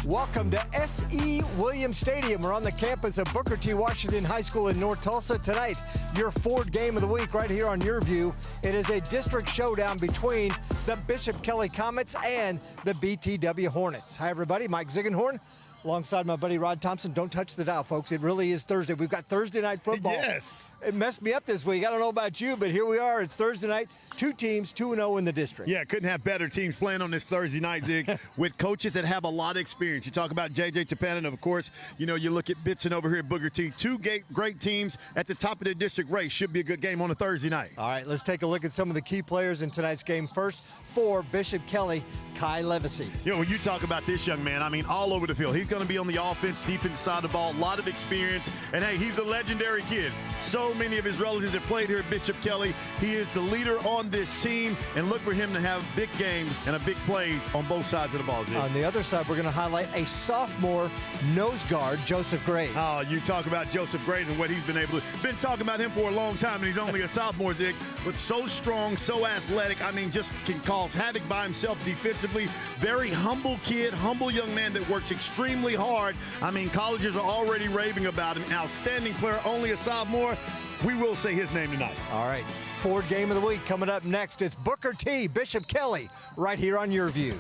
Welcome to S.E. Williams Stadium. We're on the campus of Booker T. Washington High School in North Tulsa. Tonight, your Ford game of the week right here on your view. It is a district showdown between the Bishop Kelley Comets and the BTW Hornets. Hi, everybody. Mike Ziegenhorn alongside my buddy Rod Thompson. Don't touch the dial, folks. It really is Thursday. We've got Thursday night football. Yes. It messed me up this week. I don't know about you, but here we are. It's Thursday night. Two teams, 2-0 in the district. Yeah, couldn't have better teams playing on this Thursday night, Zig, with coaches that have a lot of experience. You talk about JJ Tappana, and of course, you know, you look at Bitson over here at Booker T. Two great teams at the top of the district race. Should be a good game on a Thursday night. All right, let's take a look at some of the key players in tonight's game. First, for Bishop Kelley, Kai Levacy. You know, when you talk about this young man, I mean, all over the field. He's going to be on the offense, defense side of the ball, a lot of experience. And, hey, he's a legendary kid. So many of his relatives have played here at Bishop Kelley. He is the leader on this team. And look for him to have big games and a big plays on both sides of the ball, Zig. On the other side, we're going to highlight a sophomore nose guard, Joseph Graves. Oh, you talk about Joseph Graves and what he's been able to. Been talking about him for a long time, and he's only a sophomore, Zig, but so strong, so athletic. I mean, just can cause havoc by himself defensively. Very humble kid, humble young man that works extremely hard. I mean, colleges are already raving about him. Outstanding player, only a sophomore. We will say his name tonight. All right. Ford game of the week coming up next. It's Booker T, Bishop Kelley, right here on your view.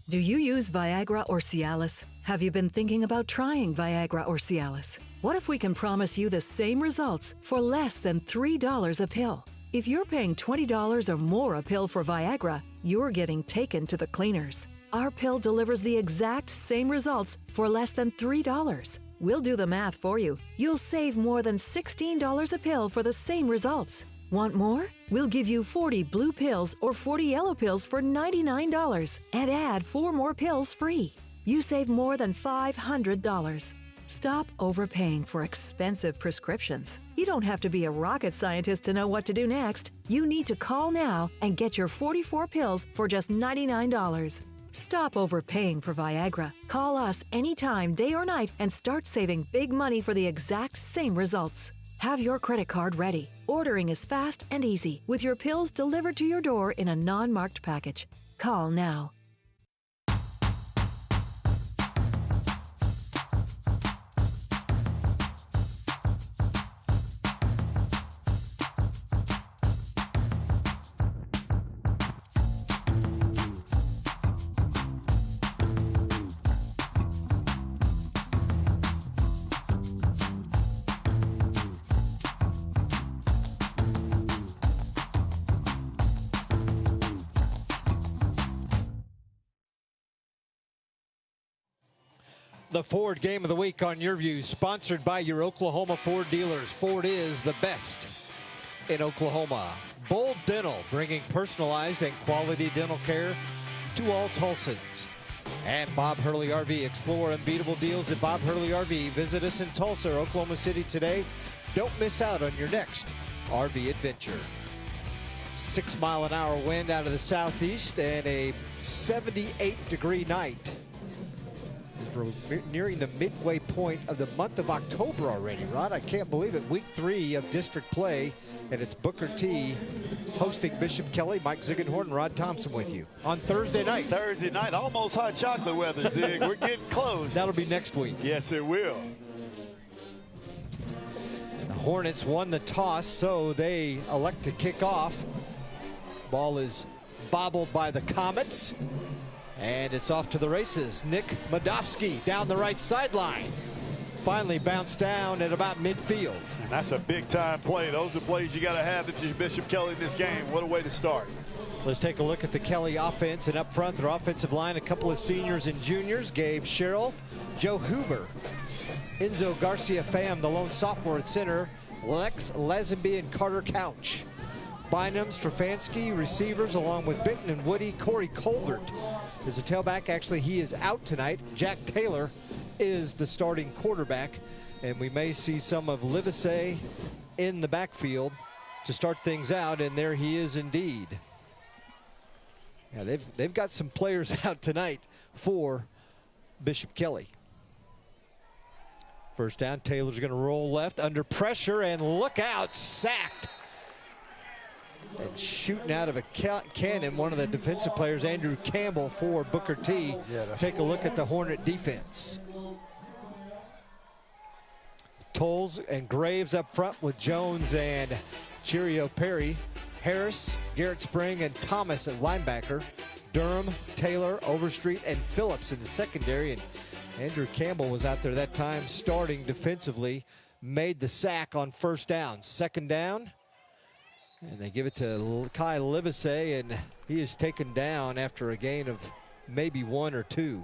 Do you use Viagra or Cialis? Have you been thinking about trying Viagra or Cialis? What if we can promise you the same results for less than $3 a pill? If you're paying $20 or more a pill for Viagra, you're getting taken to the cleaners. Our pill delivers the exact same results for less than $3. We'll do the math for you. You'll save more than $16 a pill for the same results. Want more? We'll give you 40 blue pills or 40 yellow pills for $99 and add 4 more pills free. You save more than $500. Stop overpaying for expensive prescriptions. You don't have to be a rocket scientist to know what to do next. You need to call now and get your 44 pills for just $99. Stop overpaying for Viagra. Call us anytime, day or night, and start saving big money for the exact same results. Have your credit card ready. Ordering is fast and easy, with your pills delivered to your door in a non-marked package. Call now. The Ford game of the week on your view, sponsored by your Oklahoma Ford dealers. Ford is the best in Oklahoma. Bold Dental, bringing personalized and quality dental care to all Tulsans. And Bob Hurley RV, explore unbeatable deals at Bob Hurley RV. Visit us in Tulsa or Oklahoma City today. Don't miss out on your next RV adventure. 6-mile-an-hour wind out of the southeast and a 78-degree night. We're nearing the midway point of the month of October already, Rod. I can't believe it. Week 3 of district play, and it's Booker T hosting Bishop Kelley. Mike Ziegenhorn and Rod Thompson with you on Thursday night. Thursday night, almost hot chocolate weather, Zig. We're getting close. That'll be next week. Yes, it will. And the Hornets won the toss, so they elect to kick off. Ball is bobbled by the Comets. And it's off to the races. Nick Madofsky down the right sideline. Finally bounced down at about midfield. And that's a big-time play. Those are plays you got to have if you're Bishop Kelley in this game. What a way to start. Let's take a look at the Kelley offense. And up front, their offensive line, a couple of seniors and juniors. Gabe Sherrill, Joe Huber, Enzo Garcia-Pham, the lone sophomore at center, Lex Lazenby and Carter Couch. Bynum, Strafansky, receivers, along with Benton and Woody. Corey Colbert is a tailback. Actually, he is out tonight. Jack Taylor is the starting quarterback. And we may see some of Livesey in the backfield to start things out. And there he is indeed. Yeah, they've got some players out tonight for Bishop Kelley. First down, Taylor's going to roll left under pressure, and look out, sacked. And shooting out of a cannon, one of the defensive players, Andrew Campbell for Booker T. Take a look at the Hornet defense. Tolles and Graves up front with Jones and Cheerio Perry. Harris, Garrett Spring, and Thomas at linebacker. Durham, Taylor, Overstreet, and Phillips in the secondary. And Andrew Campbell was out there that time starting defensively, made the sack on first down. Second down, and they give it to Kai Livesey, and he is taken down after a gain of maybe 1 or 2.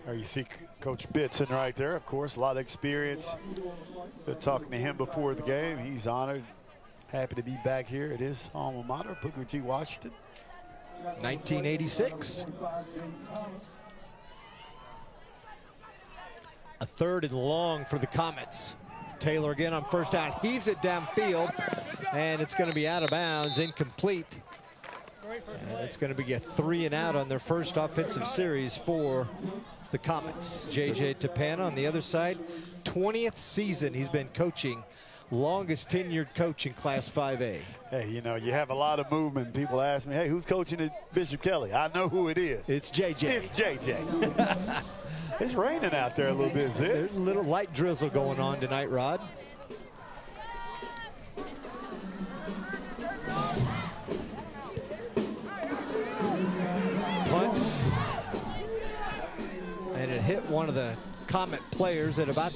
There you see Coach Bitson right there, of course, a lot of experience. Been talking to him before the game. He's honored, happy to be back here at his alma mater, Booker T, Washington. 1986. A third and long for the Comets. Taylor again on first down, heaves it downfield, and it's going to be out of bounds, incomplete. And it's going to be a 3 and out on their first offensive series for the Comets. JJ Tappana on the other side, 20th season he's been coaching, longest tenured coach in Class 5A. Hey, you know, you have a lot of movement. People ask me, hey, who's coaching at Bishop Kelley? I know who it is. It's JJ. It's JJ. It's raining out there a little bit, Zip. There's a little light drizzle going on tonight, Rod. Punt. And it hit one of the Comet players at about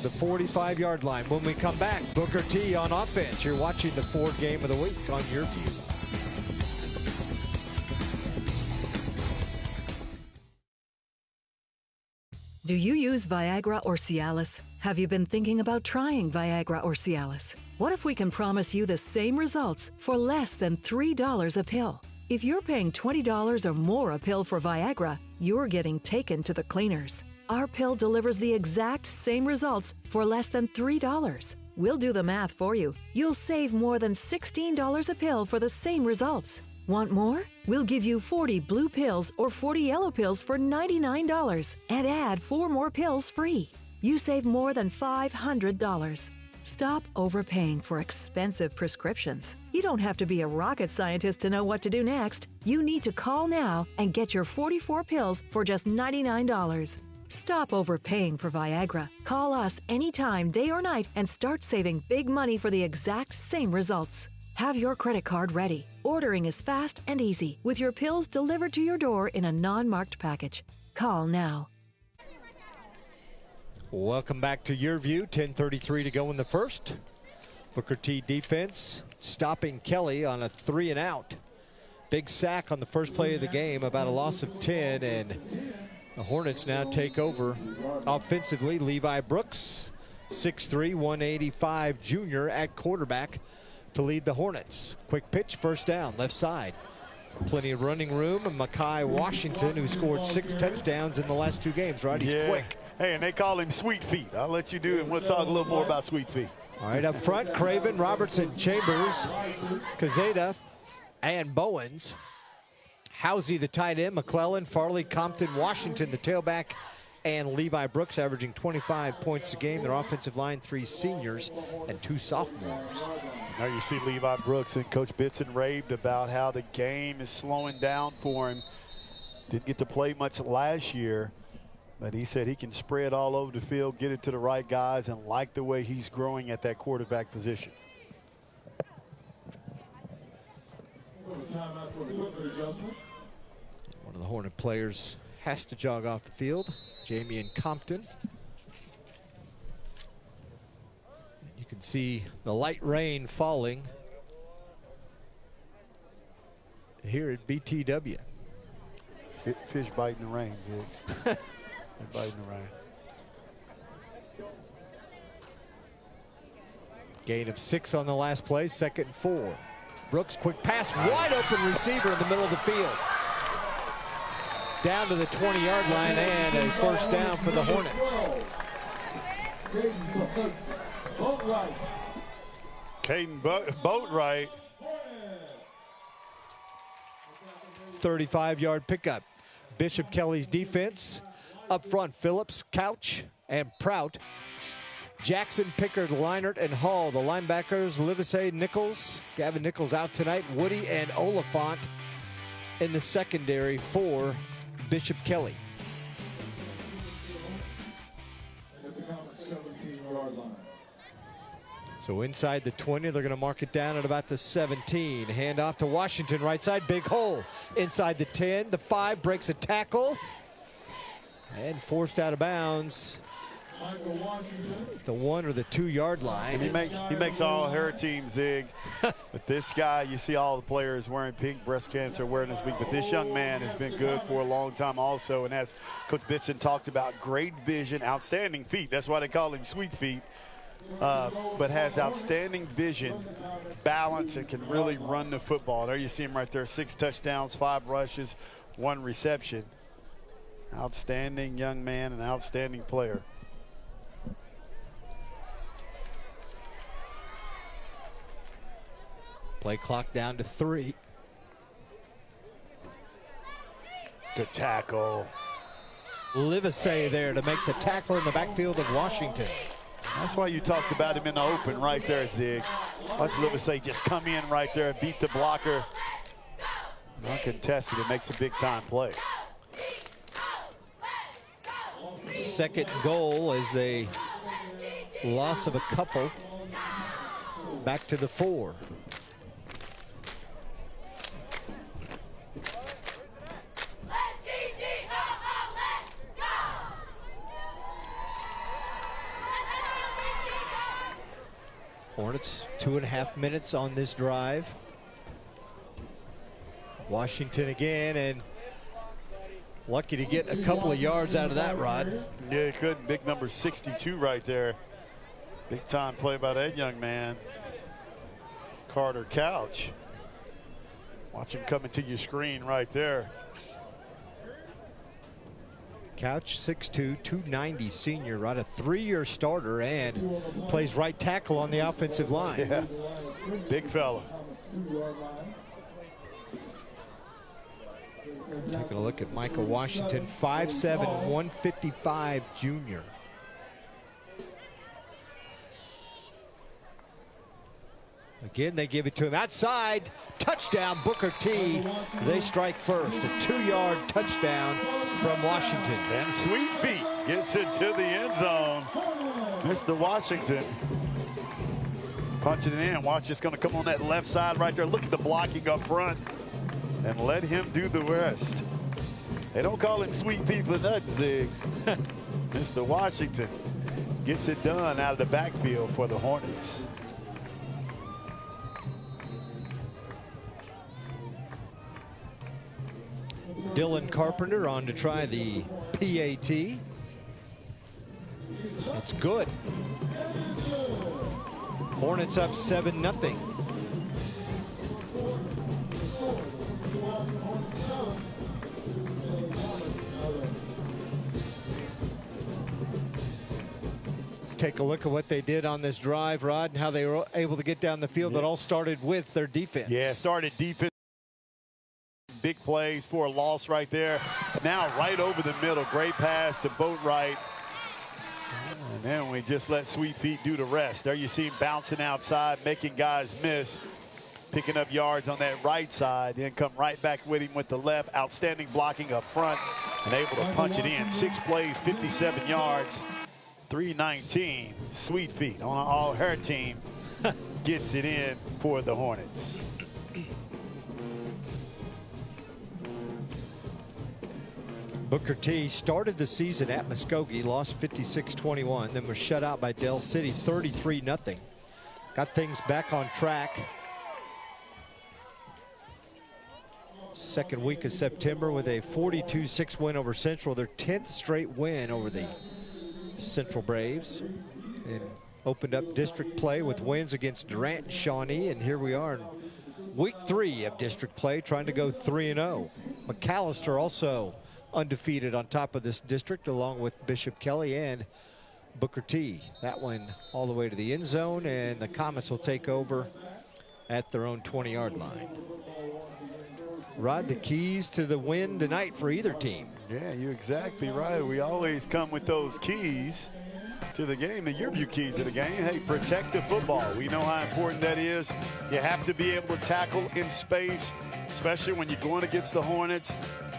the 45-yard line. When we come back, Booker T on offense. You're watching the Ford Game of the Week on Your View. Do you use Viagra or Cialis? Have you been thinking about trying Viagra or Cialis? What if we can promise you the same results for less than $3 a pill? If you're paying $20 or more a pill for Viagra, you're getting taken to the cleaners. Our pill delivers the exact same results for less than $3. We'll do the math for you. You'll save more than $16 a pill for the same results. Want more? We'll give you 40 blue pills or 40 yellow pills for $99 and add 4 more pills free. You save more than $500. Stop overpaying for expensive prescriptions. You don't have to be a rocket scientist to know what to do next. You need to call now and get your 44 pills for just $99. Stop overpaying for Viagra. Call us anytime, day or night, and start saving big money for the exact same results. Have your credit card ready. Ordering is fast and easy, with your pills delivered to your door in a non-marked package. Call now. Welcome back to Your View. 10:33 to go in the first. Booker T defense stopping Kelley on a 3 and out. Big sack on the first play of the game, about a loss of 10, and the Hornets now take over offensively. Levi Brooks, 6'3", 185 junior at quarterback to lead the Hornets. Quick pitch, first down, left side. Plenty of running room, and Makai Washington, who scored 6 touchdowns in the last 2 games, right? He's quick. Hey, and they call him Sweet Feet. I'll let you do it, and we'll talk a little more about Sweet Feet. All right, up front, Craven, Robertson, Chambers, Kazeta, and Bowens. Housey, the tight end, McClellan, Farley, Compton, Washington, the tailback, and Levi Brooks averaging 25 points a game. Their offensive line, 3 seniors and 2 sophomores. Now you see Levi Brooks, and Coach Bitson raved about how the game is slowing down for him. Didn't get to play much last year, but he said he can spread all over the field, get it to the right guys, and like the way he's growing at that quarterback position. One of the Hornet players has to jog off the field, Jamie and Compton. You can see the light rain falling here at BTW. Fish biting the rain, Zig. They're biting the rain. Gain of 6 on the last play, 2nd and 4. Brooks, quick pass, wide open receiver in the middle of the field. Down to the 20-yard line, and a first down for the Hornets. Caden Boatwright 35-yard pickup. Bishop Kelley's defense, up front, Phillips, Couch, and Prout. Jackson, Pickard, Leinert, and Hall. The linebackers, Livesay, Nichols. Gavin Nichols out tonight. Woody and Oliphant in the secondary for Bishop Kelley. So inside the 20, they're going to mark it down at about the 17. Hand off to Washington, right side, big hole. Inside the 10, the 5 breaks a tackle and forced out of bounds. The 1 or the 2-yard line. And he makes all her team zig. But this guy, you see all the players wearing pink Breast Cancer Awareness Week, but this young man has been good for a long time also. And as Coach Bitson talked about, great vision, outstanding feet. That's why they call him Sweet Feet. But has outstanding vision, balance, and can really run the football. There you see him right there, 6 touchdowns, 5 rushes, 1 reception. Outstanding young man, an outstanding player. Play clock down to 3. Good tackle. Livesay there to make the tackle in the backfield of Washington. That's why you talked about him in the open right there, Zig. Watch Livesay just come in right there, beat the blocker. Uncontested, it makes a big-time play. Second goal as they loss of a couple. Back to the 4. Hornets 2.5 minutes on this drive. Washington again, and lucky to get a couple of yards out of that, Rod. Yeah, he could. Big number 62 right there. Big time play by that young man. Carter Couch. Watch him coming to your screen right there. Couch, 6'2", 290 senior, right? A 3-year starter and plays right tackle on the offensive line. Yeah, big fella. Taking a look at Micah Washington, 5'7", 155 junior. Again, they give it to him outside. Touchdown, Booker T. They strike first. A 2-yard touchdown from Washington. And Sweet Feet gets into the end zone. Mr. Washington punching it in. Watch, it's going to come on that left side right there. Look at the blocking up front. And let him do the rest. They don't call him Sweet Feet for nothing, Zig. Mr. Washington gets it done out of the backfield for the Hornets. Dylan Carpenter on to try the PAT. It's good. Hornets up 7-0. Let's take a look at what they did on this drive, Rod, and how they were able to get down the field. That all started with their defense. Yeah, started defense. Big plays for a loss right there. Now right over the middle. Great pass to Boatwright. And then we just let Sweet Feet do the rest. There you see him bouncing outside, making guys miss. Picking up yards on that right side. Then come right back with him with the left. Outstanding blocking up front. And able to punch it in. 6 plays, 57 yards. 319. Sweet Feet on all her team gets it in for the Hornets. Booker T started the season at Muskogee, lost 56-21, then was shut out by Del City 33-0. Got things back on track. Second week of September with a 42-6 win over Central, their 10th straight win over the Central Braves. And opened up district play with wins against Durant and Shawnee, and here we are in week 3 of district play, trying to go 3-0. McAllister also undefeated on top of this district, along with Bishop Kelley and Booker T. That one all the way to the end zone, and the Comets will take over at their own 20-yard line. Rod, the keys to the win tonight for either team. Yeah, you're exactly right. We always come with those keys to the game, the Yearview keys to the game. Hey, protect the football. We know how important that is. You have to be able to tackle in space, especially when you're going against the Hornets,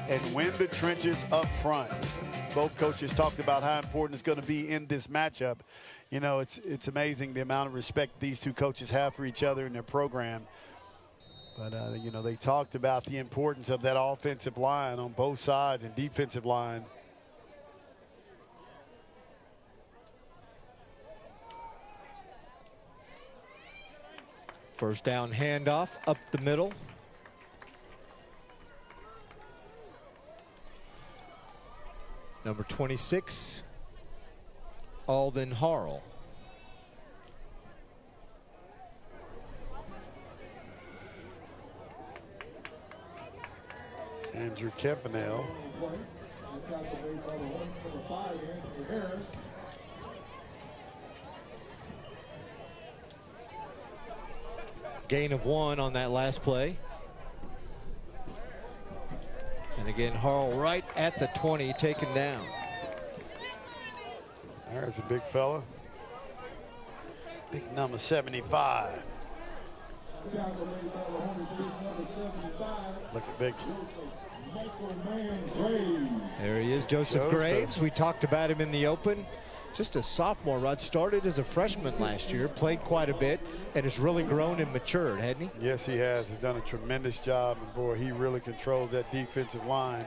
and win the trenches up front. Both coaches talked about how important it's going to be in this matchup. You know, it's amazing the amount of respect these two coaches have for each other in their program. But, you know, they talked about the importance of that offensive line on both sides and defensive line. First down handoff up the middle. Number 26, Alden Harrell. Andrew Kempanell. Gain of 1 on that last play. And again, Harrell right at the 20, taken down. There's a big fella. Big number 75. Look at big. There he is, Joseph Graves. We talked about him in the open. Just a sophomore, Rod. Started as a freshman last year, played quite a bit, and has really grown and matured, hasn't he? Yes, he has. He's done a tremendous job, and boy, he really controls that defensive line.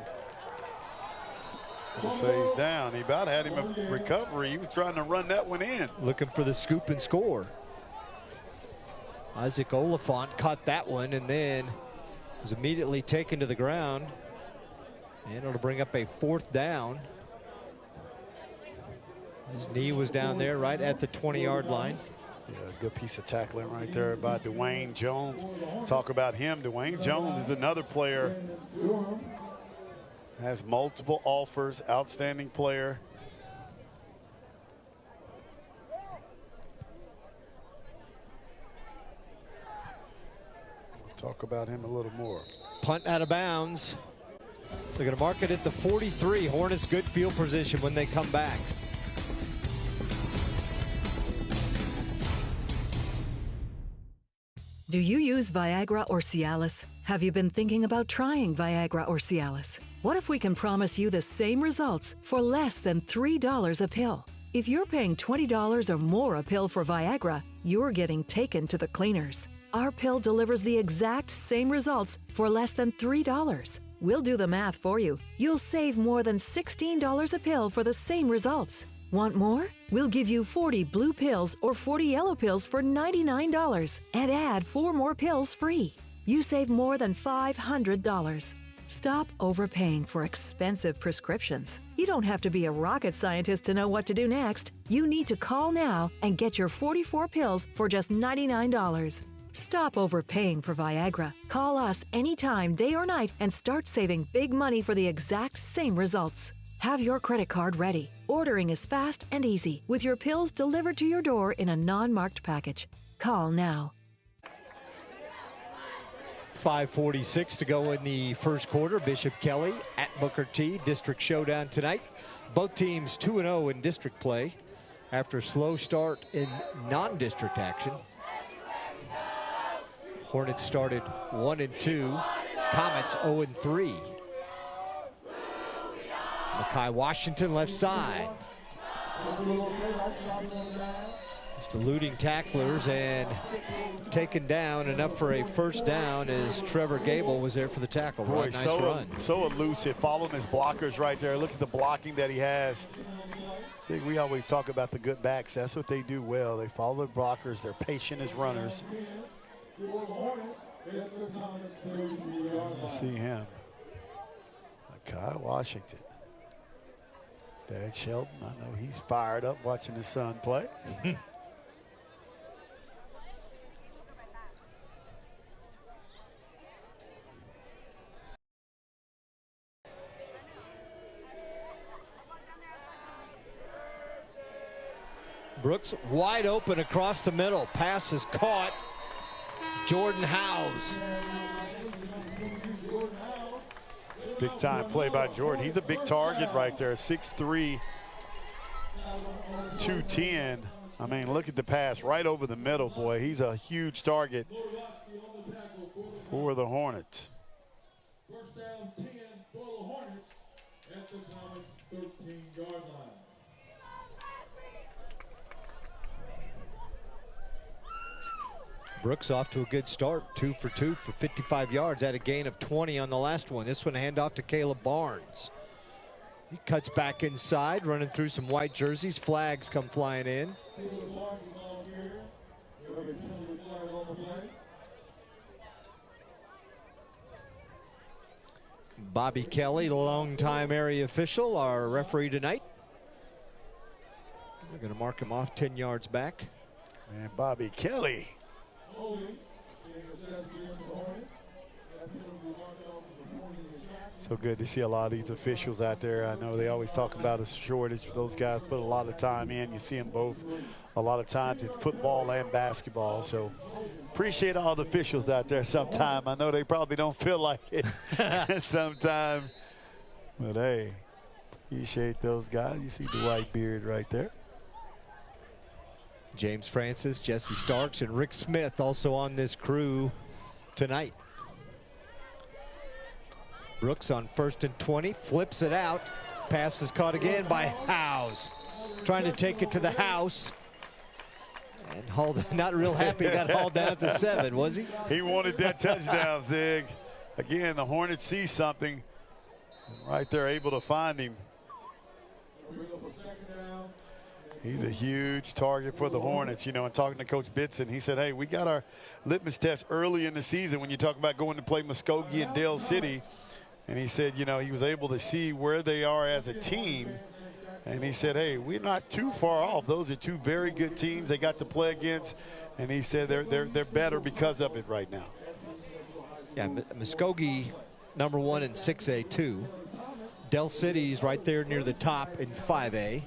Gonna say he's down. He about had him a recovery. He was trying to run that one in. Looking for the scoop and score. Isaac Oliphant caught that one and then was immediately taken to the ground. And it'll bring up a 4th down. His knee was down there right at the 20-yard line. Yeah, a good piece of tackling right there by Dwayne Jones. Talk about him. Dwayne Jones is another player. Has multiple offers, outstanding player. We'll talk about him a little more. Punt out of bounds. They're going to mark it at the 43. Hornets good field position when they come back. Do you use Viagra or Cialis? Have you been thinking about trying Viagra or Cialis? What if we can promise you the same results for less than $3 a pill? If you're paying $20 or more a pill for Viagra, you're getting taken to the cleaners. Our pill delivers the exact same results for less than $3. We'll do the math for you. You'll save more than $16 a pill for the same results. Want more? We'll give you 40 blue pills or 40 yellow pills for $99 and add 4 more pills free. You save more than $500. Stop overpaying for expensive prescriptions. You don't have to be a rocket scientist to know what to do next. You need to call now and get your 44 pills for just $99. Stop overpaying for Viagra. Call us anytime, day or night, and start saving big money for the exact same results. Have your credit card ready. Ordering is fast and easy, with your pills delivered to your door in a non-marked package. Call now. 5:46 to go in the first quarter. Bishop Kelley at Booker T. District showdown tonight. Both teams 2-0 in district play after a slow start in non-district action. Hornets started 1-2. Comets 0-3. Makai Washington left side. Just eluding tacklers and taken down enough for a first down as Trevor Gable was there for the tackle. Boy, nice run. So elusive, following his blockers right there. Look at the blocking that he has. See, we always talk about the good backs. That's what they do well. They follow the blockers. They're patient as runners. We'll see him. Makai Washington. Dag Shelton, I know he's fired up watching his son play. Brooks wide open across the middle. Pass is caught. Jordan Howes. Big time play by Jordan. He's a big target right there, 6'3", 210. I mean, look at the pass right over the middle, boy. He's a huge target for the Hornets. First down 10 for the Hornets at the Comets 13-yard line. Brooks off to a good start, 2 for 2 for 55 yards, at a gain of 20 on the last one. This one a handoff to Caleb Barnes. He cuts back inside, running through some white jerseys. Flags come flying in. Bobby Kelley, the longtime area official, our referee tonight. We're going to mark him off 10 yards back. And Bobby Kelley. So good to see a lot of these officials out there. I know they always talk about a shortage. Those guys put a lot of time in. You see them both a lot of times in football and basketball. So appreciate all the officials out there sometime. I know they probably don't feel like it sometime. But hey, appreciate those guys. You see the white beard right there. James Francis, Jesse Starks, and Rick Smith also on this crew tonight. Brooks on 1st and 20, flips it out. Pass is caught again by Howes. Trying to take it to the house. And hauled, not real happy, got hauled down to 7, was he? He wanted that touchdown, Zig. Again, the Hornets see something. Right there, able to find him. He's a huge target for the Hornets, you know, and talking to Coach Bitson, he said, hey, we got our litmus test early in the season when you talk about going to play Muskogee and Dale City. And he said, you know, he was able to see where they are as a team. And he said, hey, we're not too far off. Those are two very good teams they got to play against. And he said they're better because of it right now. Yeah, Muskogee #1 in 6A2. Dell City's right there near the top in 5A.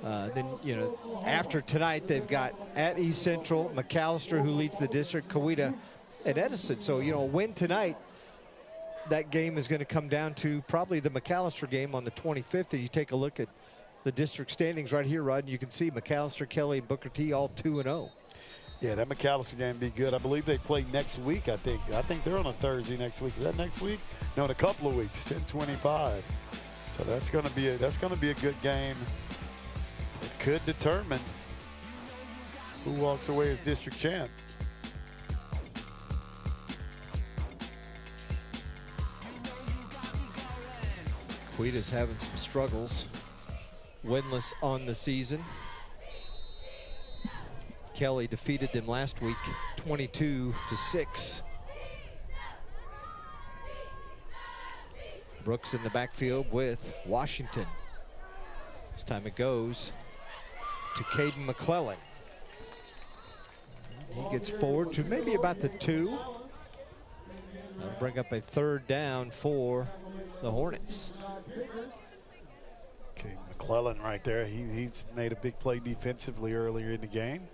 Then, you know, after tonight, they've got at East Central, McAllister, who leads the district, Coweta, and Edison. So, you know, win tonight, that game is going to come down to probably the McAllister game on the 25th. And you take a look at the district standings right here, Rod, and you can see McAllister, Kelley, and Booker T all 2-0. Yeah, that McAllister game be good. I believe they play next week, I think. I think they're on a Thursday next week. Is that next week? No, in a couple of weeks, 10-25. So that's going to be a good game. It could determine who walks away as district champ. Coweta's having some struggles. Winless on the season. Kelley defeated them last week 22-6. Brooks in the backfield with Washington. This time it goes to Caden McClellan. He gets forward to maybe about the 2. That'll bring up a 3rd down for the Hornets. Okay, McClellan right there. He's made a big play defensively earlier in the game.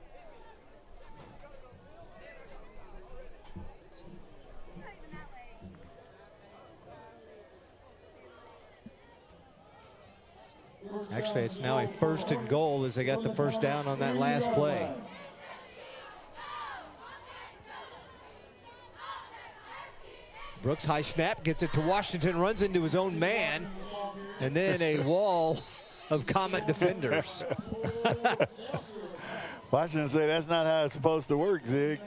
Actually, it's now a 1st and goal as they got the 1st down on that last play. Brooks high snap, gets it to Washington, runs into his own man, and then a wall of Comet defenders. Washington say that's not how it's supposed to work, Zig.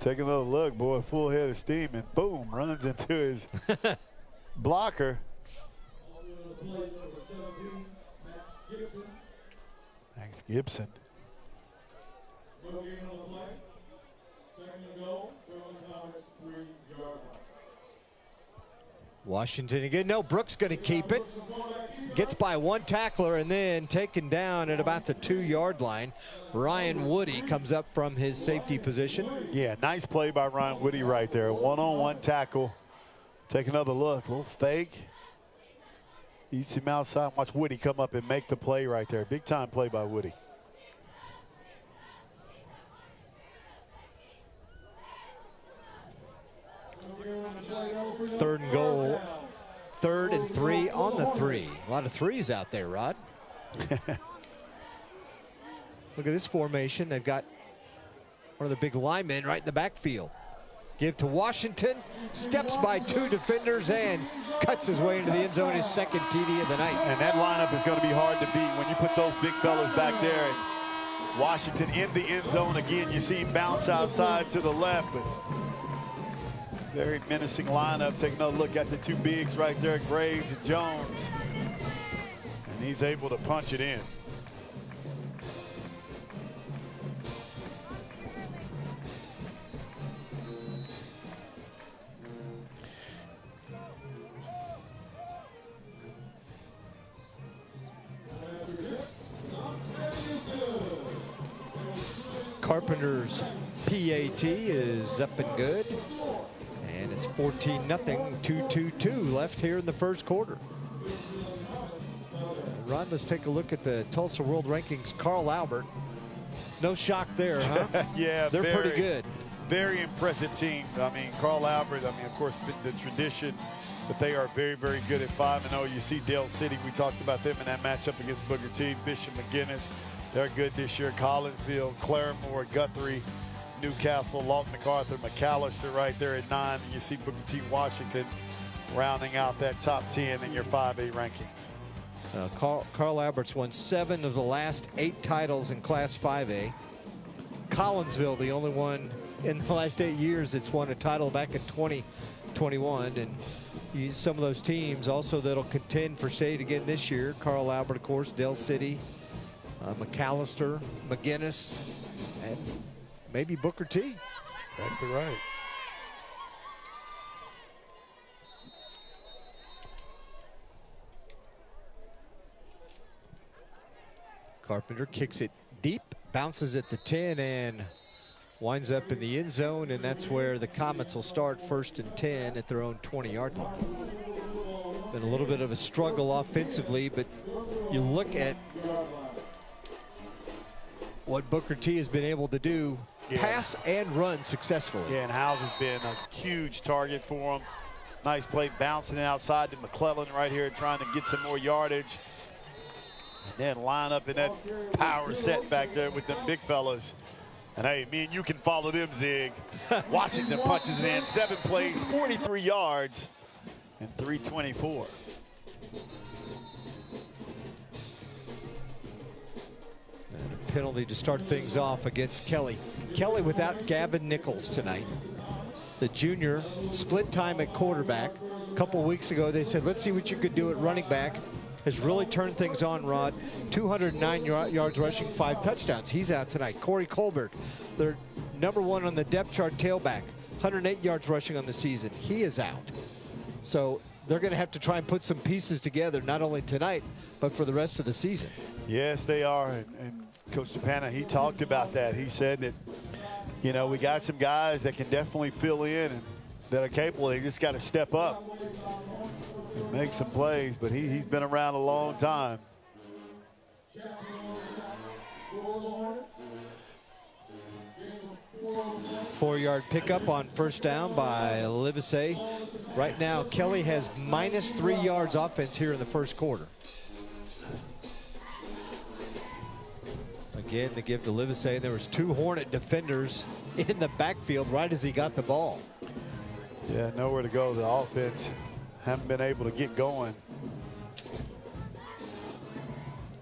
Take another look, boy, full head of steam, and boom, runs into his blocker. Thanks, Gibson. Washington again. No, Brooks going to keep it. Gets by one tackler and then taken down at about the 2-yard line. Ryan Woody comes up from his safety position. Yeah, nice play by Ryan Woody right there. One-on-one tackle. Take another look. A little fake. Eats him outside. Watch Woody come up and make the play right there. Big time play by Woody. three. A lot of threes out there, Rod. Look at this formation. They've got one of the big linemen right in the backfield. Give to Washington, steps by two defenders and cuts his way into the end zone, his second TD of the night. And that lineup is going to be hard to beat when you put those big fellas back there. And Washington in the end zone again. You see him bounce outside to the left, but very menacing lineup. Take another look at the two bigs right there, Graves and Jones. And he's able to punch it in. Carpenter's PAT is up and good. And it's 14-0, 2-2-2 left here in the first quarter. Ron, let's take a look at the Tulsa World Rankings. Carl Albert, no shock there, huh? Yeah, they're pretty good. Very impressive team. I mean, Carl Albert, I mean, of course, the tradition, but they are very, very good at 5-0. You see Dale City, we talked about them in that matchup against Booker T. Bishop McGinnis, they're good this year. Collinsville, Claremore, Guthrie, Newcastle, Lawton MacArthur, McAllister right there at 9. And you see Booker T. Washington rounding out that top 10 in your 5A rankings. Carl Albert's won 7 of the last 8 titles in Class 5A. Collinsville, the only one in the last 8 years that's won a title back in 2021. And some of those teams also that'll contend for state again this year. Carl Albert, of course, Dell City, McAllister, McGinnis, and maybe Booker T. Exactly right. Carpenter kicks it deep, bounces at the 10, and winds up in the end zone, and that's where the Comets will start 1st and 10 at their own 20-yard line. Been a little bit of a struggle offensively, but you look at what Booker T has been able to do, pass and run successfully. Yeah, and Howes has been a huge target for him. Nice play bouncing it outside to McClellan right here, trying to get some more yardage. And then line up in that power set back there with them big fellas. And hey, me and you can follow them, Zig. Washington punches it in, 7 plays, 43 yards, and 324. Penalty to start things off against Kelley. Kelley without Gavin Nichols tonight. The junior split time at quarterback. A couple weeks ago they said, let's see what you could do at running back. Has really turned things on, Rod. 209 yards rushing, 5 touchdowns. He's out tonight. Corey Colbert, their #1 on the depth chart tailback, 108 yards rushing on the season. He is out. So they're going to have to try and put some pieces together, not only tonight, but for the rest of the season. Yes, they are. And Coach Tappana, he talked about that. He said that, you know, we got some guys that can definitely fill in and that are capable. They just got to step up and make some plays, but he's been around a long time. Four-yard pickup on first down by Livesey. Right now, Kelley has -3 yards offense here in the first quarter. Again, to give to Livesey. There was 2 Hornet defenders in the backfield right as he got the ball. Yeah, nowhere to go. The offense haven't been able to get going.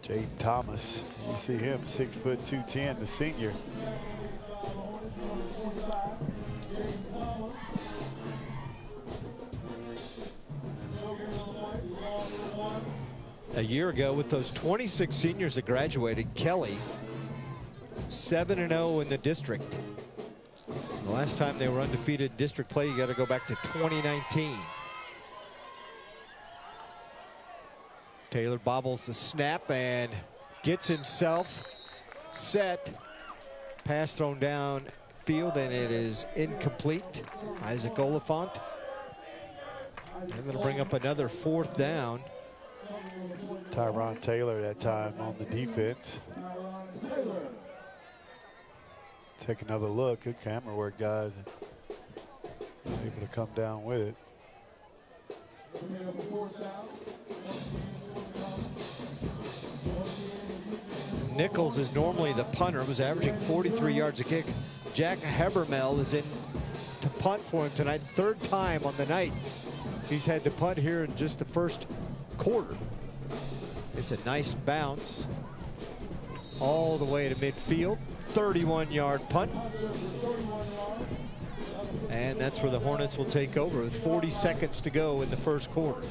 Jaden Thomas, you see him, 6 foot 210, the senior. A year ago, with those 26 seniors that graduated, Kelley 7-0 in the district. The last time they were undefeated in district play, you got to go back to 2019. Taylor bobbles the snap and gets himself set. Pass thrown down field, and it is incomplete. Isaac Oliphant. They're going to bring up another 4th down. Tyron Taylor that time on the defense. Take another look. Good camera work, guys. Able to come down with it. Nichols is normally the punter, was averaging 43 yards a kick. Jack Habermel is in to punt for him tonight. Third time on the night he's had to punt here in just the first quarter. It's a nice bounce all the way to midfield. 31-yard punt. And that's where the Hornets will take over with 40 seconds to go in the first quarter.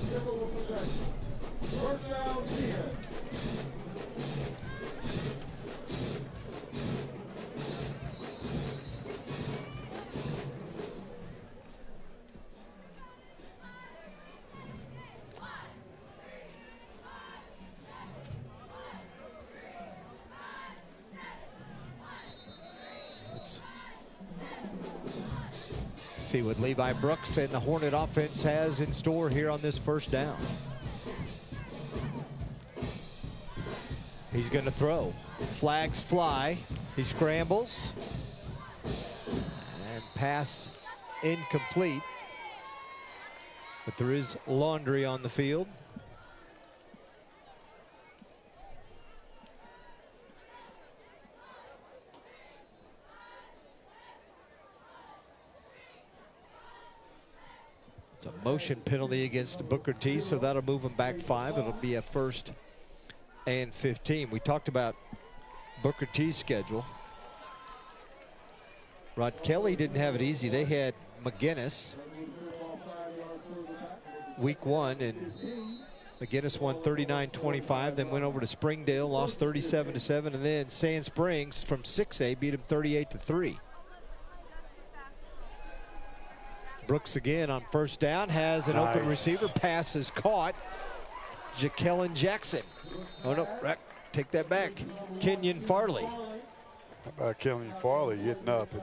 See what Levi Brooks and the Hornet offense has in store here on this first down. He's going to throw. Flags fly. He scrambles. And pass incomplete. But there is laundry on the field. It's a motion penalty against Booker T, so that'll move him back 5. It'll be a 1st and 15. We talked about Booker T's schedule. Rod Kelley didn't have it easy. They had McGinnis week 1, and McGinnis won 39-25, then went over to Springdale, lost 37-7, and then Sand Springs from 6A beat him 38-3. Brooks again on first down, has an open receiver. Pass is caught. Kelley Jackson. Oh no, take that back. Kenyon Farley. How about Kelley Farley getting up and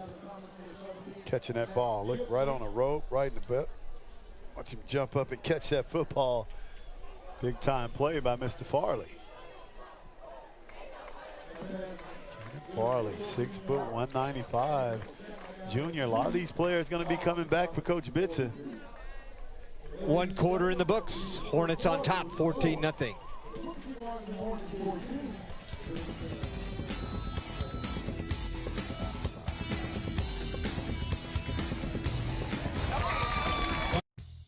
catching that ball? Look, right on the rope, right in the butt. Watch him jump up and catch that football. Big time play by Mr. Farley. Farley, 6 foot, 195. Junior, a lot of these players going to be coming back for Coach Bitson. 1 quarter in the books. Hornets on top, 14-0.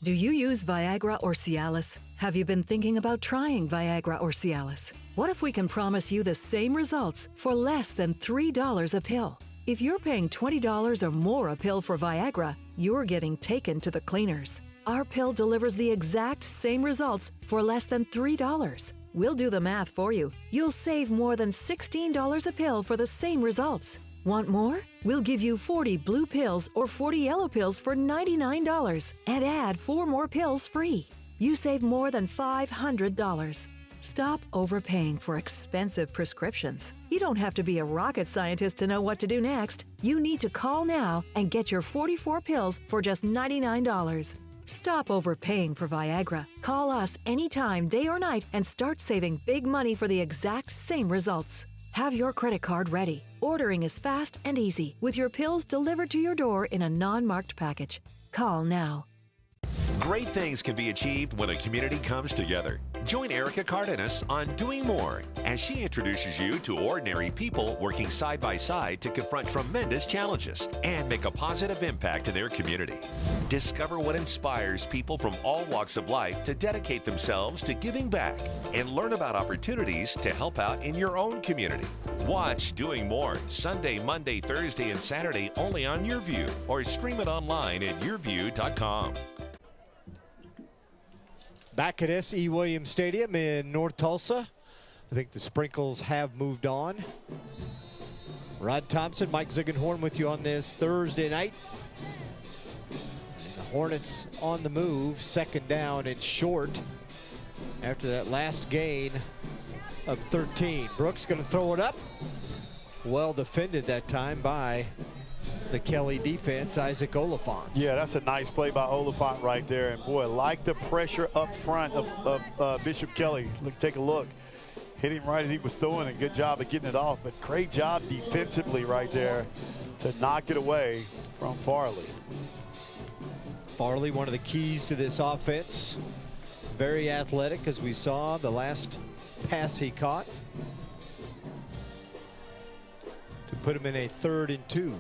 Do you use Viagra or Cialis? Have you been thinking about trying Viagra or Cialis? What if we can promise you the same results for less than $3 a pill? If you're paying $20 or more a pill for Viagra, you're getting taken to the cleaners. Our pill delivers the exact same results for less than $3. We'll do the math for you. You'll save more than $16 a pill for the same results. Want more? We'll give you 40 blue pills or 40 yellow pills for $99 and add 4 more pills free. You save more than $500. Stop overpaying for expensive prescriptions. You don't have to be a rocket scientist to know what to do next. You need to call now and get your 44 pills for just $99. Stop overpaying for Viagra. Call us anytime, day or night, and start saving big money for the exact same results. Have your credit card ready. Ordering is fast and easy, with your pills delivered to your door in a non-marked package. Call now. Great things can be achieved when a community comes together. Join Erica Cardenas on Doing More as she introduces you to ordinary people working side by side to confront tremendous challenges and make a positive impact in their community. Discover what inspires people from all walks of life to dedicate themselves to giving back and learn about opportunities to help out in your own community. Watch Doing More Sunday, Monday, Thursday, and Saturday only on YourView, or stream it online at yourview.com. Back at S.E. Williams Stadium in North Tulsa. I think the Sprinkles have moved on. Rod Thompson, Mike Ziegenhorn with you on this Thursday night. And the Hornets on the move, 2nd down and short after that last gain of 13. Brooks going to throw it up. Well defended that time by the Kelley defense, Isaac Oliphant. Yeah, that's a nice play by Oliphant right there. And boy, like the pressure up front of Bishop Kelley. Take a look. Hit him right as he was throwing. A good job of getting it off, but great job defensively right there to knock it away from Farley. Farley, one of the keys to this offense. Very athletic, as we saw the last pass he caught. to put him in a 3rd and 2.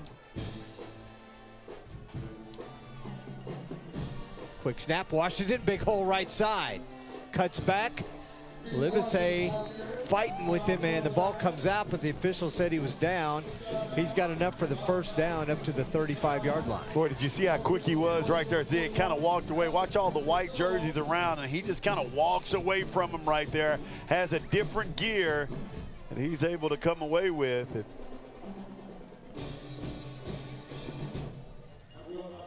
Quick snap, Washington, big hole right side. Cuts back. Livesey fighting with him, and the ball comes out, but the official said he was down. He's got enough for the 1st down up to the 35-yard line. Boy, did you see how quick he was right there? See, it kind of walked away. Watch all the white jerseys around, and he just kind of walks away from him right there. Has a different gear, and he's able to come away with it.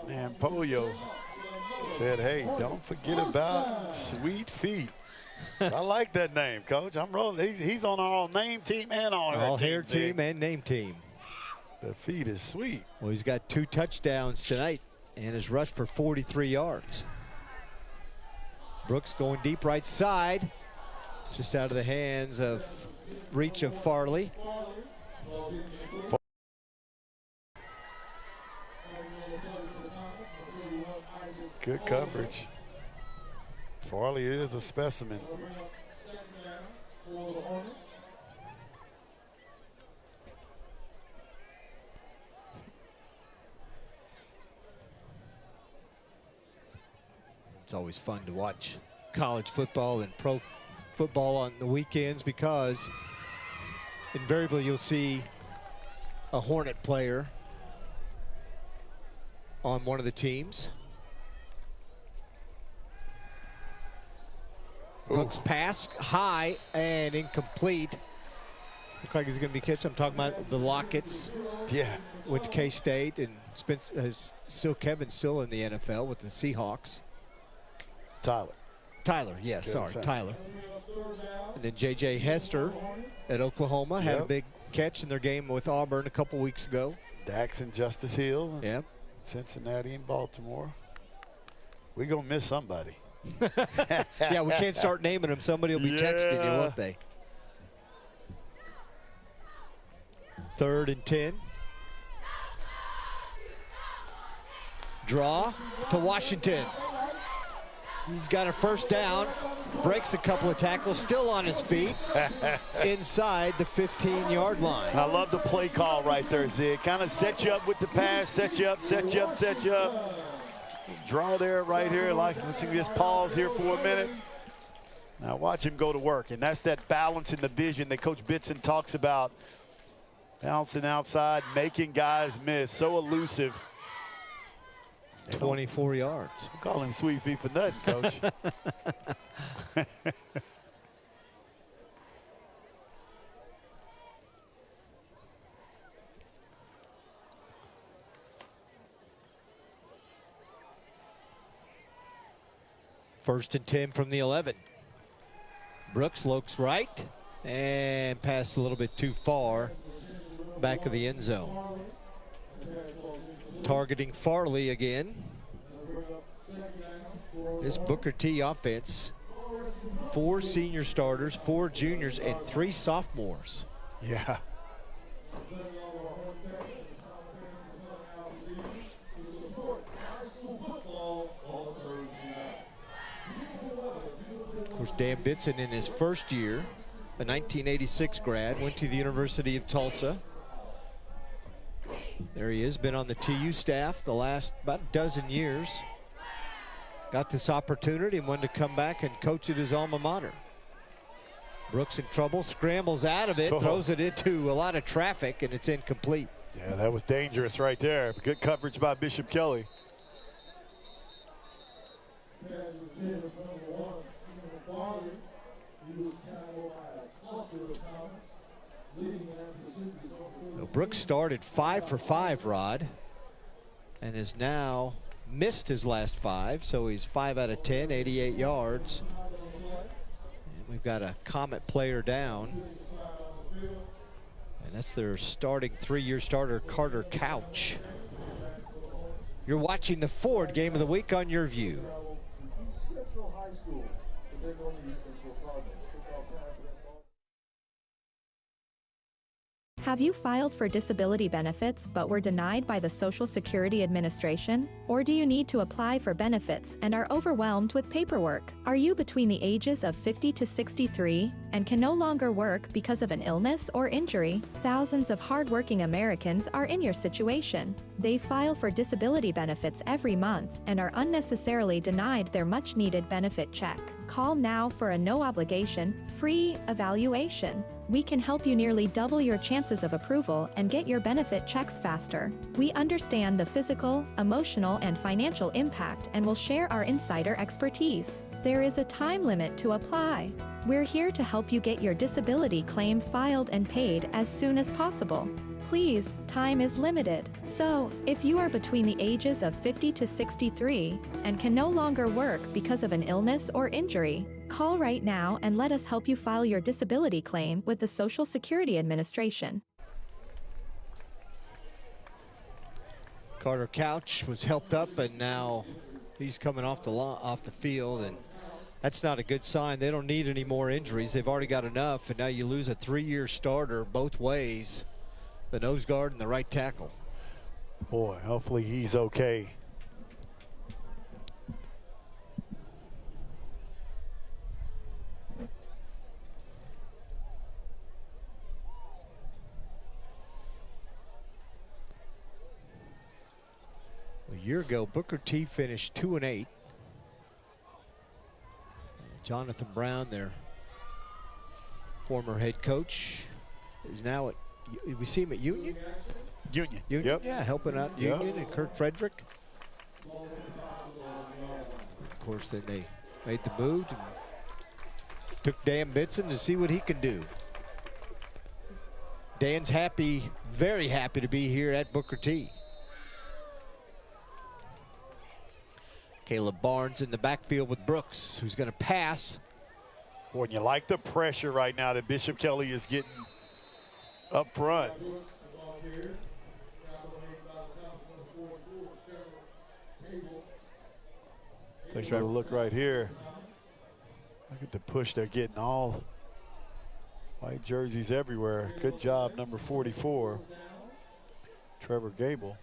Man, Polio said, hey, don't forget about Sweet Feet. I like that name, Coach. I'm rolling. He's on our name team and on our hair team and name team. The feet is sweet. Well, he's got 2 touchdowns tonight and has rushed for 43 yards. Brooks going deep right side, just out of the hands of reach of Farley. Good coverage. Farley is a specimen. It's always fun to watch college football and pro football on the weekends because invariably you'll see a Hornet player on one of the teams. Brooks pass high and incomplete. Looks like he's going to be catched. I'm talking about the Lockets. Yeah. Went to K-State, and Kevin's still in the NFL with the Seahawks. Tyler, yes, Good sorry, sound. Tyler. And then JJ Hester at Oklahoma had a big catch in their game with Auburn a couple weeks ago. Dax and Justice Hill. Yep. Cincinnati and Baltimore. We're going to miss somebody. Yeah, we can't start naming them. Somebody will be texting you, won't they? 3rd and 10. Draw to Washington. He's got a 1st down, breaks a couple of tackles, still on his feet, inside the 15-yard line. I love the play call right there, Zig. Kind of set you up with the pass, set you up, set you up, set you up. Draw there, right here. Let's just pause here for a minute. Now watch him go to work, and that's that balance in the vision that Coach Bitson talks about. Bouncing outside, making guys miss. So elusive. 24 yards. Call him Sweet Feet for nothing, Coach. First and 10 from the 11. Brooks looks right and passed a little bit too far back of the end zone. Targeting Farley again. This Booker T offense, 4 senior starters, 4 juniors, and 3 sophomores. Yeah. Of course, Dan Bitson in his first year, a 1986 grad, went to the University of Tulsa. There he is, been on the TU staff the last about a dozen years. Got this opportunity and wanted to come back and coach at his alma mater. Brooks in trouble, scrambles out of it, throws it into a lot of traffic, and it's incomplete. Yeah, that was dangerous right there. Good coverage by Bishop Kelley. Brooks started 5 for 5, Rod, and has now missed his last 5, so he's 5 out of 10, 88 yards. And we've got a Comet player down, and that's their starting 3-year starter, Carter Couch. You're watching the Ford Game of the Week on Your View. Have you filed for disability benefits but were denied by the Social Security Administration? Or do you need to apply for benefits and are overwhelmed with paperwork? Are you between the ages of 50 to 63 and can no longer work because of an illness or injury? Thousands of hardworking Americans are in your situation. They file for disability benefits every month and are unnecessarily denied their much-needed benefit check. Call now for a no-obligation, free evaluation. We can help you nearly double your chances of approval and get your benefit checks faster. We understand the physical, emotional, and financial impact and will share our insider expertise. There is a time limit to apply. We're here to help you get your disability claim filed and paid as soon as possible. Please, time is limited. So, if you are between the ages of 50 to 63 and can no longer work because of an illness or injury, call right now and let us help you file your disability claim with the Social Security Administration. Carter Couch was helped up, and now he's coming off the field, and that's not a good sign. They don't need any more injuries. They've already got enough, and now you lose a 3-year starter both ways, the nose guard and the right tackle. Boy, hopefully he's okay. A year ago, Booker T finished 2-8. Jonathan Brown, their former head coach, is now at, we see him at Union? Union. Yep. Yeah, helping out Union and Kurt Frederick. Of course, then they made the move and took Dan Bitson to see what he can do. Dan's happy, very happy to be here at Booker T. Caleb Barnes in the backfield with Brooks, who's going to pass. Boy, and you like the pressure right now that Bishop Kelley is getting up front. Take a look right here. Look at the push they're getting, all white jerseys everywhere. Good job, number 44, Trevor Gable.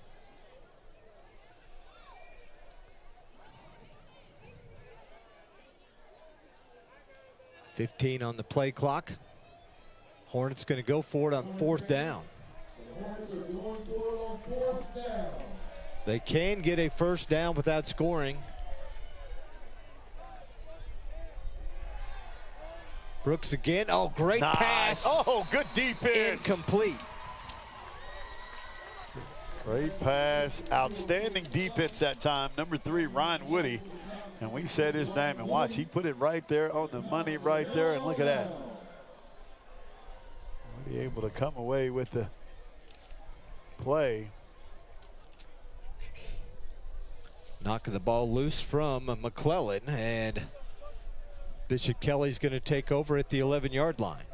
.15 on the play clock. Hornets going to go for it on 4th down. They can get a first down without scoring. Brooks again. Oh, great pass. Oh, good defense. Incomplete. Great pass. Outstanding defense that time. Number 3, Ryan Woody. And we said his name, and watch, he put it right there on the money right there, and look at that. Woody able to come away with the play. Knocking the ball loose from McClellan, and Bishop Kelley's going to take over at the 11-yard line.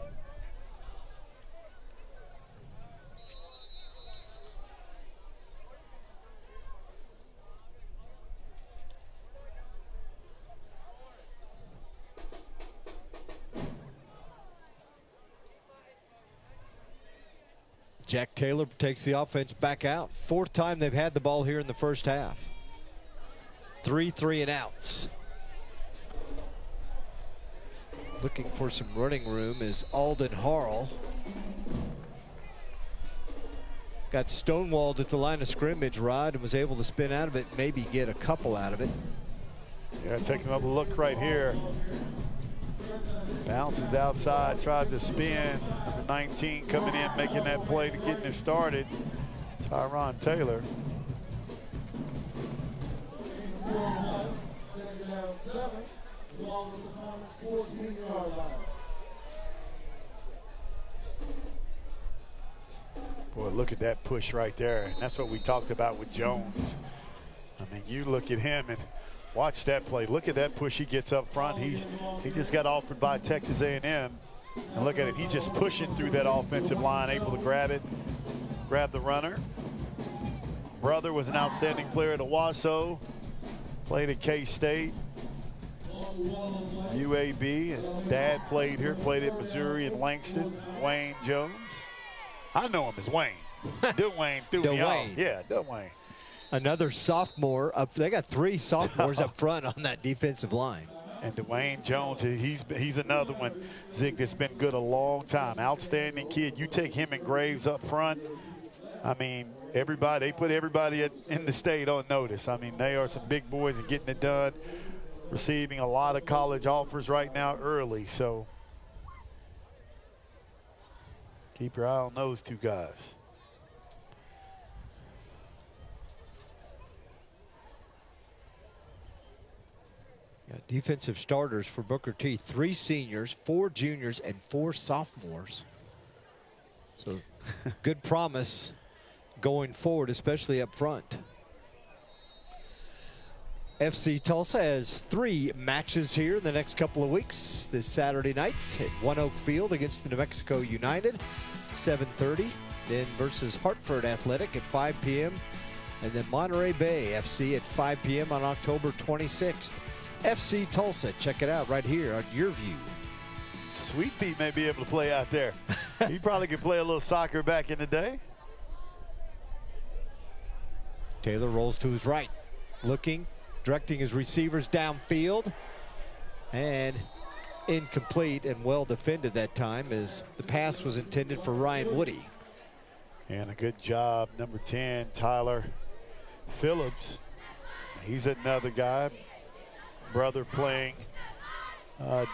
Jack Taylor takes the offense back out. 4th time they've had the ball here in the first half. 3 and outs. Looking for some running room is Alden Harrell. Got stonewalled at the line of scrimmage, Rod, and was able to spin out of it, maybe get a couple out of it. Yeah, take another look right here. Bounces outside, tries to spin. Number 19 coming in, making that play to getting it started. Tyron Taylor. Boy, look at that push right there. And that's what we talked about with Jones. I mean, you look at him and watch that play. Look at that push he gets up front. He just got offered by Texas A&M. And look at it. He's just pushing through that offensive line, able to grab it, grab the runner. Brother was an outstanding player at Owasso. Played at K-State, UAB, and Dad played here, played at Missouri and Langston, Wayne Jones. I know him as Wayne. Dwayne threw me off. Yeah, Dwayne. Another sophomore up. They got 3 sophomores up front on that defensive line. And Dwayne Jones, he's another one, Zig, that's been good a long time. Outstanding kid. You take him and Graves up front. I mean, they put everybody in the state on notice. I mean, they are some big boys and getting it done, receiving a lot of college offers right now early. So keep your eye on those 2 guys. Defensive starters for Booker T, 3 seniors, 4 juniors, and 4 sophomores. So good promise going forward, especially up front. FC Tulsa has 3 matches here in the next couple of weeks. This Saturday night at One Oak Field against the New Mexico United, 7:30. Then versus Hartford Athletic at 5 p.m. And then Monterey Bay FC at 5 p.m. on October 26th. FC Tulsa, check it out right here on your view. Sweet Pea may be able to play out there. He probably could play a little soccer back in the day. Taylor rolls to his right, looking, directing his receivers downfield, and incomplete and well defended that time as the pass was intended for Ryan Woody. And a good job, number 10, Tyler Phillips. He's another guy. Brother playing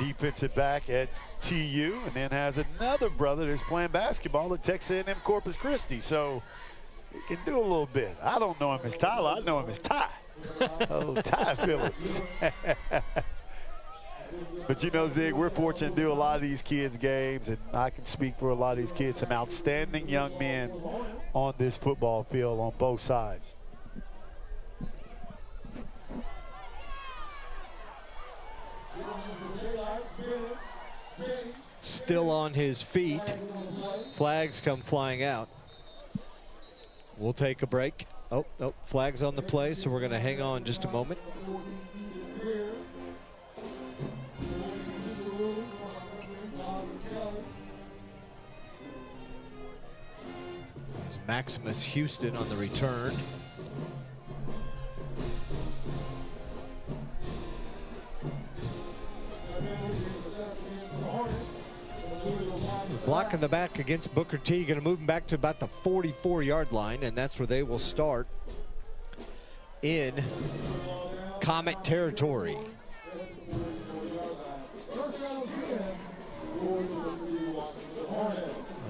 defensive back at TU, and then has another brother that's playing basketball at Texas A&M Corpus Christi. So he can do a little bit. I don't know him as Tyler. I know him as Ty. Oh, Ty Phillips. But you know, Zig, we're fortunate to do a lot of these kids' games, and I can speak for a lot of these kids, some outstanding young men on this football field on both sides. Still on his feet. Flags come flying out. We'll take a break. Oh, flags on the play, so we're going to hang on just a moment. It's Maximus Houston on the return. Block in the back against Booker T. Going to move him back to about the 44-yard line, and that's where they will start in Comet territory.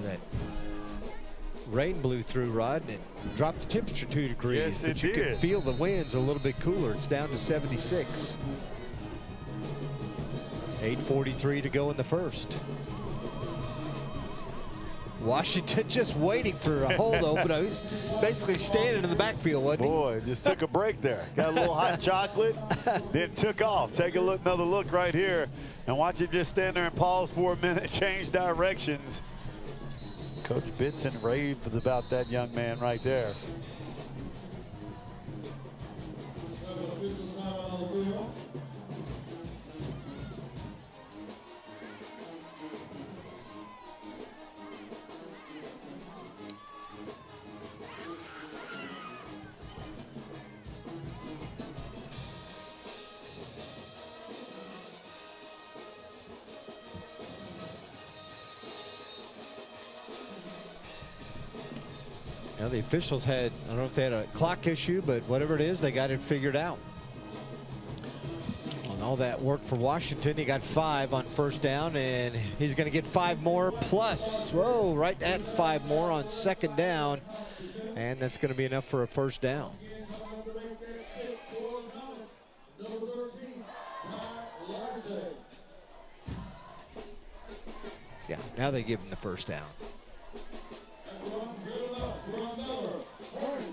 That rain blew through, Rod, and it dropped the temperature 2 degrees. Yes, but you can feel the winds a little bit cooler. It's down to 76. 8:43 to go in the first. Washington just waiting for a hold open. He's basically standing in the backfield, wasn't he? Boy, just took a break there. Got a little hot chocolate, then took off. Take a look, another look right here, and watch him just stand there and pause for a minute, change directions. Coach Bitson raved about that young man right there. Now the officials had, I don't know if they had a clock issue, but whatever it is, they got it figured out. On all that work for Washington, he got 5 on first down, and he's going to get 5 more plus. Whoa, right at 5 more on second down, and that's going to be enough for a first down. Yeah, now they give him the first down.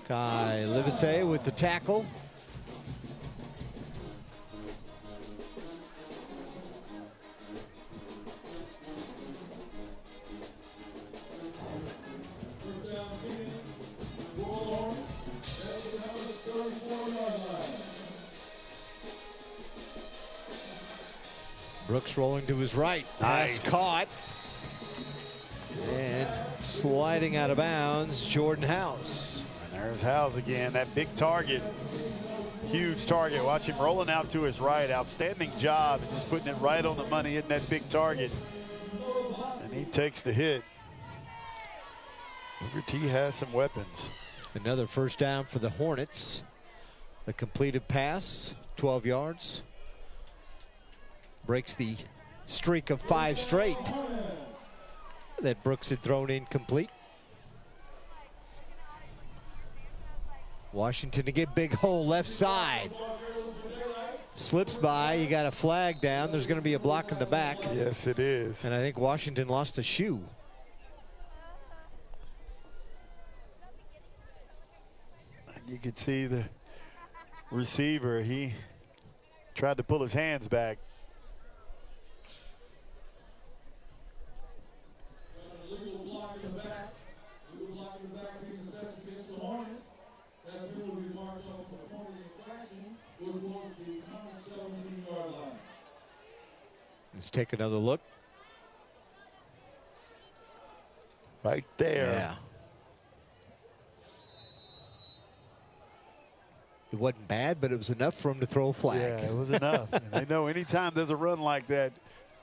Kai Livesey with the tackle. Brooks rolling to his right. Nice. Pass caught. And sliding out of bounds, Jordan House. And there's House again, that big target. Huge target. Watch him rolling out to his right. Outstanding job and just putting it right on the money, hitting that big target. And he takes the hit. Booker T has some weapons. Another first down for the Hornets. The completed pass, 12 yards. Breaks the streak of 5 straight that Brooks had thrown incomplete. Washington to get big hole left side. Slips by, you got a flag down. There's going to be a block in the back. Yes, it is. And I think Washington lost a shoe. You could see the receiver, he tried to pull his hands back. Illegal block in the back. Illegal block in the back being assessed against the Hornets. That penalty marked off the Hornet infraction, which was the 17-yard line. Let's take another look. Right there. Yeah. It wasn't bad, but it was enough for him to throw a flag. Yeah, it was enough. And they know anytime there's a run like that,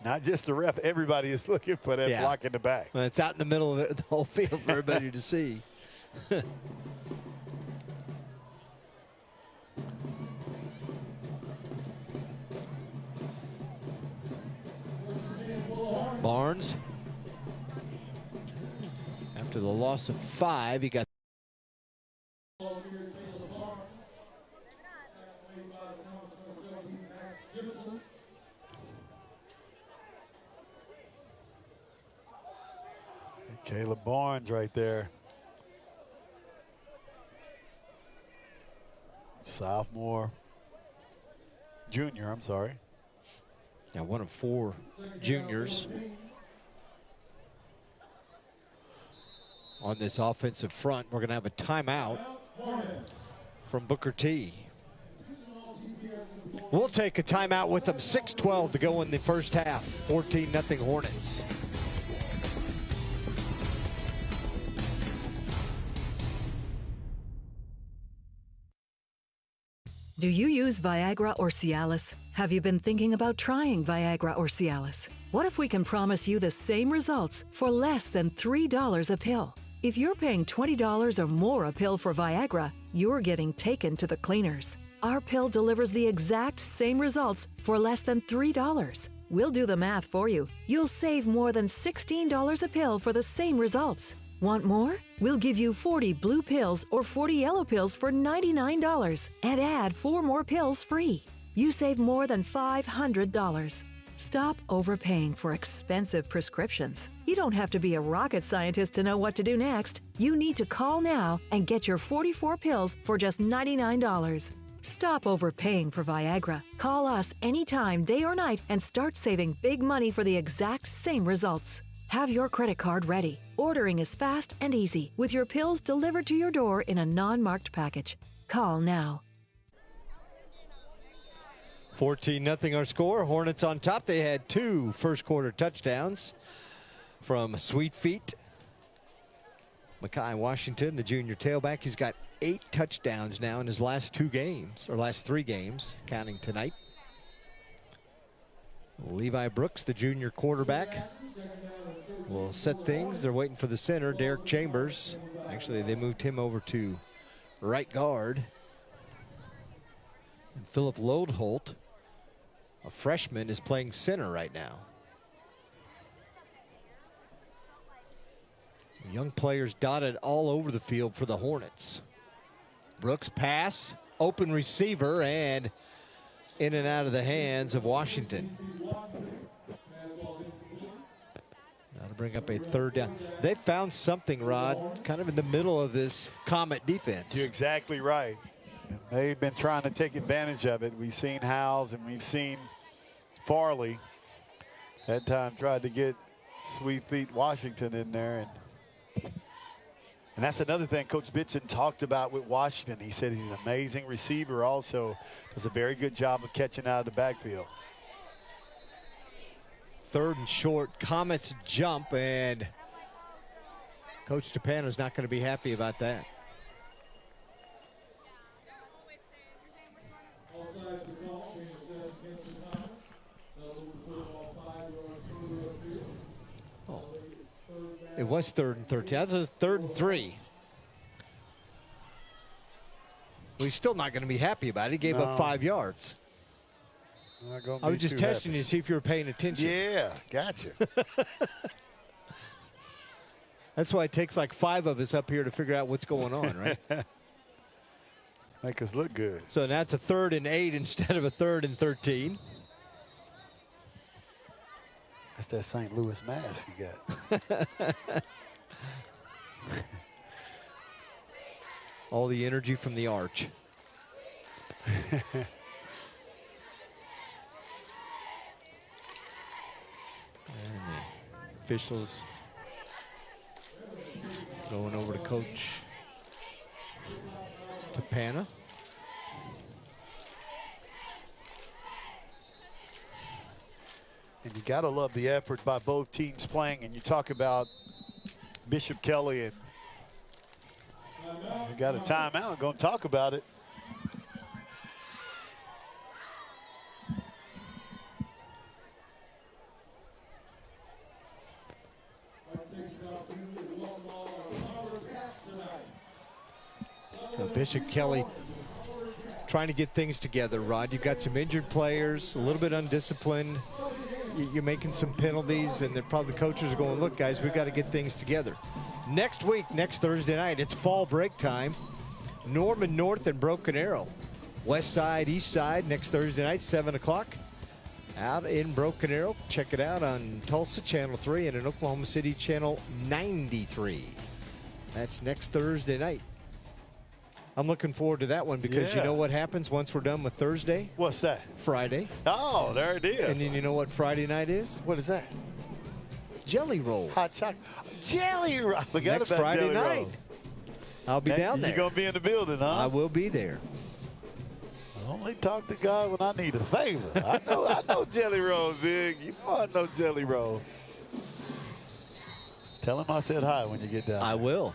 not just the ref, everybody is looking for that block in the back. Well, it's out in the middle of it, the whole field for everybody to see. Barnes, after the loss of 5, he got Caleb Barnes right there. Sophomore. Junior, I'm sorry. Now one of 4 juniors on this offensive front. We're going to have a timeout from Booker T. We'll take a timeout with them. 6:12 to go in the first half. 14-0 Hornets. Do you use Viagra or Cialis? Have you been thinking about trying Viagra or Cialis? What if we can promise you the same results for less than $3 a pill? If you're paying $20 or more a pill for Viagra, you're getting taken to the cleaners. Our pill delivers the exact same results for less than $3. We'll do the math for you. You'll save more than $16 a pill for the same results. Want more? We'll give you 40 blue pills or 40 yellow pills for $99 and add 4 more pills free. You save more than $500. Stop overpaying for expensive prescriptions. You don't have to be a rocket scientist to know what to do next. You need to call now and get your 44 pills for just $99. Stop overpaying for Viagra. Call us anytime, day or night, and start saving big money for the exact same results. Have your credit card ready. Ordering is fast and easy, with your pills delivered to your door in a non-marked package. Call now. 14-0 our score. Hornets on top. They had 2 first-quarter touchdowns from Sweet Feet. Mekhi Washington, the junior tailback, he's got 8 touchdowns now in his last 2 games, or last 3 games, counting tonight. Levi Brooks, the junior quarterback, will set things. They're waiting for the center, Derek Chambers. Actually, they moved him over to right guard. And Philip Lodeholt, a freshman, is playing center right now. Young players dotted all over the field for the Hornets. Brooks pass, open receiver, and in and out of the hands of Washington. That'll bring up a 3rd down. They found something, Rod, kind of in the middle of this Comet defense. You're exactly right. And they've been trying to take advantage of it. We've seen Howes and we've seen Farley. That time tried to get Sweet Feet Washington in there. And that's another thing Coach Bitson talked about with Washington. He said he's an amazing receiver, also does a very good job of catching out of the backfield. 3rd and short, Comets jump, and Coach Tappana's not going to be happy about that. Offsides the call, being assessed against the Thomas. That'll move the football 5 yards further upfield. Oh. It was 3rd and 13. That's a 3rd and 3. Well, he's still not going to be happy about it. He gave up 5 yards. I was just testing you to see if you were paying attention. Yeah, gotcha. That's why it takes like 5 of us up here to figure out what's going on, right? Make us look good. So that's a 3rd and 8 instead of a 3rd and 13. That's that St. Louis math you got. All the energy from the arch. And the officials going over to Coach Tappana. And you got to love the effort by both teams playing. And you talk about Bishop Kelley, and we got a timeout. Going to talk about it. So Bishop Kelley trying to get things together, Rod. You've got some injured players, a little bit undisciplined. You're making some penalties, and probably the coaches are going, look, guys, we've got to get things together. Next week, next Thursday night, it's fall break time. Norman North and Broken Arrow. West side, east side, next Thursday night, 7 o'clock. Out in Broken Arrow. Check it out on Tulsa, Channel 3, and in Oklahoma City, Channel 93. That's next Thursday night. I'm looking forward to that one because you know what happens once we're done with Thursday? What's that? Friday. Oh, there it is. And then you know what Friday night is? What is that? Jelly roll. Hot chocolate. Jelly roll. Forgot Next about Friday jelly night. roll. I'll be down there. You're going to be in the building, huh? I will be there. Only talk to God when I need a favor. I know jelly rolls, Zig. You know I know jelly roll. Tell him I said hi when you get down. I will.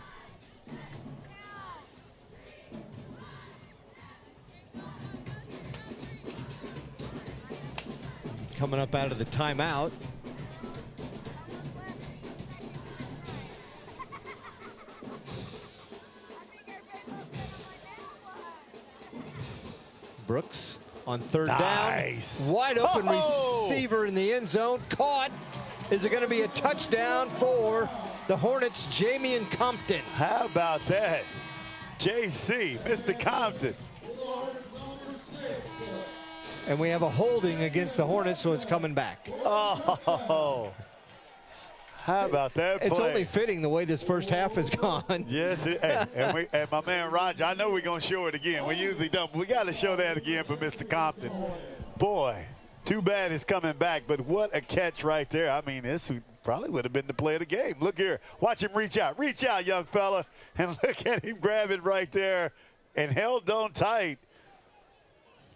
Coming up out of the timeout. Brooks on 3rd down. Wide open receiver in the end zone. Caught. Is it going to be a touchdown for the Hornets, Jamian Compton? How about that? JC, Mr. Compton. And we have a holding against the Hornets, so it's coming back. Oh, how about that play? It's only fitting the way this first half has gone. Yes, and my man Roger, I know we're going to show it again. We usually don't. We got to show that again for Mr. Compton. Boy, too bad it's coming back, but what a catch right there. I mean, this probably would have been the play of the game. Look here. Watch him reach out. Reach out, young fella. And look at him grab it right there and held on tight.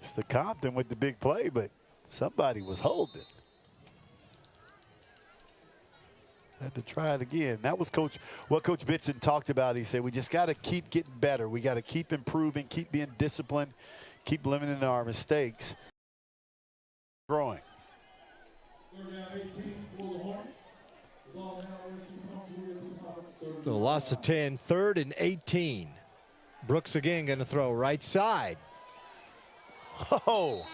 It's the Compton with the big play, but somebody was holding. Had to try it again. That was what Coach Bitson talked about. He said, we just got to keep getting better. We got to keep improving, keep being disciplined, keep limiting our mistakes. Growing. The loss of 10, 3rd and 18. Brooks again going to throw right side. Oh.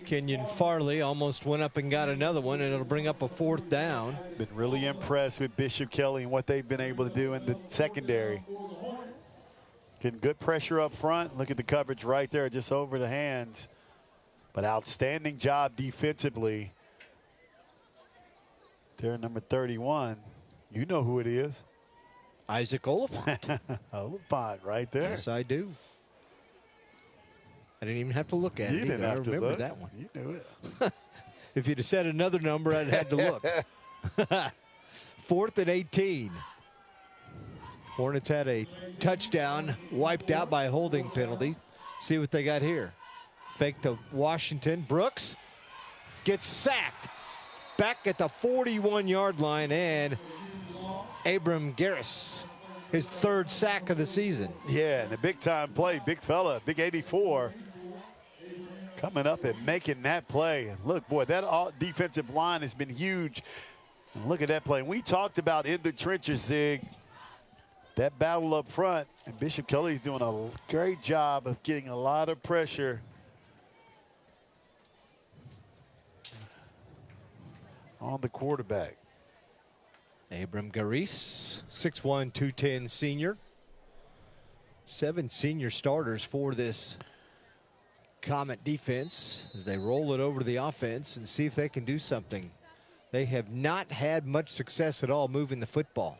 Kenyon Farley almost went up and got another one, and it'll bring up a 4th down. Been really impressed with Bishop Kelley and what they've been able to do in the secondary. Getting good pressure up front. Look at the coverage right there, just over the hands. But outstanding job defensively. There, number 31. You know who it is. Isaac Oliphant. Oliphant right there. Yes, I do. I didn't even have to look at it. You didn't I have to remember look. that one. You knew it. If you'd have said another number, I'd had to look. 4th and 18. Hornets had a touchdown wiped out by holding penalties. See what they got here. Fake to Washington. Brooks gets sacked. back at the 41-yard line, and Abram Garris, his 3rd sack of the season. Yeah, and a big-time play, big fella, big 84, coming up and making that play. And look, boy, that defensive line has been huge. And look at that play. And we talked about in the trenches, Zig, that battle up front, and Bishop Kelley's doing a great job of getting a lot of pressure on the quarterback. Abram Garis, 6'1", 210 senior. 7 senior starters for this Comet defense as they roll it over to the offense and see if they can do something. They have not had much success at all moving the football.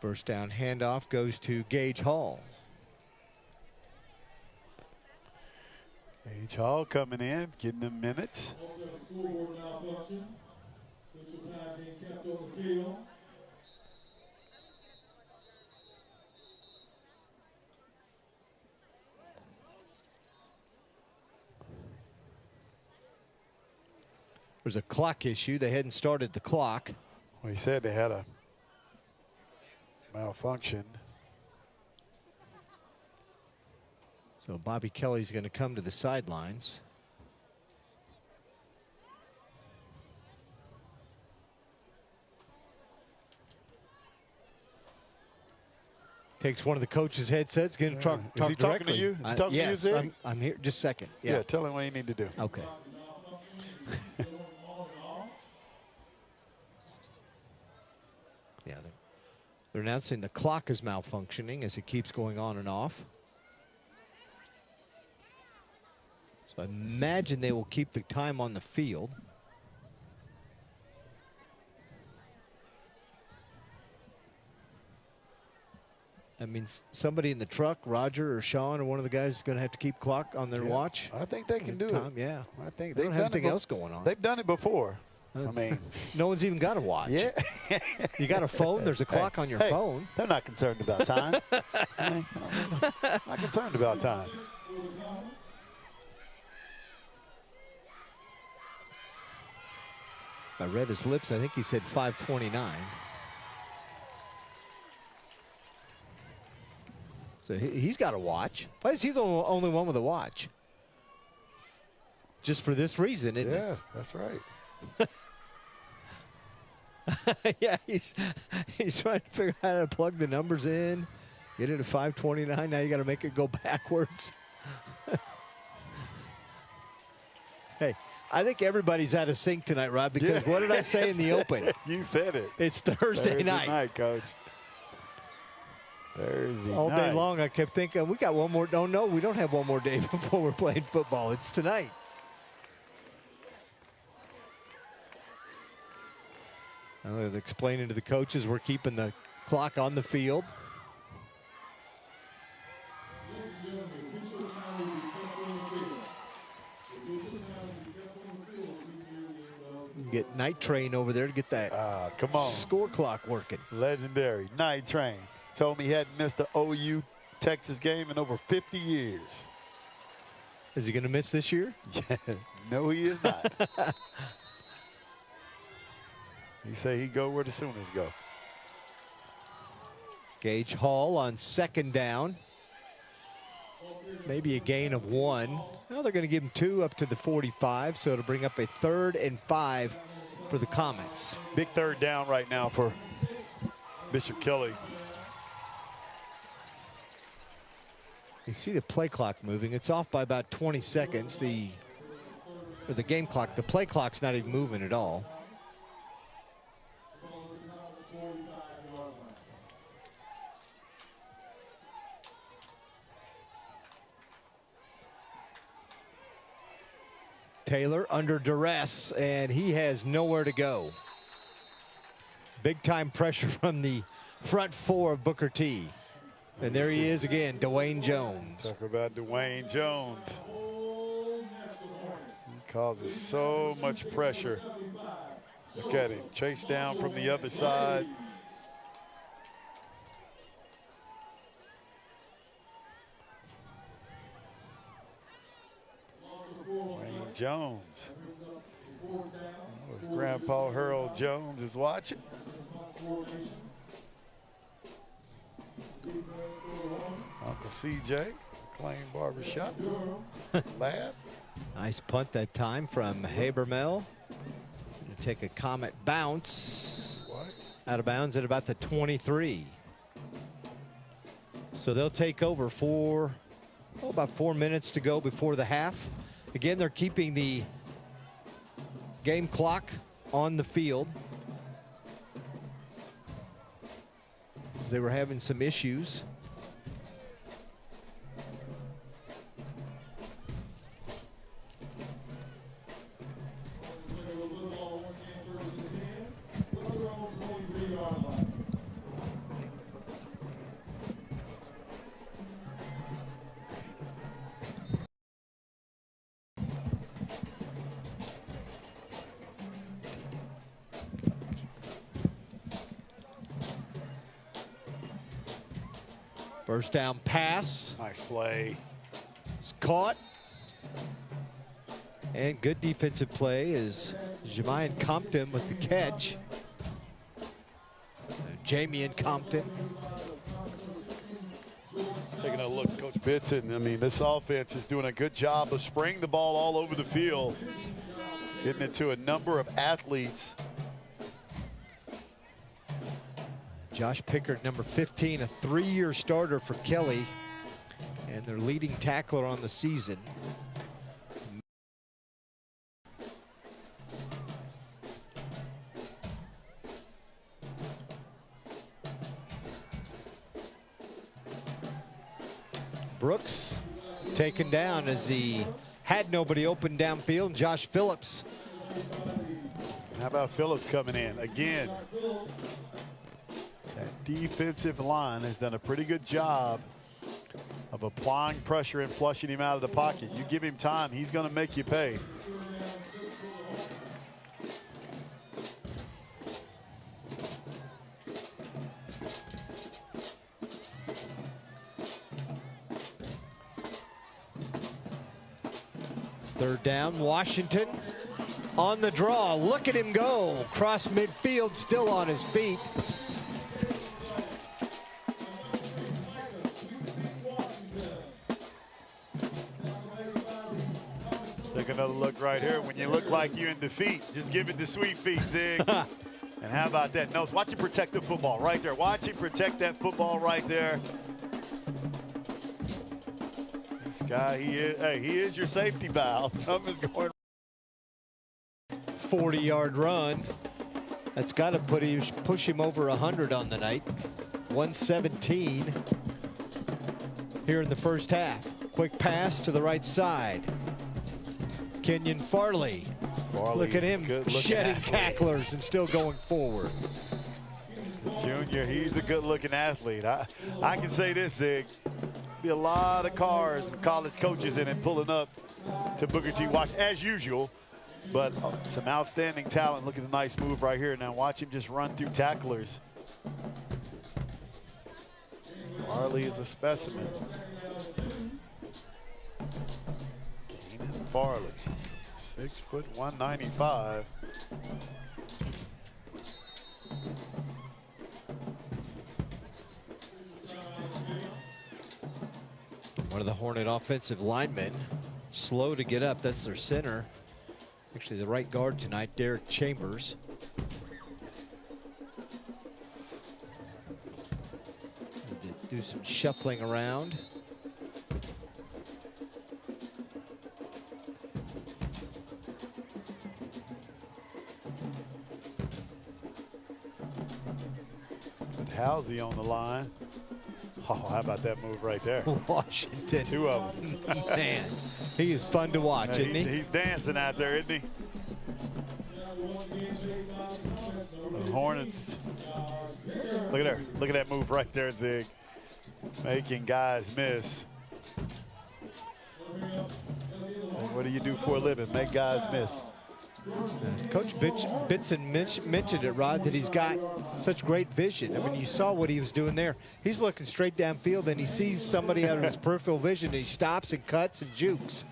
First down handoff goes to Gage Hall. Gage Hall coming in, getting them minutes. There's a clock issue. They hadn't started the clock. Well, he said they had a malfunction. So Bobby Kelley's going to come to the sidelines. Takes one of the coach's headsets. Going to talk Is he directly. talking to you? Is he talking to you, yes, Zig? I'm here. Just a second. Yeah, tell him what you need to do. Okay. Yeah, they're announcing the clock is malfunctioning as it keeps going on and off. So I imagine they will keep the time on the field. That means somebody in the truck, Roger or Sean or one of the guys, is going to have to keep clock on their watch. I think they can do time, it. Yeah. I think They they've don't have done anything else going on. They've done it before. I mean, no one's even got a watch. yeah. You got a phone, there's a clock on your phone. They're not concerned about time. Not concerned about time. If I read his lips, I think he said 5:29. So he's got a watch. Why is he the only one with a watch? Just for this reason, isn't Yeah, that's right. it? Yeah, he's trying to figure out how to plug the numbers in, get it to 5:29. Now you got to make it go backwards. Hey, I think everybody's out of sync tonight, Rob, because what did I say in the open? You said it. It's Thursday night. Coach. Thursday All night. day long, I kept thinking, we got one more. Oh, no, we don't have one more day before we're playing football. It's tonight. They're explaining to the coaches we're keeping the clock on the field. Get Night Train over there to get that come on. score clock working. Legendary Night Train. Told me he hadn't missed the OU Texas game in over 50 years. Is he going to miss this year? No, he is not. He say he go where the Sooners go. Gage Hall on second down. Maybe a gain of 1. Now they're going to give him 2 up to the 45, so it'll bring up a 3rd and 5 for the Comets. Big third down right now for Bishop Kelley. You see the play clock moving. It's off by about 20 seconds. The game clock, the play clock's not even moving at all. Taylor under duress, and he has nowhere to go. Big time pressure from the front 4 of Booker T. And there he is again, Dwayne Jones. Talk about Dwayne Jones. He causes so much pressure. Look at him, chase down from the other side. Jones. As Grandpa Harold Jones is watching. Uncle CJ, McLean Barbershop, Lab. Nice punt that time from Habermel. Gonna take a Comet bounce. Out of bounds at about the 23. So they'll take over for about 4 minutes to go before the half. Again, they're keeping the game clock on the field. They were having some issues. First down pass. Nice play. It's caught. And good defensive play is Jamian Compton with the catch. Jamian Compton. Taking a look, Coach Bitson. I mean, this offense is doing a good job of spraying the ball all over the field, getting it to a number of athletes. Josh Pickard, number 15, a 3-year starter for Kelley, and their leading tackler on the season. Brooks taken down as he had nobody open downfield. Josh Phillips. How about Phillips coming in again? That defensive line has done a pretty good job of applying pressure and flushing him out of the pocket. You give him time, he's going to make you pay. Third down, Washington on the draw. Look at him go. Across midfield, still on his feet. Take another look right here. When you look like you're in defeat, just give it the sweet feet, Zig. And how about that? Nose, watch him protect the football right there. Watch him protect that football right there. This guy, he is your safety valve. Something's going. 40-yard run. That's got to push him over 100 on the night. 117 here in the first half. Quick pass to the right side. Kenyon Farley. Look at him shedding tacklers and still going forward. Junior, he's a good-looking athlete. I can say this, Zig. Be a lot of cars and college coaches in it pulling up to Booker T. Watch as usual, but some outstanding talent. Look at the nice move right here. Now watch him just run through tacklers. Farley is a specimen. Keenan Farley, 6 foot 195. One of the Hornet offensive linemen, slow to get up. That's their center. Actually, the right guard tonight, Derek Chambers. Do some shuffling around. With Halsey on the line. Oh, how about that move right there? Washington. 2 of them. Man, he is fun to watch, isn't he? He's dancing out there, isn't he? The Hornets. Look at there. Look at that move right there, Zig. Making guys miss. What do you do for a living? Make guys miss. Coach Bitson mentioned it, Rod, that he's got such great vision. I mean, you saw what he was doing there. He's looking straight downfield, and he sees somebody out of his peripheral vision, and he stops and cuts and jukes.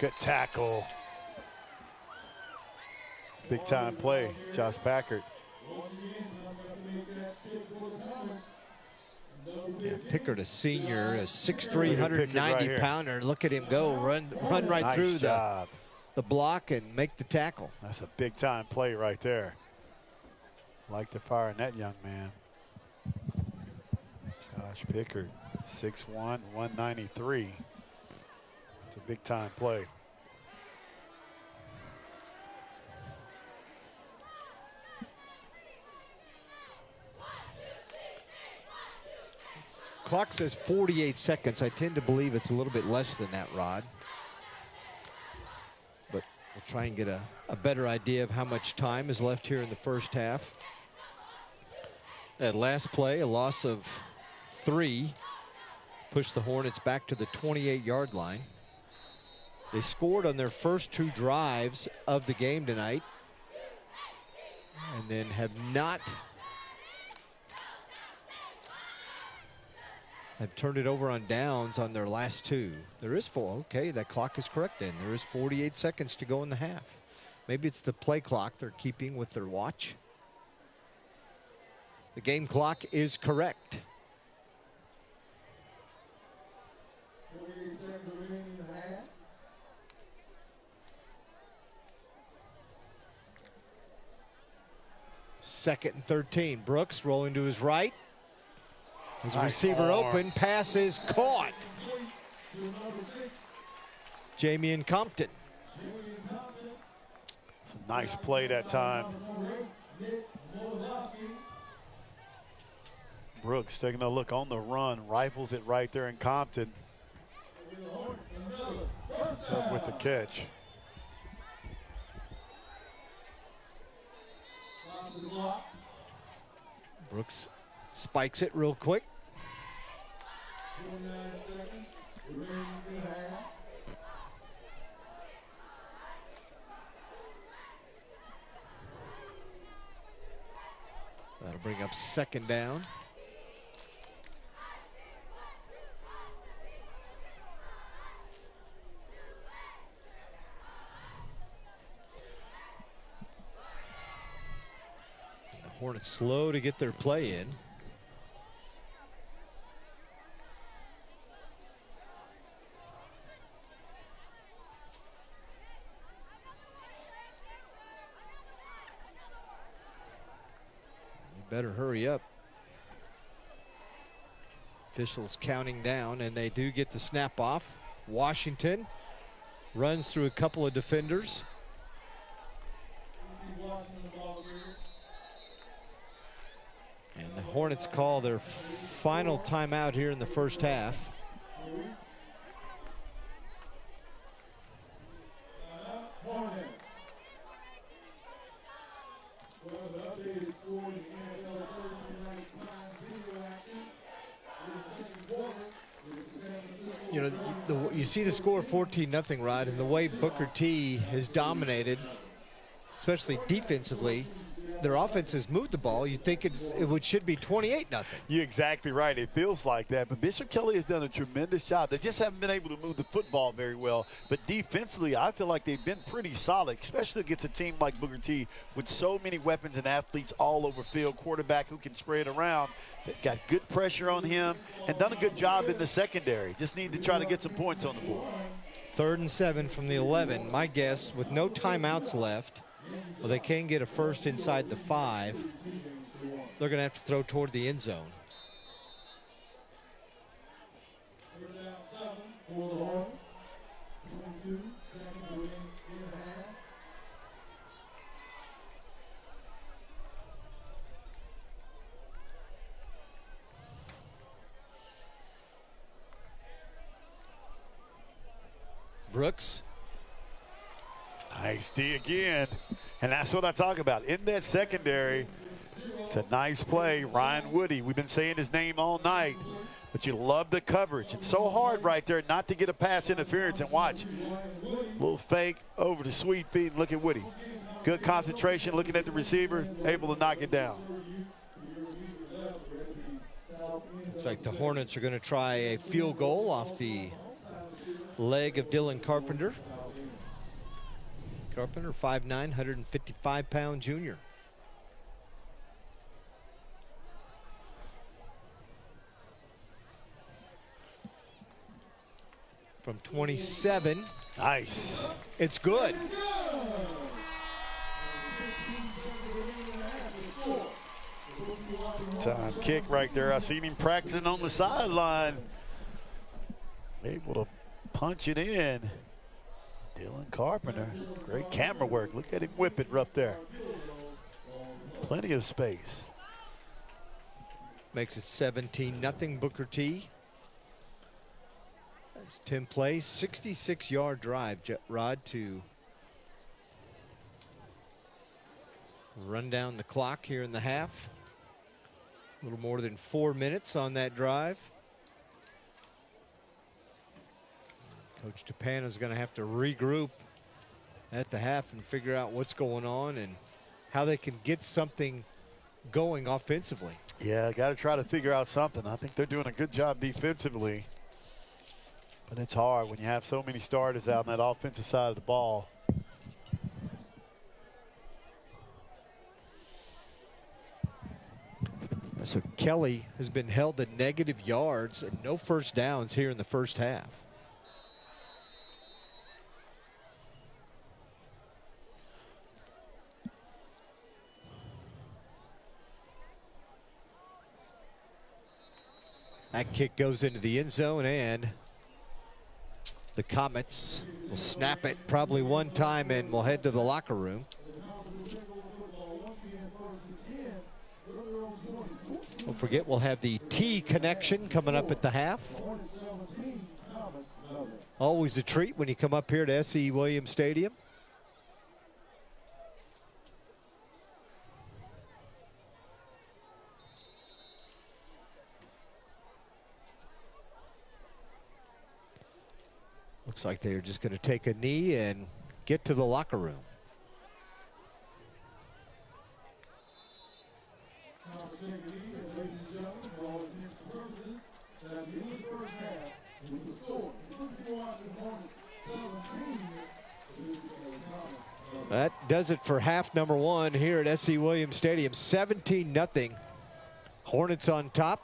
Good tackle. Big time play, Josh Packard. Yeah, Pickard, a senior, a 6'3", Look at Pickard right 190 here. pounder. Look at him go, run right Nice through job. the block and make the tackle. That's a big time play right there. Like to fire in that young man. Josh Pickard, 6'1", 193. It's a big time play. Clock says 48 seconds. I tend to believe it's a little bit less than that, Rod. But we'll try and get a better idea of how much time is left here in the first half. That last play, a loss of 3, pushed the Hornets back to the 28-yard line. They scored on their first 2 drives of the game tonight, and then have turned it over on downs on their last 2. There is 4. Okay, that clock is correct then. There is 48 seconds to go in the half. Maybe it's the play clock they're keeping with their watch. The game clock is correct. 48 seconds remaining in the half. Second and 13. Brooks rolling to his right. His Nice receiver arm. open. Pass is caught. Jamie Compton. It's a nice play that time. Brooks taking a look on the run, rifles it right there in Compton. Comes up with the catch. Brooks spikes it real quick. 29 seconds remaining in the half. That'll bring up second down. The Hornets slow to get their play in. Better hurry up. Officials counting down, and they do get the snap off. Washington runs through a couple of defenders. And the Hornets call their final timeout here in the first half. Hornet. Well, the updated score in the NFL Thursday night prime video action in the second quarter is the San Francisco. You know, you see the score 14-0, Rod, and the way Booker T has dominated, especially defensively. Their offense has moved the ball. You'd think should be 28-0. You're exactly right. It feels like that. But Bishop Kelley has done a tremendous job. They just haven't been able to move the football very well. But defensively, I feel like they've been pretty solid, especially against a team like Booker T with so many weapons and athletes all over field, quarterback who can spread around. They've got good pressure on him and done a good job in the secondary. Just need to try to get some points on the board. 3rd and 7 from the 11. My guess, with no timeouts left, well, they can get a first inside the 5. They're going to have to throw toward the end zone. Third down 7 for the Hornets. 22 seconds remaining in the half. Brooks. Nice D again. And that's what I talk about. In that secondary, it's a nice play. Ryan Woody, we've been saying his name all night, but you love the coverage. It's so hard right there not to get a pass interference. And watch, little fake over the sweet feet, and look at Woody. Good concentration, looking at the receiver, able to knock it down. Looks like the Hornets are going to try a field goal off the leg of Dylan Carpenter. Carpenter, 5'9", 155-pound junior. From 27. Nice. It's good. Time kick right there. I seen him practicing on the sideline. Able to punch it in. Dylan Carpenter, great camera work. Look at him whip it up there. Plenty of space. Makes it 17-0 Booker T. As Tim plays, 66-yard drive, Rod, to run down the clock here in the half. A little more than 4 minutes on that drive. Coach Tappana is going to have to regroup at the half and figure out what's going on and how they can get something going offensively. Yeah, got to try to figure out something. I think they're doing a good job defensively. But it's hard when you have so many starters out on that offensive side of the ball. So Kelley has been held to negative yards and no first downs here in the first half. That kick goes into the end zone, and the Comets will snap it probably one time and will head to the locker room. Don't forget, we'll have the T connection coming up at the half. Always a treat when you come up here to S.E. Williams Stadium. Looks like they're just going to take a knee and get to the locker room. That does it for half number one here at S.E. Williams Stadium. 17-0. Hornets on top.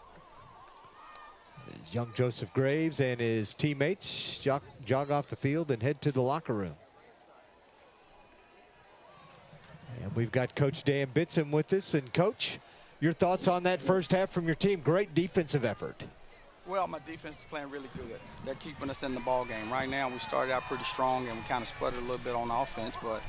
Young Joseph Graves and his teammates jog off the field and head to the locker room. And we've got Coach Dan Bitson with us. And Coach, your thoughts on that first half from your team? Great defensive effort. Well, my defense is playing really good. They're keeping us in the ball game. Right now, we started out pretty strong and we kind of sputtered a little bit on offense, but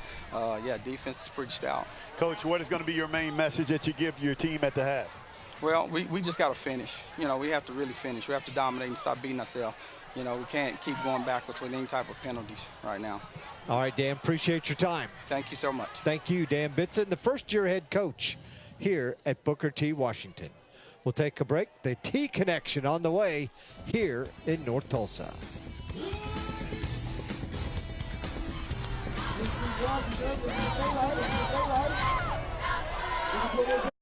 yeah, defense is pretty stout. Coach, what is going to be your main message that you give your team at the half? Well, we just got to finish. You know, we have to really finish. We have to dominate and stop beating ourselves. You know, we can't keep going backwards with any type of penalties right now. All right, Dan, appreciate your time. Thank you so much. Thank you, Dan Bitson, the first-year head coach here at Booker T, Washington. We'll take a break. The T Connection on the way here in North Tulsa.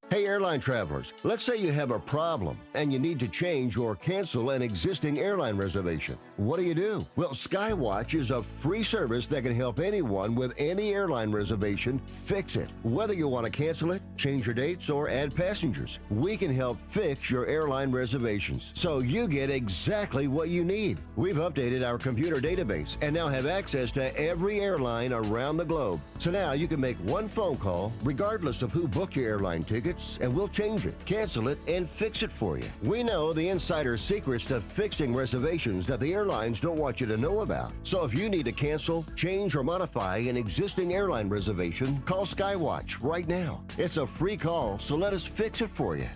Hey, airline travelers, let's say you have a problem and you need to change or cancel an existing airline reservation. What do? Well, Skywatch is a free service that can help anyone with any airline reservation fix it. Whether you want to cancel it, change your dates, or add passengers, we can help fix your airline reservations so you get exactly what you need. We've updated our computer database and now have access to every airline around the globe. So now you can make one phone call regardless of who booked your airline tickets, and we'll change it, cancel it, and fix it for you. We know the insider secrets to fixing reservations that the airlines don't want you to know about. So if you need to cancel, change, or modify an existing airline reservation, call Skywatch right now. It's a free call, so let us fix it for you.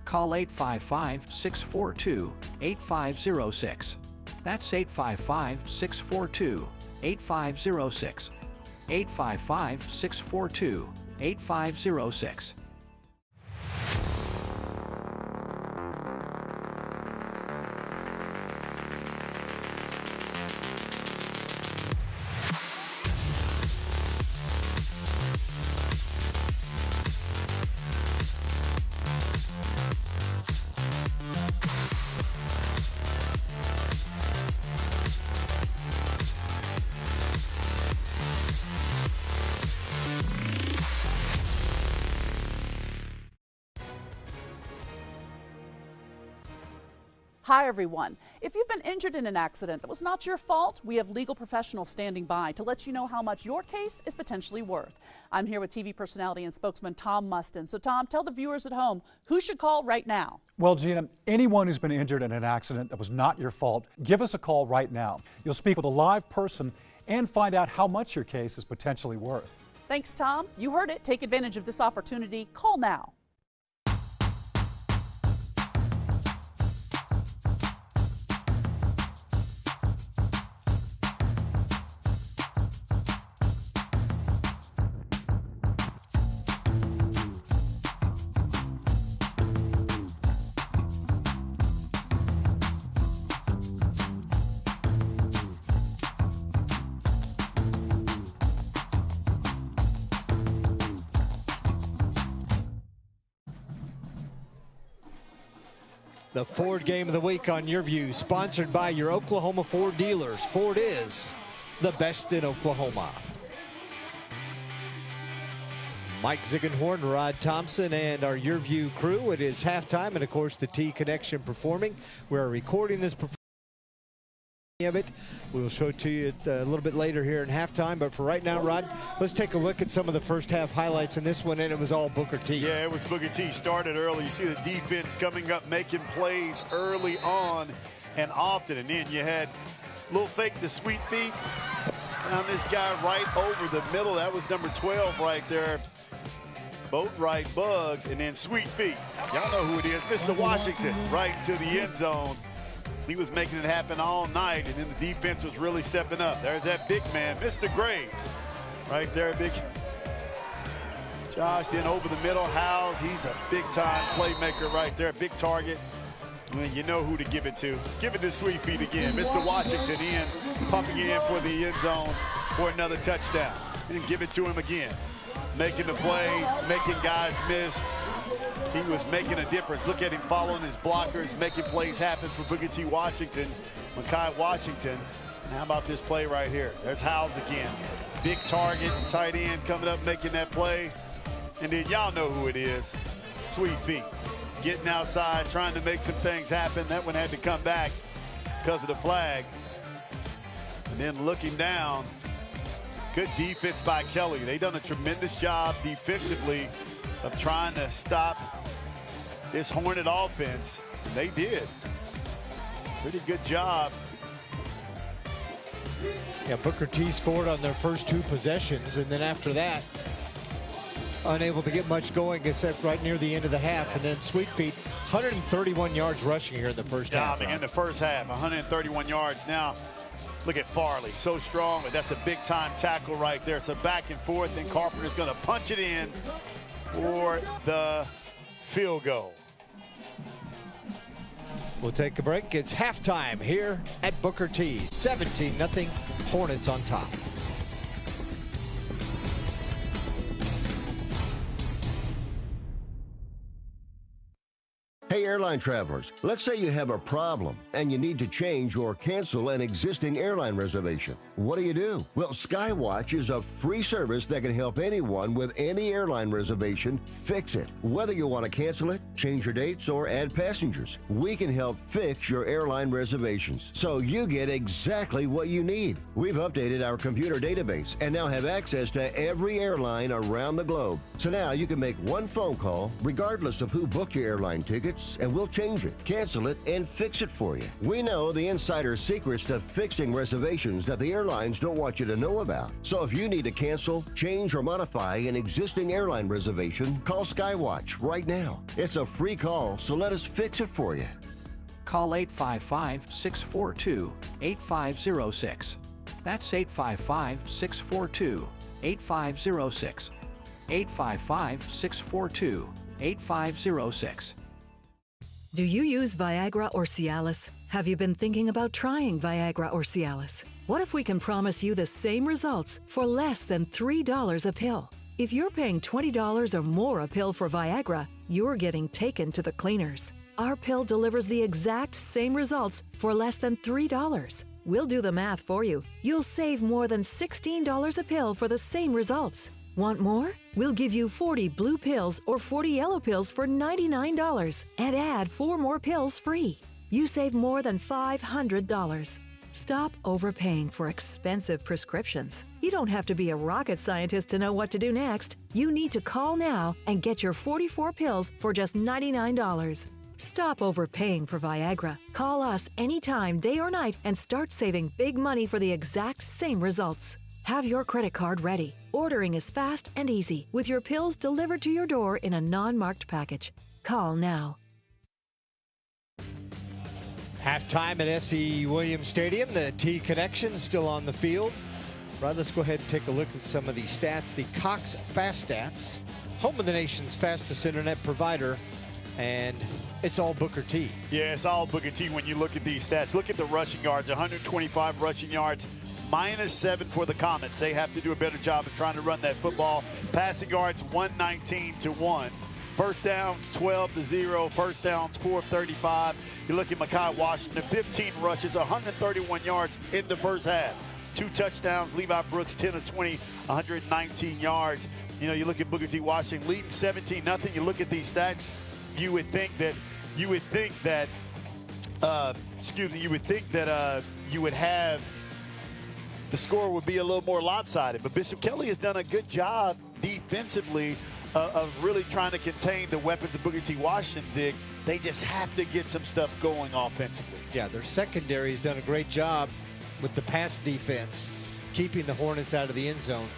Call 855-642-8506. That's 855-642-8506. 855-642-8506. Hi, everyone. If you've been injured in an accident that was not your fault, we have legal professionals standing by to let you know how much your case is potentially worth. I'm here with TV personality and spokesman Tom Mustin. So, Tom, tell the viewers at home who should call right now. Well, Gina, anyone who's been injured in an accident that was not your fault, give us a call right now. You'll speak with a live person and find out how much your case is potentially worth. Thanks, Tom. You heard it. Take advantage of this opportunity. Call now. The Ford Game of the Week on Your View, sponsored by your Oklahoma Ford dealers. Ford is the best in Oklahoma. Mike Ziegenhorn, Rod Thompson, and our Your View crew. It is halftime, and of course the T Connection performing. We're recording this performance of it. We'll show it to you a little bit later here in halftime, but for right now, Rod, let's take a look at some of the first half highlights in this one, and it was all Booker T. Yeah, it was Booker T. Started early. You see the defense coming up, making plays early on and often, and then you had a little fake the sweet feet. Found this guy right over the middle. That was number 12 right there. Both right bugs, and then sweet feet. Y'all know who it is, Mr. Washington, right to the end zone. He was making it happen all night, and then the defense was really stepping up. There's that big man, Mr. Graves, right there, big. Josh then over the middle, Howes, he's a big-time playmaker right there, big target. And you know who to give it to. Give it to Sweet Feet again. Mr. Washington pumping it in for the end zone for another touchdown. And give it to him again. Making the plays, making guys miss. He was making a difference. Look at him following his blockers, making plays happen for Booker T. Washington, Mekhi Washington. And how about this play right here? There's Howes again. Big target, tight end coming up, making that play. And then y'all know who it is. Sweet Feet. Getting outside, trying to make some things happen. That one had to come back because of the flag. And then looking down, good defense by Kelley. They done a tremendous job defensively of trying to stop this Hornet offense. And they did. Pretty good job. Yeah, Booker T scored on their first two possessions, and then after that, unable to get much going except right near the end of the half. And then Sweet Feet, 131 yards rushing here in the first half. In the first half, 131 yards. Now, look at Farley, so strong, but that's a big-time tackle right there. So back and forth, and Carpenter's going to punch it in for the field goal. We'll take a break. It's halftime here at Booker T. 17-0, Hornets on top. Hey, airline travelers, let's say you have a problem and you need to change or cancel an existing airline reservation. What do? Well, Skywatch is a free service that can help anyone with any airline reservation fix it. Whether you want to cancel it, change your dates, or add passengers, we can help fix your airline reservations so you get exactly what you need. We've updated our computer database and now have access to every airline around the globe. So now you can make one phone call regardless of who booked your airline tickets, and we'll change it, cancel it, and fix it for you. We know the insider secrets to fixing reservations that the airlines don't want you to know about. So if you need to cancel, change, or modify an existing airline reservation, call Skywatch right now. It's a free call, so let us fix it for you. Call 855-642-8506. That's 855-642-8506. 855-642-8506. Do you use Viagra or Cialis? Have you been thinking about trying Viagra or Cialis? What if we can promise you the same results for less than $3 a pill? If you're paying $20 or more a pill for Viagra, you're getting taken to the cleaners. Our pill delivers the exact same results for less than $3. We'll do the math for you. You'll save more than $16 a pill for the same results. Want more? We'll give you 40 blue pills or 40 yellow pills for $99 and add 4 more pills free. you save more than $500. Stop overpaying for expensive prescriptions. You don't have to be a rocket scientist to know what to do next. You need to call now and get your 44 pills for just $99. Stop overpaying for Viagra. Call us anytime, day or night, and start saving big money for the exact same results. Have your credit card ready. Ordering is fast and easy, with your pills delivered to your door in a non-marked package. Call now. Halftime at S.E. Williams Stadium. The T Connection still on the field. Right, let's go ahead and take a look at some of the stats. The Cox Fast Stats, home of the nation's fastest internet provider, and it's all Booker T. Yeah, it's all Booker T when you look at these stats. Look at the rushing yards, 125 rushing yards, -7 for the Comets. They have to do a better job of trying to run that football. Passing yards, 119-1. First downs, 12-0. First downs, 4 of 35. You look at Mekhi Washington, 15 rushes, 131 yards in the first half. 2 touchdowns. Levi Brooks, 10 of 20, 119 yards. You know, you look at Booker T. Washington leading 17-0. You look at these stats, you would think that you would have the score would be a little more lopsided. But Bishop Kelley has done a good job defensively of really trying to contain the weapons of Booker T. Washington. They just have to get some stuff going offensively. Yeah, their secondary has done a great job with the pass defense, keeping the Hornets out of the end zone.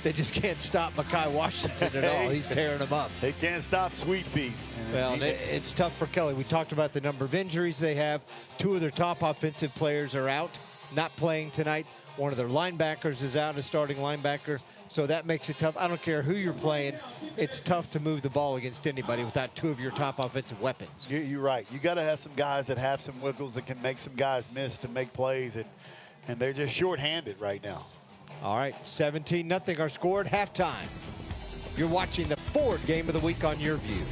They just can't stop Mekhi Washington at all. He's tearing them up. They can't stop Sweet Feet. Well, it's tough for Kelley. We talked about the number of injuries they have. 2 of their top offensive players are out, not playing tonight. One of their linebackers is out, a starting linebacker. So that makes it tough. I don't care who you're playing. It's tough to move the ball against anybody without 2 of your top offensive weapons. You're right. You got to have some guys that have some wiggles that can make some guys miss to make plays, and they're just shorthanded right now. All right, 17-0 our score at halftime. You're watching the Ford Game of the Week on Your View.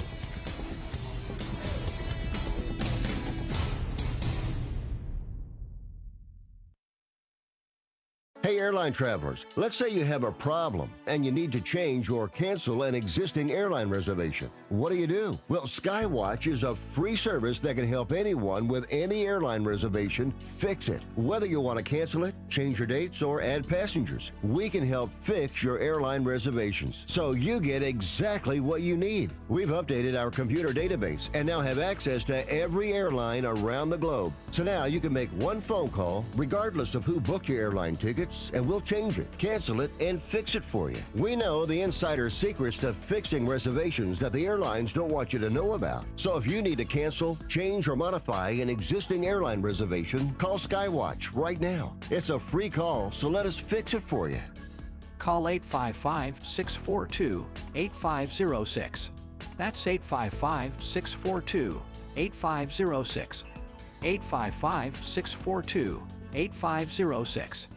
Hey, airline travelers, let's say you have a problem and you need to change or cancel an existing airline reservation. What do? Well, Skywatch is a free service that can help anyone with any airline reservation fix it. Whether you want to cancel it, change your dates, or add passengers, we can help fix your airline reservations so you get exactly what you need. We've updated our computer database and now have access to every airline around the globe. So now you can make one phone call regardless of who booked your airline tickets, and we'll change it, cancel it, and fix it for you. We know the insider secrets to fixing reservations that the airlines don't want you to know about. So if you need to cancel, change, or modify an existing airline reservation, call Skywatch right now. It's a free call, so let us fix it for you. Call 855-642-8506. That's 855-642-8506. 855-642-8506.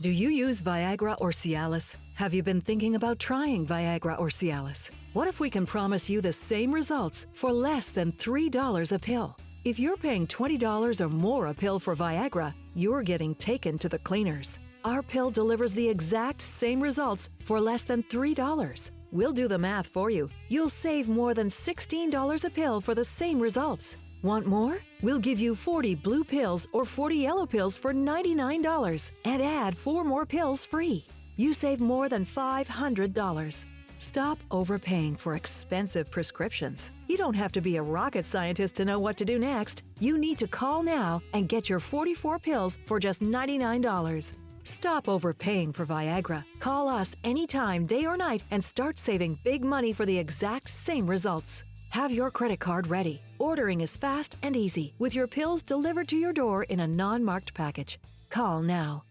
Do you use Viagra or Cialis? Have you been thinking about trying Viagra or Cialis? What if we can promise you the same results for less than $3 a pill? If you're paying $20 or more a pill for Viagra, you're getting taken to the cleaners. Our pill delivers the exact same results for less than $3. We'll do the math for you. You'll save more than $16 a pill for the same results. Want more? We'll give you 40 blue pills or 40 yellow pills for $99 and add 4 more pills free. You save more than $500. Stop overpaying for expensive prescriptions. You don't have to be a rocket scientist to know what to do next. You need to call now and get your 44 pills for just $99. Stop overpaying for Viagra. Call us anytime, day or night, and start saving big money for the exact same results. Have your credit card ready. Ordering is fast and easy, with your pills delivered to your door in a non-marked package. Call now.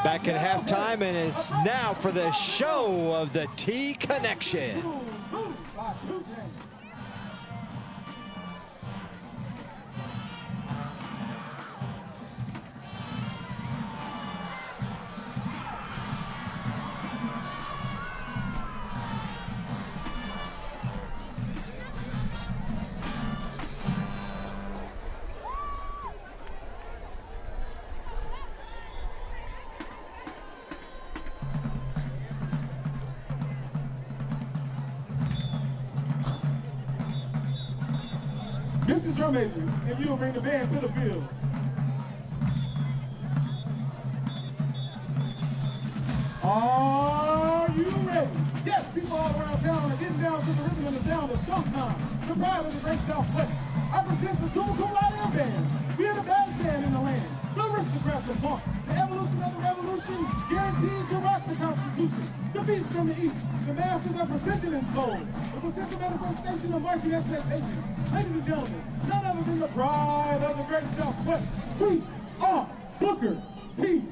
Back at halftime, and it's now for the show of the T Connection. assistant drum major, if you will bring the band to the field. Are you ready? Yes, people all around town are getting down to the rhythm and the sound of showtime. The pride of the great Southwest. I present the Zulu Kool-Aid Band. We are the best band in the land. The aristocrats of funk. The evolution of the revolution, guaranteed to rock the Constitution. The beast from the east, the masters of precision and soul. The potential manifestation of marching expectation. Ladies and gentlemen, none other than the pride of the great Southwest. We are Booker T.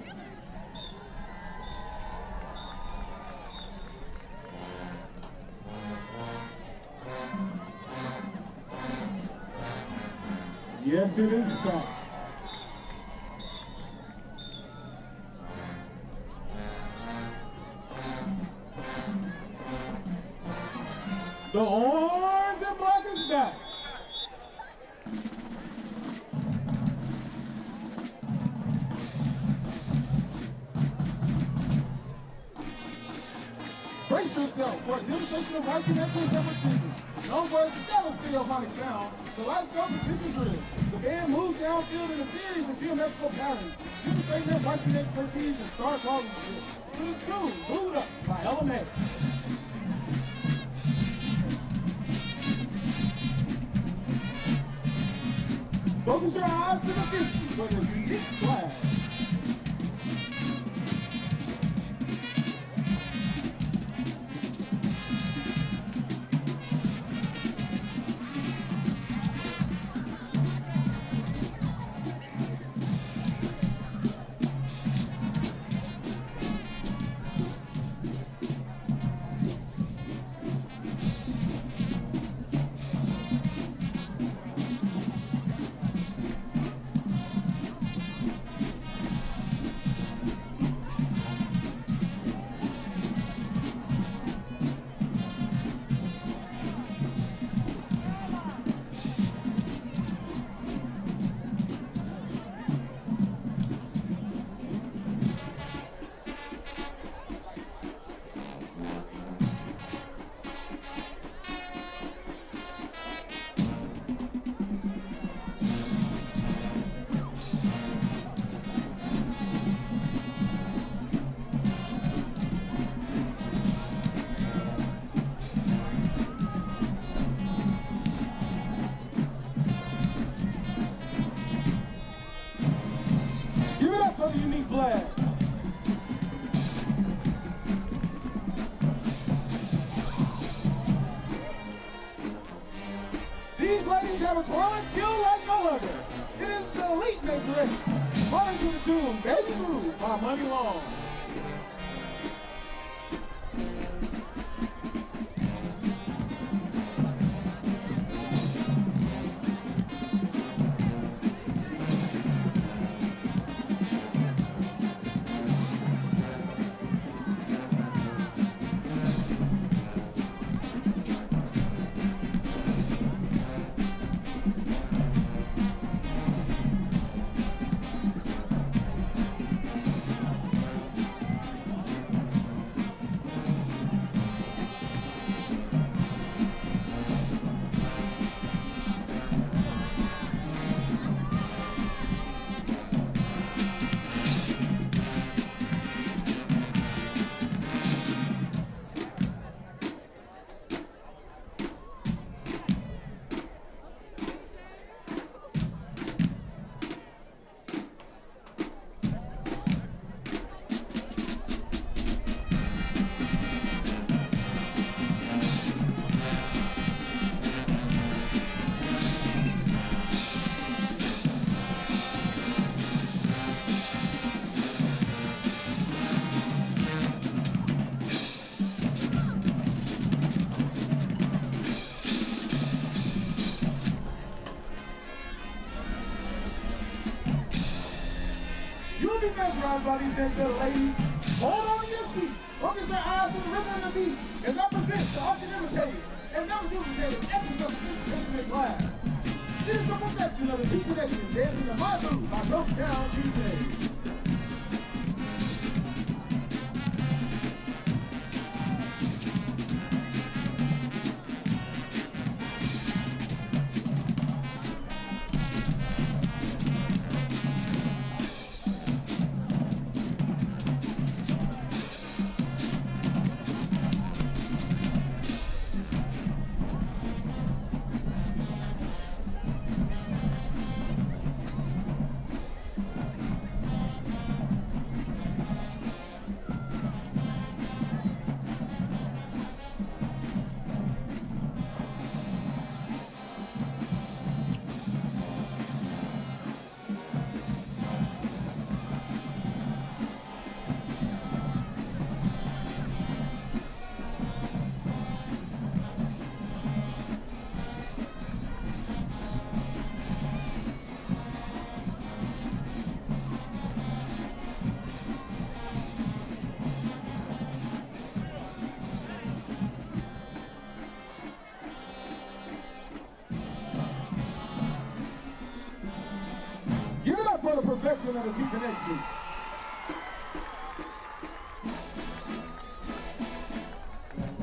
Yes, it is fact. The orange and black is back. Brace yourself for a demonstration of marching excellence and precision. No words, never stereophonic sound. The lights go precision drill. The band moves downfield in a series of geometrical patterns, demonstrating their marching expertise and star quality drill. To the tune, Moved Up by LMA. Focus your eyes to the 50s for the unique flag. The unique flag. These ladies have a throwing skill like no other. It is the elite majorette. Falling to the tune, Baby Blue by Money Long. You'll be mesmerized by these gentle ladies. Hold on to your seat. Focus your eyes on the rhythm and the beat. As I present the often imitated and never duplicated essence of sophistication in class. It is the perfection of the T-Connection dancing in my booth by Ghost Town DJ. perfection of the T connection.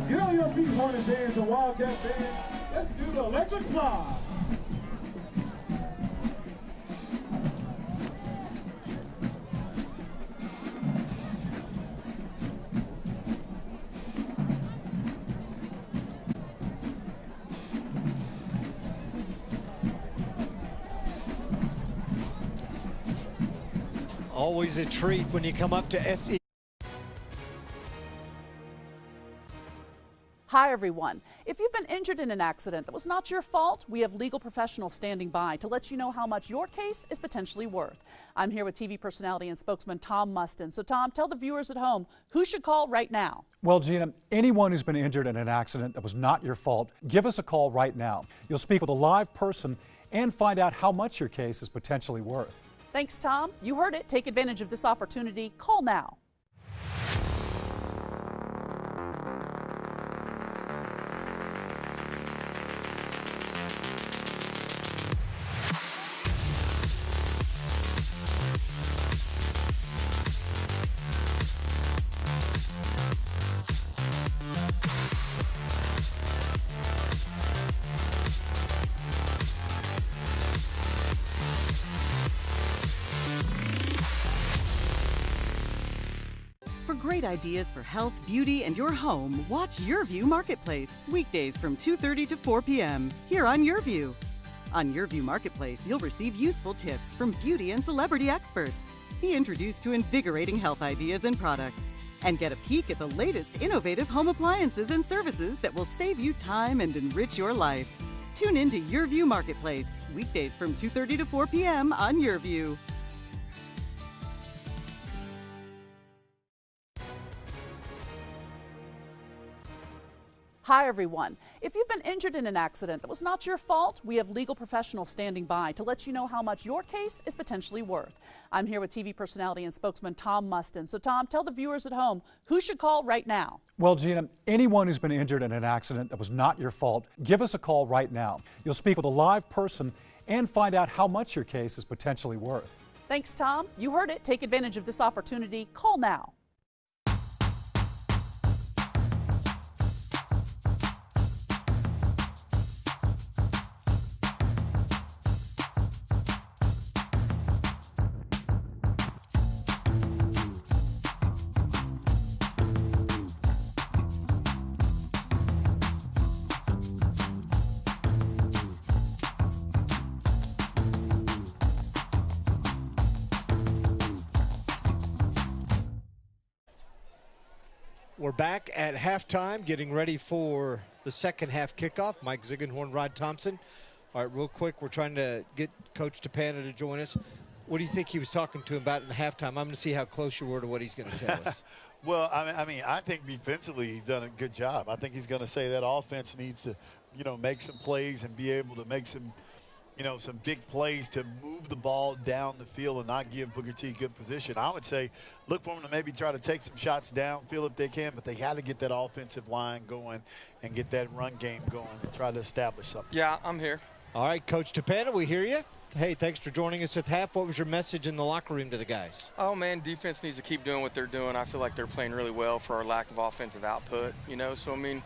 Get on your feet, Hornet fans and Wildcat fans. Let's do the electric slide. Always a treat when you come up to SE. Hi, everyone. If you've been injured in an accident that was not your fault, we have legal professionals standing by to let you know how much your case is potentially worth. I'm here with TV personality and spokesman Tom Mustin. So, Tom, tell the viewers at home who should call right now. Well, Gina, anyone who's been injured in an accident that was not your fault, give us a call right now. You'll speak with a live person and find out how much your case is potentially worth. Thanks, Tom. You heard it. Take advantage of this opportunity. Call now. For great ideas for health, beauty, and your home, watch Your View Marketplace, weekdays from 2:30 to 4 p.m. here on Your View. On Your View Marketplace, you'll receive useful tips from beauty and celebrity experts, be introduced to invigorating health ideas and products, and get a peek at the latest innovative home appliances and services that will save you time and enrich your life. Tune in to Your View Marketplace, weekdays from 2:30 to 4 p.m. on Your View. Hi, everyone. If you've been injured in an accident that was not your fault, we have legal professionals standing by to let you know how much your case is potentially worth. I'm here with TV personality and spokesman Tom Mustin. So, Tom, tell the viewers at home who should call right now. Well, Gina, anyone who's been injured in an accident that was not your fault, give us a call right now. You'll speak with a live person and find out how much your case is potentially worth. Thanks, Tom. You heard it. Take advantage of this opportunity. Call now. We're back at halftime, getting ready for the second half kickoff. Mike Ziegenhorn, Rod Thompson. All right, real quick, we're trying to get Coach Tappana to join us. What do you think he was talking to him about in the halftime? I'm going to see how close you were to what he's going to tell us. Well, I mean, I think defensively he's done a good job. I think he's going to say that offense needs to, make some plays and be able to make some, some big plays to move the ball down the field and not give Booker T good position. I would say look for him to maybe try to take some shots downfield if they can, but they got to get that offensive line going and get that run game going and try to establish something. Yeah, I'm here. All right, Coach Tappana, we hear you. Hey, thanks for joining us at half. What was your message in the locker room to the guys? Oh, man, defense needs to keep doing what they're doing. I feel like they're playing really well for our lack of offensive output, So, I mean,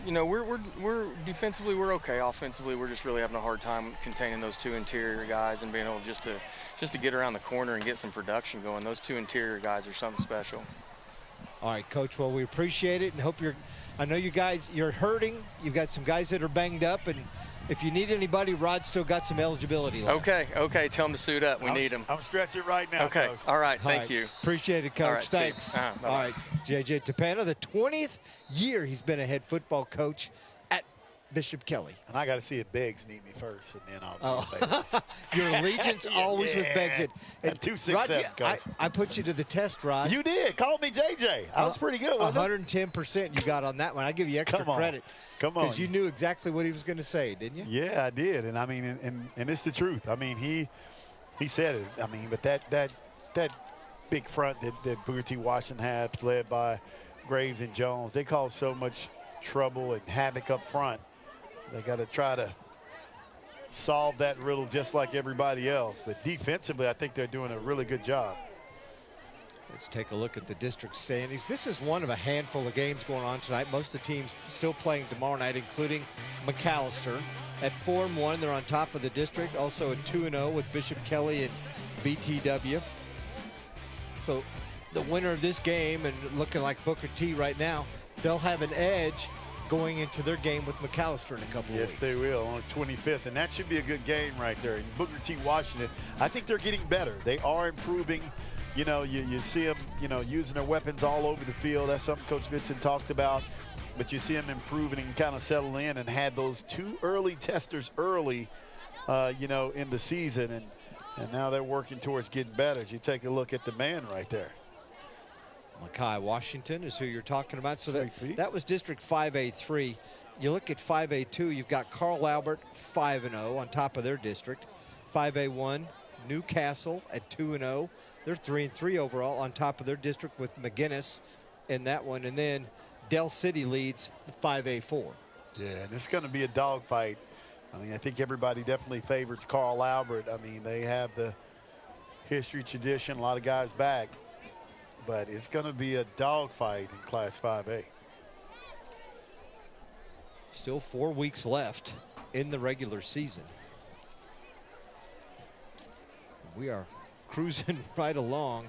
we're defensively, we're okay. Offensively, we're just really having a hard time containing those two interior guys and being able just to get around the corner and get some production going. Those two interior guys are something special. All right, Coach, well, we appreciate it and hope I know you guys, you're hurting. You've got some guys that are banged up, and if you need anybody, Rod's still got some eligibility left. Okay, tell them to suit up. We need them. I'm stretching right now, Okay, Coach. all right, thank you. Appreciate it, Coach. All right, thanks. All right, JJ Tappana, the 20th year he's been a head football coach at Bishop Kelley. And I got to see if Beggs need me first, and then I'll be Your allegiance always with Beggs. At 267, Coach. I put you to the test, Rod. You did. Call me JJ. I was pretty good, wasn't 110% you got on that one. I give you extra credit. Come on. Because you knew exactly what he was going to say, didn't you? Yeah, I did. And I mean, and it's the truth. I mean, he said it. I mean, but that big front that Booker T. Washington has, led by Graves and Jones, they cause so much trouble and havoc up front. They got to try to solve that riddle just like everybody else. But defensively, I think they're doing a really good job. Let's take a look at the district standings. This is one of a handful of games going on tonight. Most of the teams still playing tomorrow night, including McAllister. At 4-1, they're on top of the district. Also at 2-0 with Bishop Kelley and BTW. So the winner of this game, and looking like Booker T right now, they'll have an edge going into their game with McAllister in a couple of weeks. Yes, they will, on the 25th, and that should be a good game right there. And Booker T, Washington, I think they're getting better. They are improving. You know, you see them, you know, using their weapons all over the field. That's something Coach Bitson talked about. But you see them improving and kind of settle in, and had those 2 early testers early, you know, in the season. And now they're working towards getting better. As you take a look at the man right there. Mackay Washington is who you're talking about. So that was District 5A3. You look at 5A2, you've got Carl Albert 5-0 on top of their district. 5A1, Newcastle at 2-0. They're 3-3 overall on top of their district with McGinnis in that one. And then Del City leads the 5A4. Yeah, and it's going to be a dogfight. I mean, I think everybody definitely favors Carl Albert. I mean, they have the history, tradition, a lot of guys back. But it's going to be a dogfight in Class 5A. Still 4 weeks left in the regular season. We are cruising right along.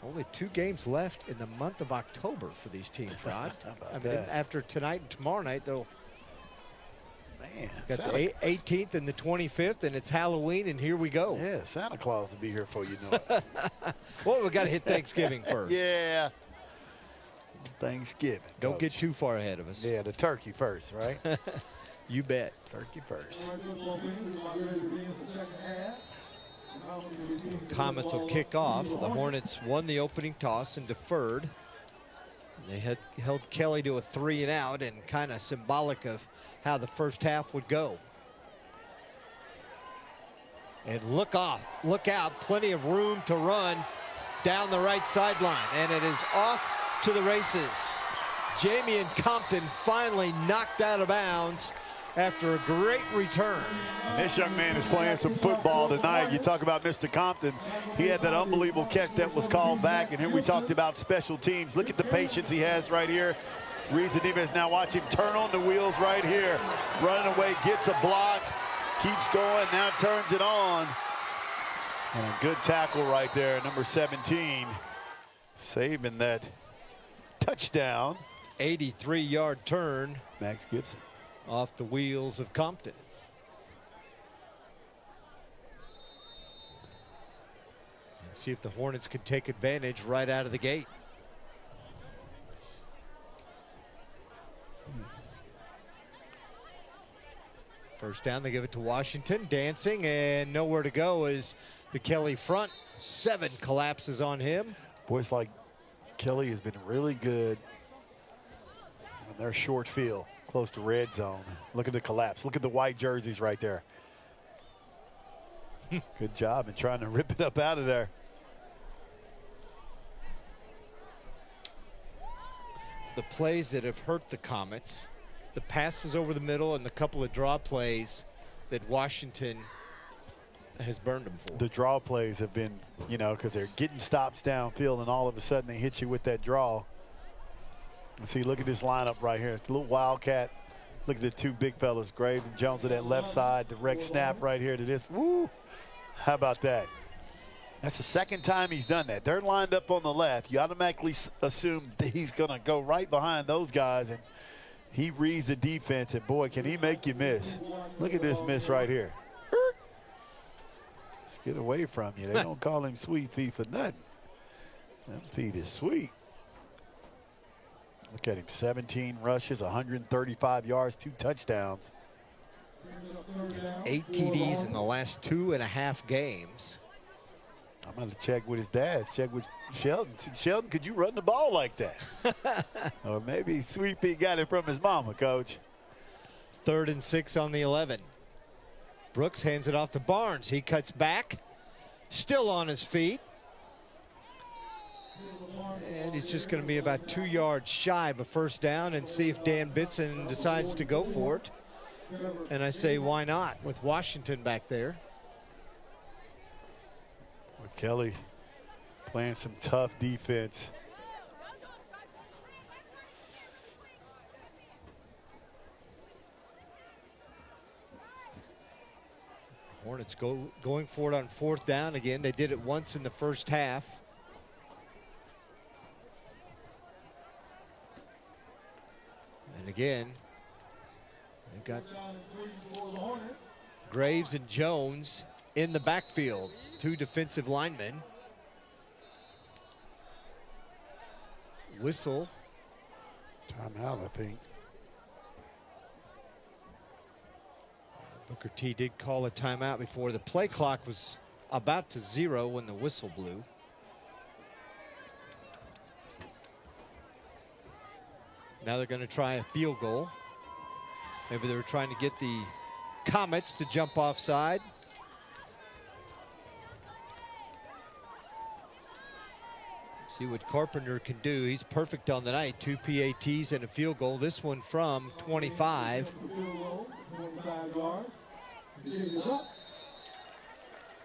Only 2 games left in the month of October for these teams, Rod. I mean, after tonight and tomorrow night, they'll got the 18th and the 25th, and it's Halloween, and here we go. Yeah, Santa Claus will be here before you know it. Well, we got to hit Thanksgiving first. Yeah. Thanksgiving. Don't get too far ahead of us. Yeah, the turkey first, right? You bet. Turkey first. Comets will kick off. The Hornets won the opening toss and deferred. They had held Kelley to a 3-and-out, and kind of symbolic of how the first half would go. And look out, plenty of room to run down the right sideline, and it is off to the races. Jamie and Compton finally knocked out of bounds after a great return. And this young man is playing some football tonight. You talk about Mr. Compton. He had that unbelievable catch that was called back, and here we talked about special teams. Look at the patience he has right here. Reads the defense. Now watch him turn on the wheels right here. Running away, gets a block, keeps going, now turns it on. And a good tackle right there, number 17, saving that touchdown. 83-yard turn. Max Gibson. Off the wheels of Compton. And see if the Hornets could take advantage right out of the gate. First down, they give it to Washington. Dancing, and nowhere to go as the Kelley front 7 collapses on him. Boys, like Kelley has been really good in their short field, close to red zone. Look at the collapse. Look at the white jerseys right there. Good job in trying to rip it up out of there. The plays that have hurt the Comets, the passes over the middle and the couple of draw plays that Washington has burned them for. The draw plays have been, you know, because they're getting stops downfield, and all of a sudden they hit you with that draw. And see, look at this lineup right here. It's a little wildcat. Look at the 2 big fellas, Graves and Jones to that left side. Direct snap right here to this. Woo! How about that? That's the second time he's done that. They're lined up on the left. You automatically assume that he's going to go right behind those guys, and he reads the defense, and boy, can he make you miss. Look at this miss right here. Let's get away from you. They don't call him Sweet Feet for nothing. Them feet is sweet. Look at him, 17 rushes, 135 yards, 2 touchdowns. It's 8 TDs in the last 2.5 games. I'm going to check with his dad, check with Sheldon. Sheldon, could you run the ball like that? Or maybe Sweet Pea got it from his mama, Coach. 3rd and 6 on the 11. Brooks hands it off to Barnes. He cuts back, still on his feet. And he's just going to be about 2 yards shy of a first down, and see if Dan Bitson decides to go for it. And I say, why not, with Washington back there. With Kelley playing some tough defense. Hornets going for it on 4th down again. They did it once in the first half. And again, they've got Graves and Jones in the backfield, 2 defensive linemen. Whistle. Timeout, I think. Booker T did call a timeout before. The play clock was about to 0 when the whistle blew. Now they're going to try a field goal. Maybe they were trying to get the Comets to jump offside. See what Carpenter can do. He's perfect on the night. 2 PATs and a field goal. This one from 25.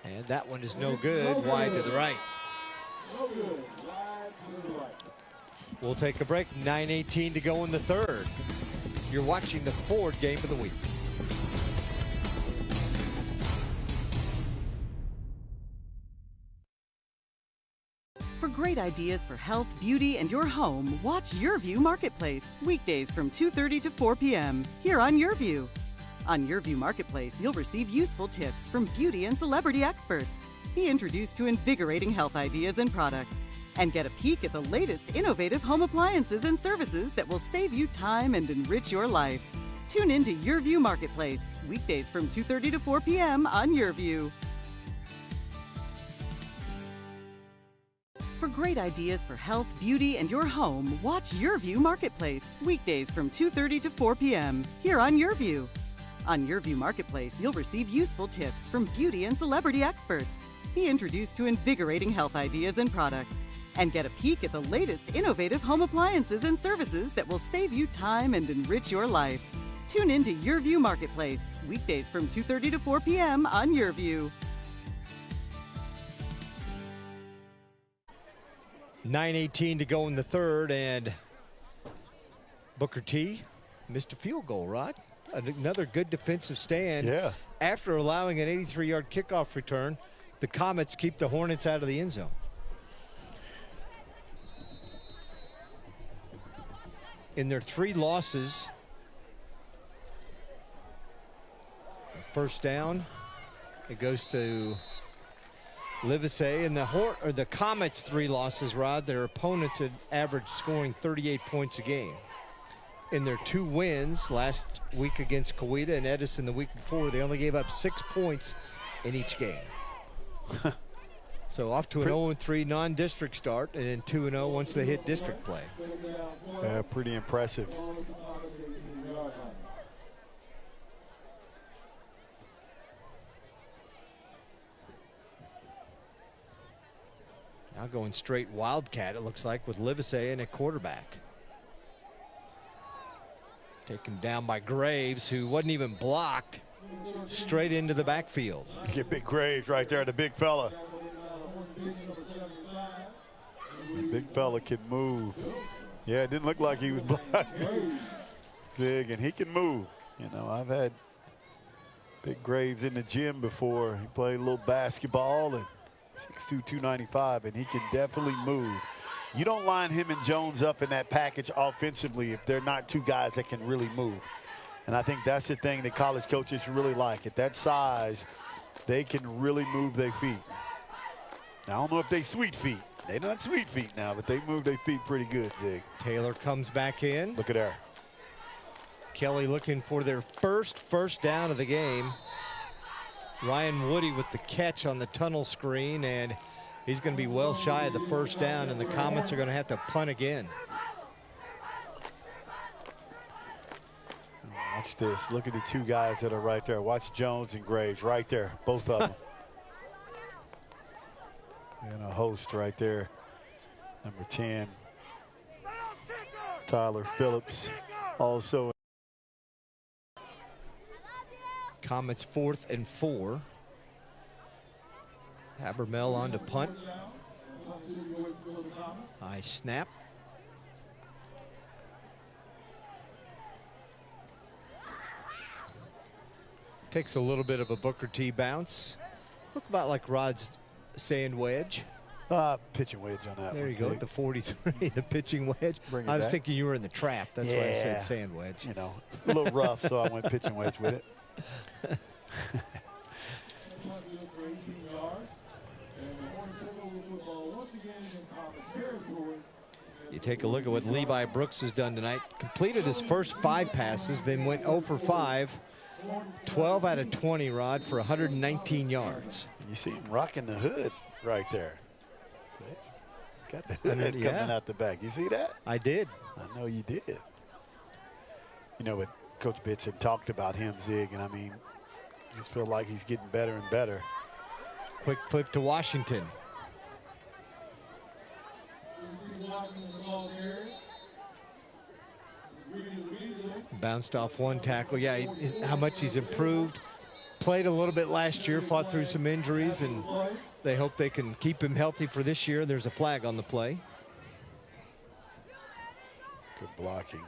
And that one is no good. Wide to the right. We'll take a break. 9:18 to go in the 3rd. You're watching the Ford Game of the Week. For great ideas for health, beauty, and your home, watch Your View Marketplace, weekdays from 2:30 to 4 p.m. here on Your View. On Your View Marketplace, you'll receive useful tips from beauty and celebrity experts. Be introduced to invigorating health ideas and products. And get a peek at the latest innovative home appliances and services that will save you time and enrich your life. Tune in to Your View Marketplace, weekdays from 2:30 to 4 p.m. on Your View. For great ideas for health, beauty, and your home, watch Your View Marketplace, weekdays from 2:30 to 4 p.m. here on Your View. On Your View Marketplace, you'll receive useful tips from beauty and celebrity experts. Be introduced to invigorating health ideas and products. And get a peek at the latest innovative home appliances and services that will save you time and enrich your life. Tune in to Your View Marketplace, weekdays from 2:30 to 4 p.m. on Your View. 9:18 to go in the 3rd, and Booker T missed a field goal, Rod. Another good defensive stand. Yeah. After allowing an 83-yard kickoff return, the Comets keep the Hornets out of the end zone. In their 3 losses, first down, it goes to Livesey, and the Comets' 3 losses, Rod, their opponents had averaged scoring 38 points a game. In their 2 wins last week against Coweta and Edison the week before, they only gave up 6 points in each game. So off to an 0-3 non-district start, and then 2-0 once they hit district play. Yeah, pretty impressive. Now going straight Wildcat, it looks like, with Livesey in at quarterback. Taken down by Graves, who wasn't even blocked, straight into the backfield. Get big Graves right there, the big fella. The big fella can move. Yeah, it didn't look like he was blocked. Big, and he can move. You know, I've had big Graves in the gym before. He played a little basketball, and 6'2", 295, and he can definitely move. You don't line him and Jones up in that package offensively if they're not 2 guys that can really move. And I think that's the thing that college coaches really like. At that size, they can really move their feet. Now, I don't know if they sweet feet. They're not sweet feet now, but they move their feet pretty good, Zig. Taylor comes back in. Look at there. Kelley looking for their first down of the game. Ryan Woody with the catch on the tunnel screen, and he's going to be well shy of the first down, and the Comets are going to have to punt again. Watch this. Look at the 2 guys that are right there. Watch Jones and Graves right there, both of them. And a host right there, number 10, Tyler Phillips, also. Comets 4th and 4. Habermel on to punt. High snap. Takes a little bit of a Booker T bounce. Look about like Rod's sand wedge. Pitching wedge on that. There one, you go, see? at the 43, the pitching wedge. Bring it I was back. thinking you were in the trap. That's why I said sand wedge. You know, a little rough, so I went pitching wedge with it. You take a look at what Levi Brooks has done tonight. Completed his first 5 passes, then went 0 for 5. 12 out of 20, Rod, for 119 yards. You see him rocking the hood right there. Got the hood coming out the back. You see that? I did. I know you did. You know what Coach Bitson talked about him, Zig, and I mean, I just feel like he's getting better and better. Quick flip to Washington. Bounced off one tackle. Yeah, how much he's improved. Played a little bit last year, fought through some injuries, and they hope they can keep him healthy for this year. There's a flag on the play. Good blocking.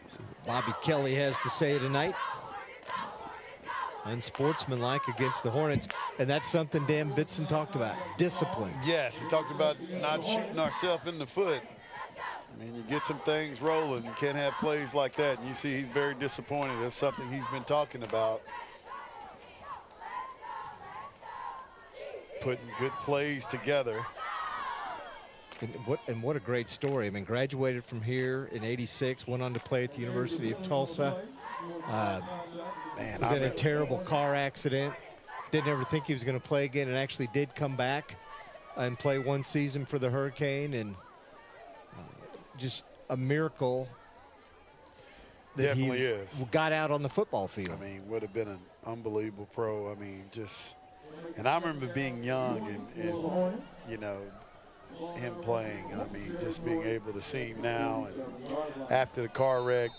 See what Bobby Kelley has to say tonight. Unsportsmanlike against the Hornets, and that's something Dan Bitson talked about, discipline. Yes, he talked about not shooting ourselves in the foot. I mean, you get some things rolling, you can't have plays like that, and you see he's very disappointed. That's something he's been talking about. Putting good plays together. And what a great story. I mean, graduated from here in '86, went on to play at the University of Tulsa. Was in a terrible car accident. Didn't ever think he was going to play again, and actually did come back and play 1 season for the Hurricane, and just a miracle that Definitely he is. got out on the football field. I mean, would have been an unbelievable pro. I mean, just, and I remember being young and you know, him playing. And I mean, just being able to see him now and after the car wreck,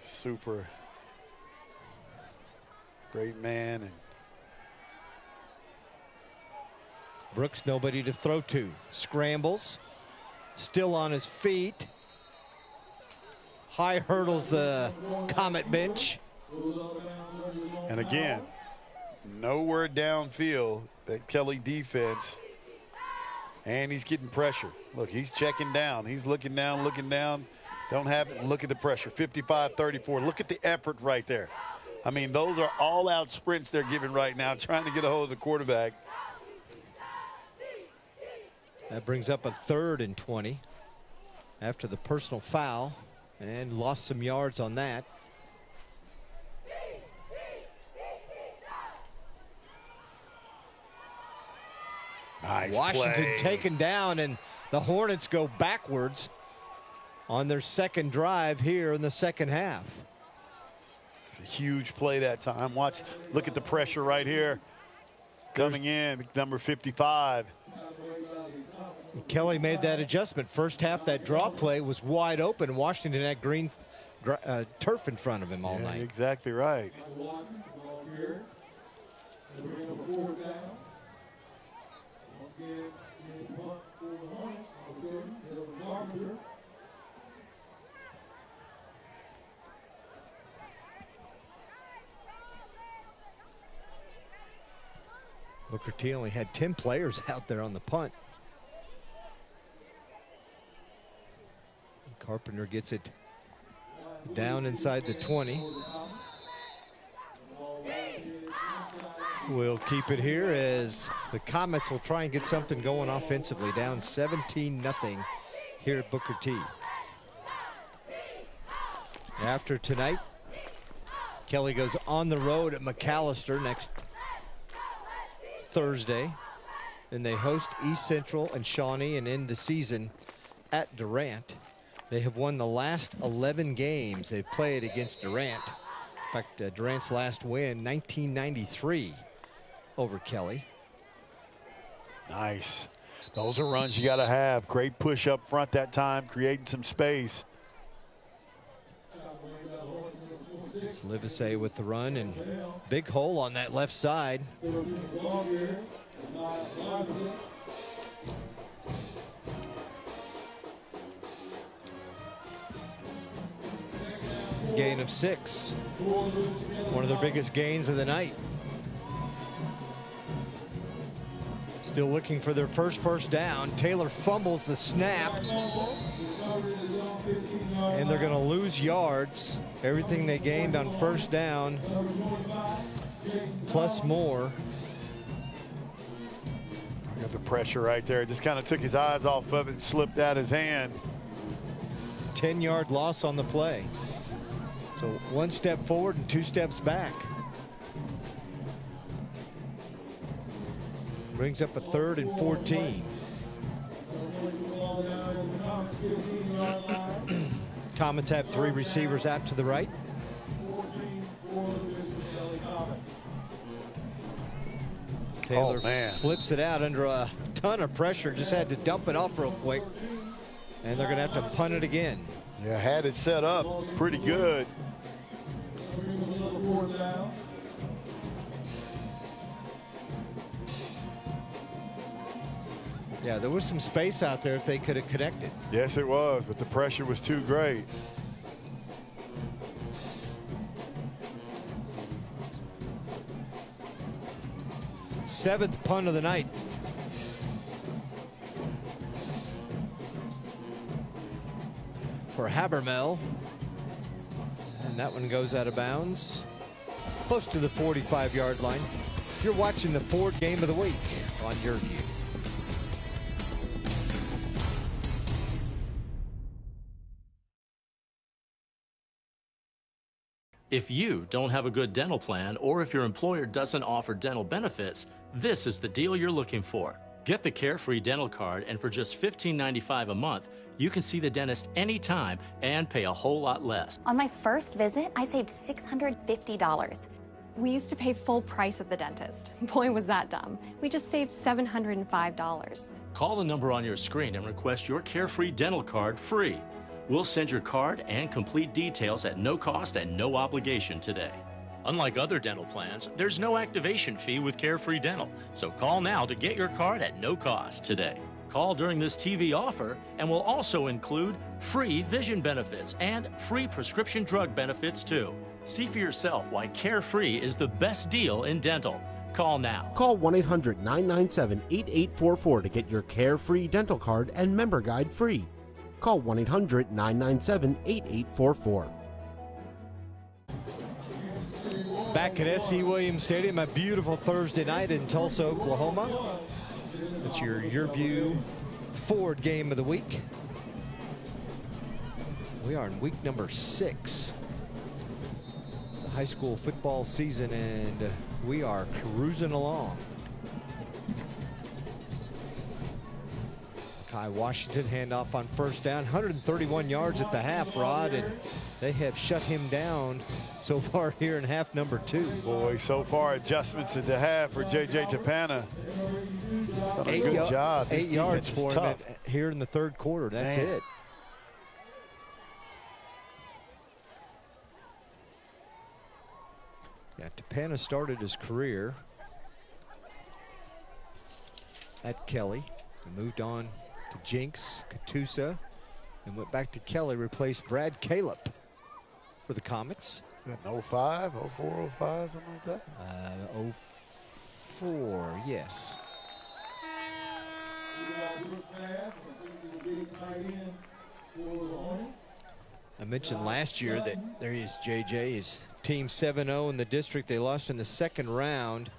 super great man. And Brooks, nobody to throw to. Scrambles, still on his feet. High hurdles the Comet bench. And again, nowhere downfield that Kelley defense, and he's getting pressure. Look, he's checking down. He's looking down, looking down. Don't have it, and look at the pressure, 55-34. Look at the effort right there. I mean, those are all-out sprints they're giving right now, trying to get a hold of the quarterback. That brings up a 3rd and 20 after the personal foul, and lost some yards on that. Nice Washington play. taken down, and the Hornets go backwards on their 2nd drive here in the 2nd half. It's a huge play that time. Watch, look at the pressure right here. Coming in, number 55. Kelley made that adjustment. First half, that draw play was wide open. Washington had green turf in front of him all night. Exactly right. Booker T only had 10 players out there on the punt. Carpenter gets it down inside the 20. We'll keep it here as the Comets will try and get something going offensively. Down 17-0 here at Booker T. After tonight, Kelley goes on the road at McAllister next Thursday. Then they host East Central and Shawnee and end the season at Durant. They have won the last 11 games they've played against Durant. In fact, Durant's last win, 1993, over Kelley. Nice. Those are runs you got to have. Great push up front that time, creating some space. It's Livesey with the run, and big hole on that left side. Gain of 6. One of their biggest gains of the night. Still looking for their first down. Taylor fumbles the snap. And they're going to lose yards. Everything they gained on first down, plus more. I got the pressure right there. Just kind of took his eyes off of it and slipped out his hand. 10-yard loss on the play. So 1 step forward and 2 steps back. Brings up a 3rd and 14. Comets have 3 receivers out to the right. Taylor flips it out under a ton of pressure. Just had to dump it off real quick. And they're going to have to punt it again. Yeah, had it set up pretty good. Yeah, there was some space out there if they could have connected. Yes, it was, but the pressure was too great. Seventh punt of the night. For Habermel. And that one goes out of bounds. Close to the 45-yard line. You're watching the Ford Game of the Week on Your View. If you don't have a good dental plan, or if your employer doesn't offer dental benefits, this is the deal you're looking for. Get the Carefree Dental Card, and for just $15.95 a month, you can see the dentist anytime and pay a whole lot less. On my first visit, I saved $650. We used to pay full price at the dentist. Boy, was that dumb. We just saved $705. Call the number on your screen and request your Carefree Dental Card free. We'll send your card and complete details at no cost and no obligation today. Unlike other dental plans, there's no activation fee with Carefree Dental, so call now to get your card at no cost today. Call during this TV offer and we'll also include free vision benefits and free prescription drug benefits too. See for yourself why Carefree is the best deal in dental. Call now. Call 1-800-997-8844 to get your Carefree Dental Card and member guide free. Call 1-800-997-8844. Back at S.E. Williams Stadium, a beautiful Thursday night in Tulsa, Oklahoma. It's your View Ford Game of the Week. We are in week number 6. The high school football season, and we are cruising along. Kai Washington handoff on first down, 131 yards at the half, Rod, and they have shut him down so far here in half number 2. Boy, so far adjustments at the half for JJ Tappana. Done a good job. 8 yards for him here in the third quarter. That's it. Yeah, Tappana started his career at Kelley and moved on to Jinx, Catoosa, and went back to Kelley, replaced Brad Caleb for the Comets. 05, 04, 05, something like that? 04, yes. I mentioned last year that there is JJ, his team 7-0 in the district. They lost in the second round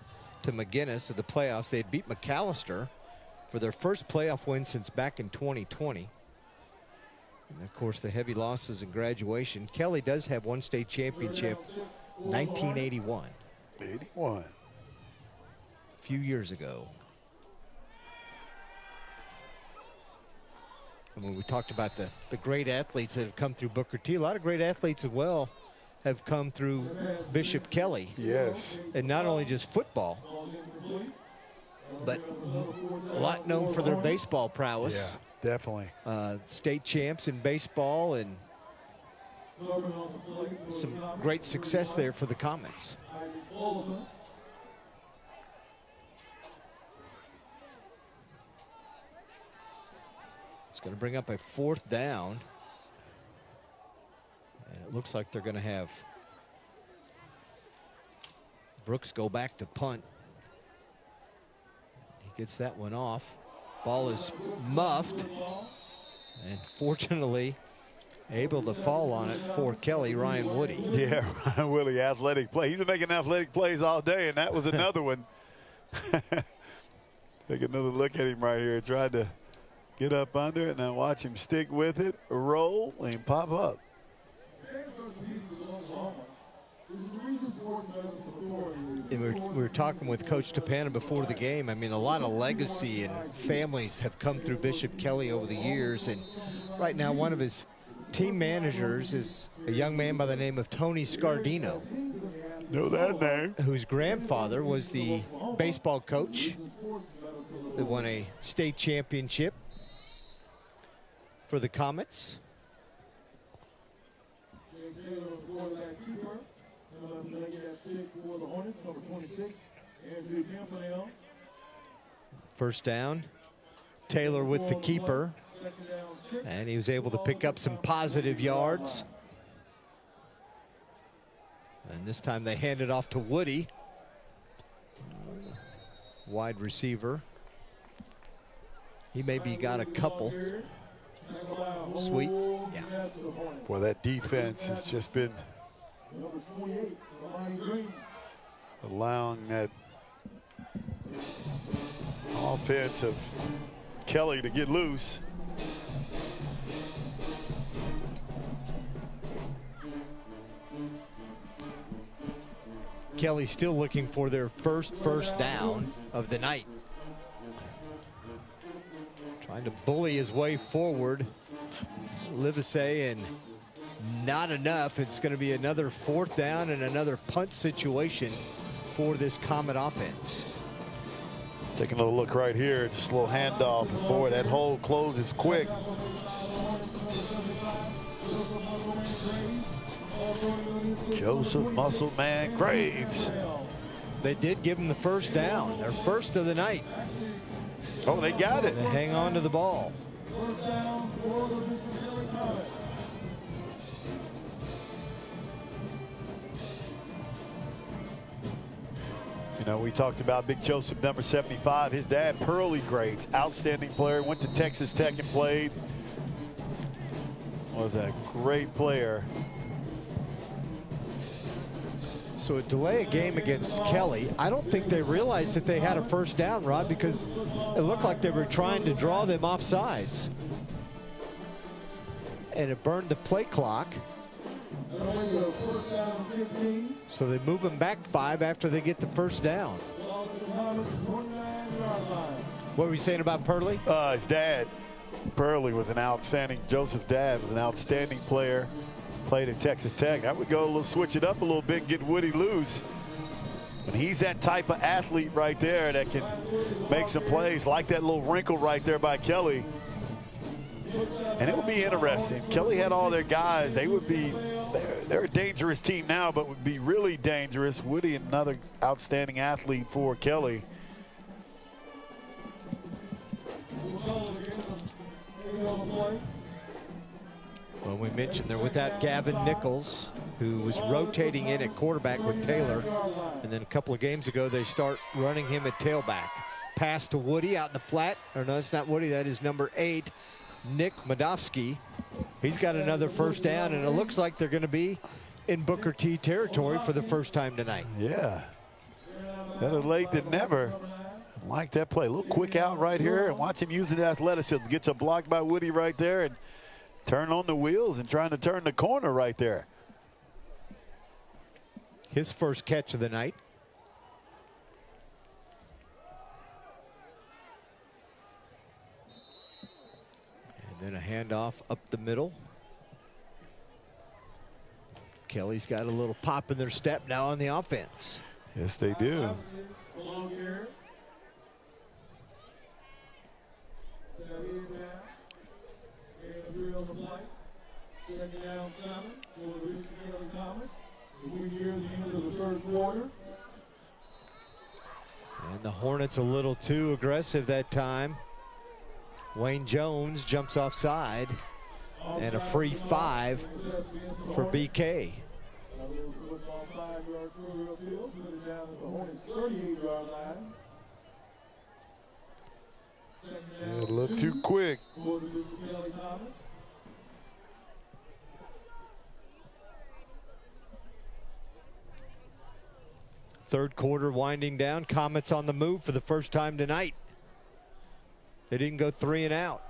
to McGinnis of the playoffs. They had beat McAllister for their first playoff win since back in 2020. And of course, the heavy losses in graduation. Kelley does have one state championship, 1981. 81. A few years ago. And when we talked about the great athletes that have come through Booker T, a lot of great athletes as well have come through Bishop Kelley. Yes. And not only just football. but a lot known for their baseball prowess. Yeah, definitely. State champs in baseball and some great success there for the Comets. It's going to bring up a 4th down. And it looks like they're going to have Brooks go back to punt. He gets that one off. Ball is muffed. And fortunately, able to fall on it for Kelley, Ryan Woody. Yeah, Ryan Woody, athletic play. He's been making athletic plays all day, and that was another one. Take another look at him right here. Tried to get up under it, and then watch him stick with it, roll, and pop up. And we were talking with Coach Tappana before the game. I mean, a lot of legacy and families have come through Bishop Kelley over the years, and right now one of his team managers is a young man by the name of Tony Scardino. Know that name. Whose grandfather was the baseball coach that won a state championship for the Comets. First down, Taylor with the keeper, and he was able to pick up some positive yards. And this time they hand it off to Woody, wide receiver. He maybe got a couple. Sweet, yeah. Boy, that defense has just been allowing that offense of Kelley to get loose. Kelley still looking for their first down of the night. Trying to bully his way forward. Livesey, and not enough. It's going to be another 4th down and another punt situation for this Comet offense. Taking a look right here, just a little handoff. And boy, that hole closes quick. Joseph Muscle Man Graves. They did give him the first down, their first of the night. Oh, they got it. They hang on to the ball. You know, we talked about Big Joseph, number 75. His dad, Pearly Graves, outstanding player, went to Texas Tech and played. Was a great player. So a delay a game against Kelley. I don't think they realized that they had a first down, Rod, because it looked like they were trying to draw them off sides. And it burned the play clock. So they move him back 5 after they get the first down. What were you saying about Pearly? His dad, Pearly, was an outstanding, Joseph's dad was an outstanding player. Played at Texas Tech. I would go a little, switch it up a little bit and get Woody loose. And he's that type of athlete right there that can make some plays, like that little wrinkle right there by Kelley. And it would be interesting. Kelley had all their guys. They would be, they're a dangerous team now, but would be really dangerous. Woody, another outstanding athlete for Kelley. Well, we mentioned they're without Gavin Nichols, who was rotating in at quarterback with Taylor. And then a couple of games ago, they start running him at tailback. Pass to Woody out in the flat. Or no, it's not Woody. That is number 8, Nick Madofsky. He's got another first down, and it looks like they're going to be in Booker T territory for the first time tonight. Yeah. Better late than never. Like that play. A little quick out right here, and watch him using athleticism. Gets a block by Woody right there, and turn on the wheels and trying to turn the corner right there. His first catch of the night. And then a handoff up the middle. Kelley's got a little pop in their step now on the offense. Yes, they do. Second down 7 for the Bishop Kelley Thomas. We near the end of the third quarter. And the Hornets a little too aggressive that time. Wayne Jones jumps offside. And a free 5 for BK. Yeah, a little too quick. Third quarter winding down. Comets on the move for the first time tonight. They didn't go 3 and out.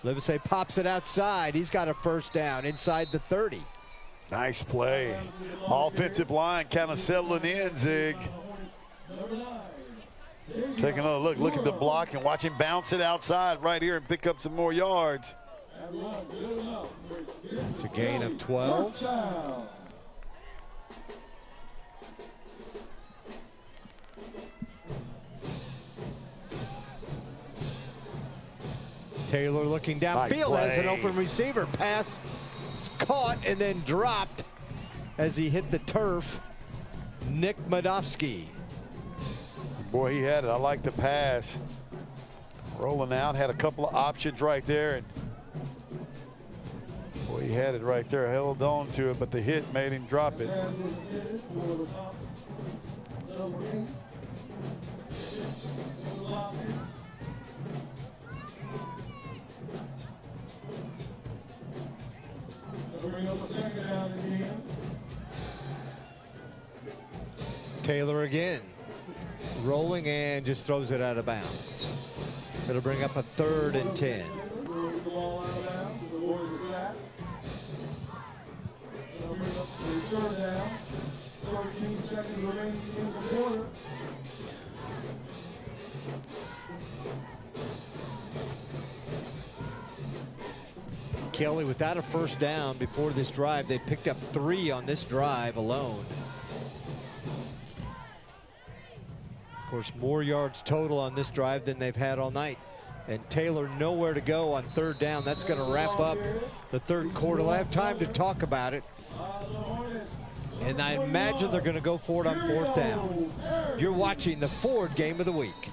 Livesey pops it outside. He's got a first down inside the 30. Nice play. Offensive line kind of settling in, Zig. Taking another look. Look at the block and watch him bounce it outside right here and pick up some more yards. It's a gain of 12. Taylor looking downfield as an open receiver. Pass is caught and then dropped as he hit the turf. Nick Madofsky. Boy, he had it. I like the pass. Rolling out, had a couple of options right there. And boy, he had it right there. Held on to it, but the hit made him drop it. Taylor again, rolling and just throws it out of bounds. It'll bring up a 3rd and 10. Kelley without a first down before this drive. They picked up 3 on this drive alone. Of course, more yards total on this drive than they've had all night. And Taylor nowhere to go on 3rd down. That's going to wrap up the 3rd quarter. We'll have time to talk about it. And I imagine they're going to go for it on 4th down. You're watching the Ford Game of the Week.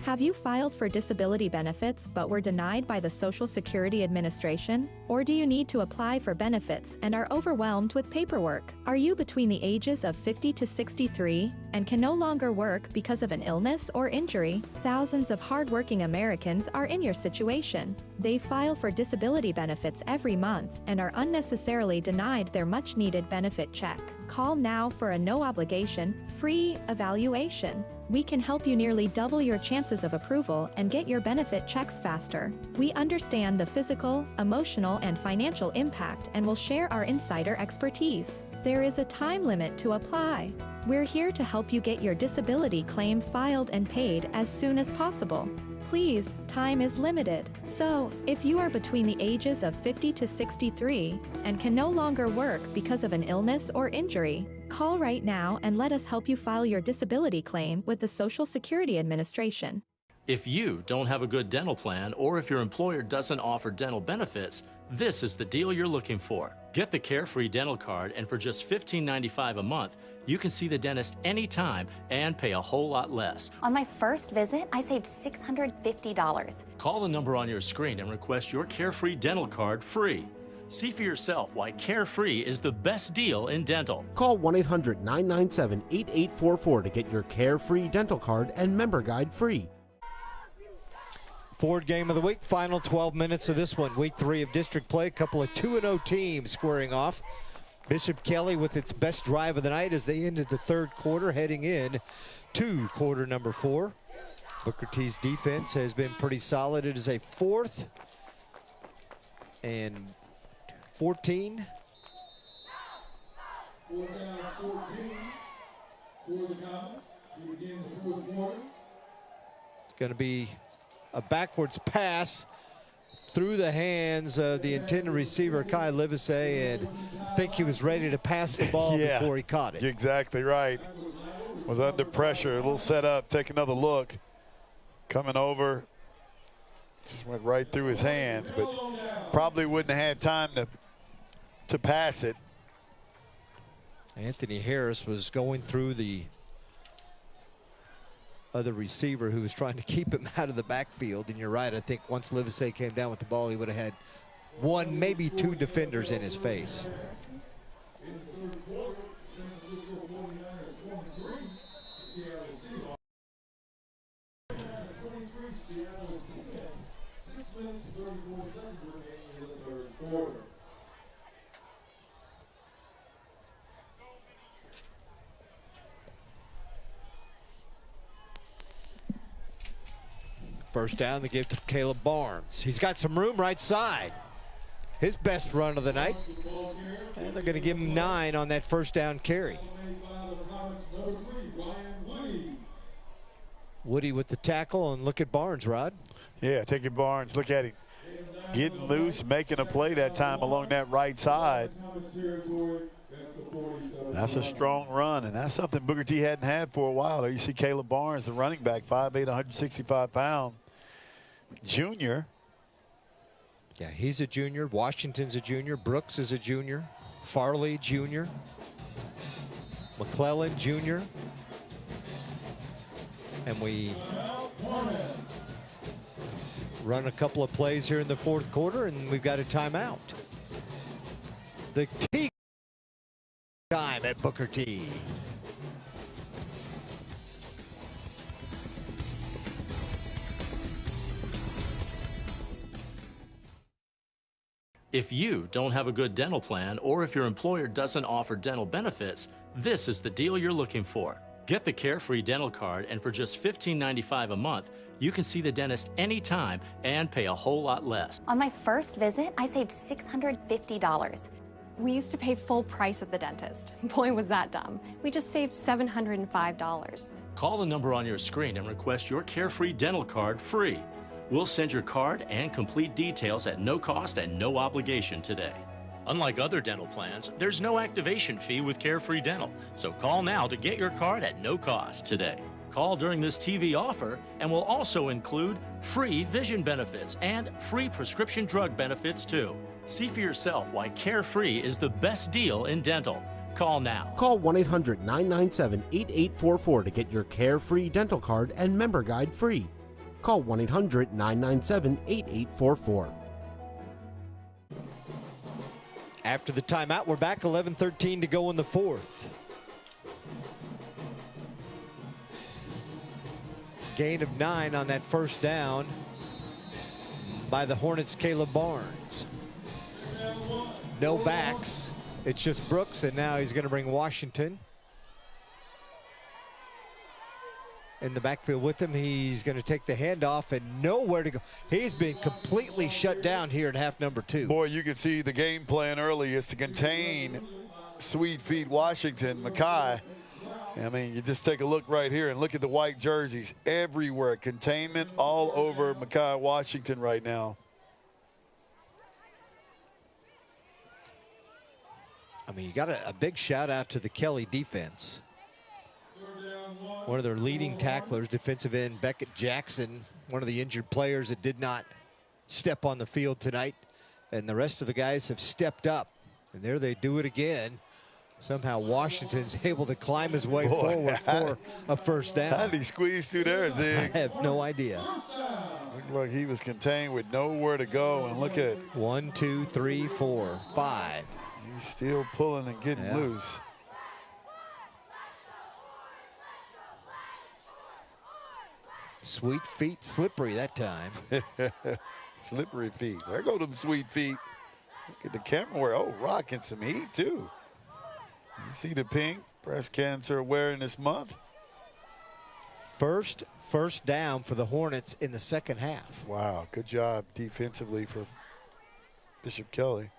Have you filed for disability benefits but were denied by the Social Security Administration? Or do you need to apply for benefits and are overwhelmed with paperwork? Are you between the ages of 50 to 63 and can no longer work because of an illness or injury? Thousands of hardworking Americans are in your situation. They file for disability benefits every month and are unnecessarily denied their much-needed benefit check. Call now for a no-obligation, free evaluation. We can help you nearly double your chances of approval and get your benefit checks faster. We understand the physical, emotional, and financial impact and will share our insider expertise. There is a time limit to apply. We're here to help you get your disability claim filed and paid as soon as possible. Please, time is limited. So, if you are between the ages of 50 to 63 and can no longer work because of an illness or injury, call right now and let us help you file your disability claim with the Social Security Administration. If you don't have a good dental plan or if your employer doesn't offer dental benefits, this is the deal you're looking for. Get the Carefree Dental Card, and for just $15.95 a month, you can see the dentist anytime and pay a whole lot less. On my first visit, I saved $650. Call the number on your screen and request your Carefree Dental Card free. See for yourself why Carefree is the best deal in dental. Call 1-800-997-8844 to get your Carefree Dental Card and member guide free. Ford Game of the Week, final 12 minutes of this one. Week 3 of district play, a couple of 2-0 teams squaring off. Bishop Kelley with its best drive of the night as they ended the 3rd quarter, heading in to quarter number 4. Booker T's defense has been pretty solid. It is a 4th and 14. 4th down 14 for the Comets. We begin the 4th quarter. It's going to be a backwards pass through the hands of the intended receiver, Kai Livesey, and I think he was ready to pass the ball before he caught it. You're exactly right. Was under pressure, a little set up, take another look. Coming over, just went right through his hands, but probably wouldn't have had time to pass it. Anthony Harris was going through the other receiver who was trying to keep him out of the backfield. And you're right, I think once Livesey came down with the ball, he would have had one, maybe two defenders in his face. First down, they give to Caleb Barnes. He's got some room right side. His best run of the night. And they're going to give him 9 on that first down carry. Woody with the tackle, and look at Barnes, Rod. Yeah, take it, Barnes. Look at him. Getting loose, making a play that time along that right side. That's a strong run, and that's something Booker T hadn't had for a while. There you see Caleb Barnes, the running back, 5'8", 165-pound junior. Yeah, he's a junior. Washington's a junior. Brooks is a junior. Farley, junior. McClellan, junior. And we run a couple of plays here in the fourth quarter, and we've got a timeout. The T time at Booker T. If you don't have a good dental plan, or if your employer doesn't offer dental benefits, this is the deal you're looking for. Get the Carefree Dental Card, and for just $15.95 a month, you can see the dentist anytime and pay a whole lot less. On my first visit, I saved $650. We used to pay full price at the dentist. Boy, was that dumb. We just saved $705. Call the number on your screen and request your Carefree Dental Card free. We'll send your card and complete details at no cost and no obligation today. Unlike other dental plans, there's no activation fee with Carefree Dental, so call now to get your card at no cost today. Call during this TV offer, and we'll also include free vision benefits and free prescription drug benefits too. See for yourself why Carefree is the best deal in dental. Call now. Call 1-800-997-8844 to get your Carefree Dental Card and member guide free. Call 1-800-997-8844. After the timeout, we're back. 11:13 to go in the fourth. Gain of 9 on that first down by the Hornets' Caleb Barnes. No backs. It's just Brooks, and now he's going to bring Washington in the backfield with him. He's going to take the handoff and nowhere to go. He's been completely shut down here in half number 2. Boy, you can see the game plan early is to contain Sweet Feet Washington, Mackay. I mean, you just take a look right here and look at the white jerseys everywhere. Containment all over Mackay Washington right now. I mean, you got a big shout out to the Kelley defense. One of their leading tacklers, defensive end Beckett Jackson, one of the injured players that did not step on the field tonight. And the rest of the guys have stepped up. And there they do it again. Somehow Washington's able to climb his way forward for a first down. How did he squeeze through there, Zig? I have no idea. Looked like he was contained with nowhere to go. And look at 1, 2, 3, 4, 5. He's still pulling and getting loose. Sweet feet, slippery that time. Slippery feet. There go them sweet feet. Look at the camera where, oh, rocking some heat too. You see the pink, Breast Cancer Awareness Month. First down for the Hornets in the second half. Wow, good job defensively for Bishop Kelley.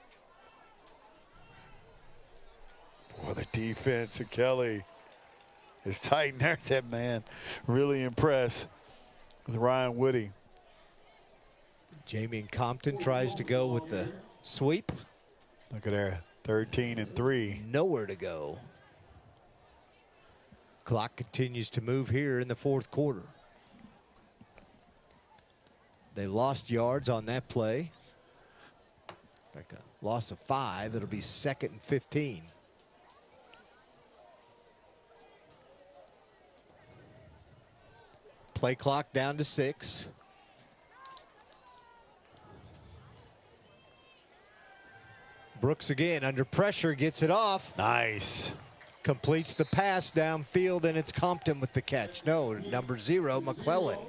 Boy, the defense of Kelley is tight. There's that man. Really impressed with Ryan Woody. Jamie Compton tries to go with the sweep. Look at there, 13-3. Nowhere to go. Clock continues to move here in the fourth quarter. They lost yards on that play. Like a loss of 5. It'll be 2nd and 15. Play clock down to 6. Brooks again under pressure, gets it off. Nice. Completes the pass downfield, and it's Compton with the catch. No, number 0, McClellan.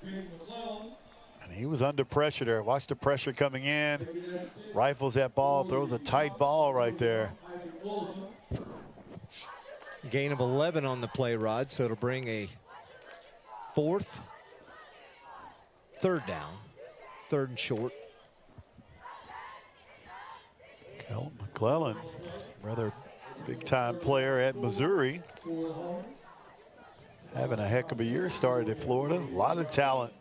And he was under pressure there. Watch the pressure coming in. Rifles that ball, throws a tight ball right there. Gain of 11 on the play, Rod, so it'll bring a 4th, 3rd down, 3rd and short. Kelton McClellan, rather big-time player at Missouri. Having a heck of a year started at Florida. A lot of talent.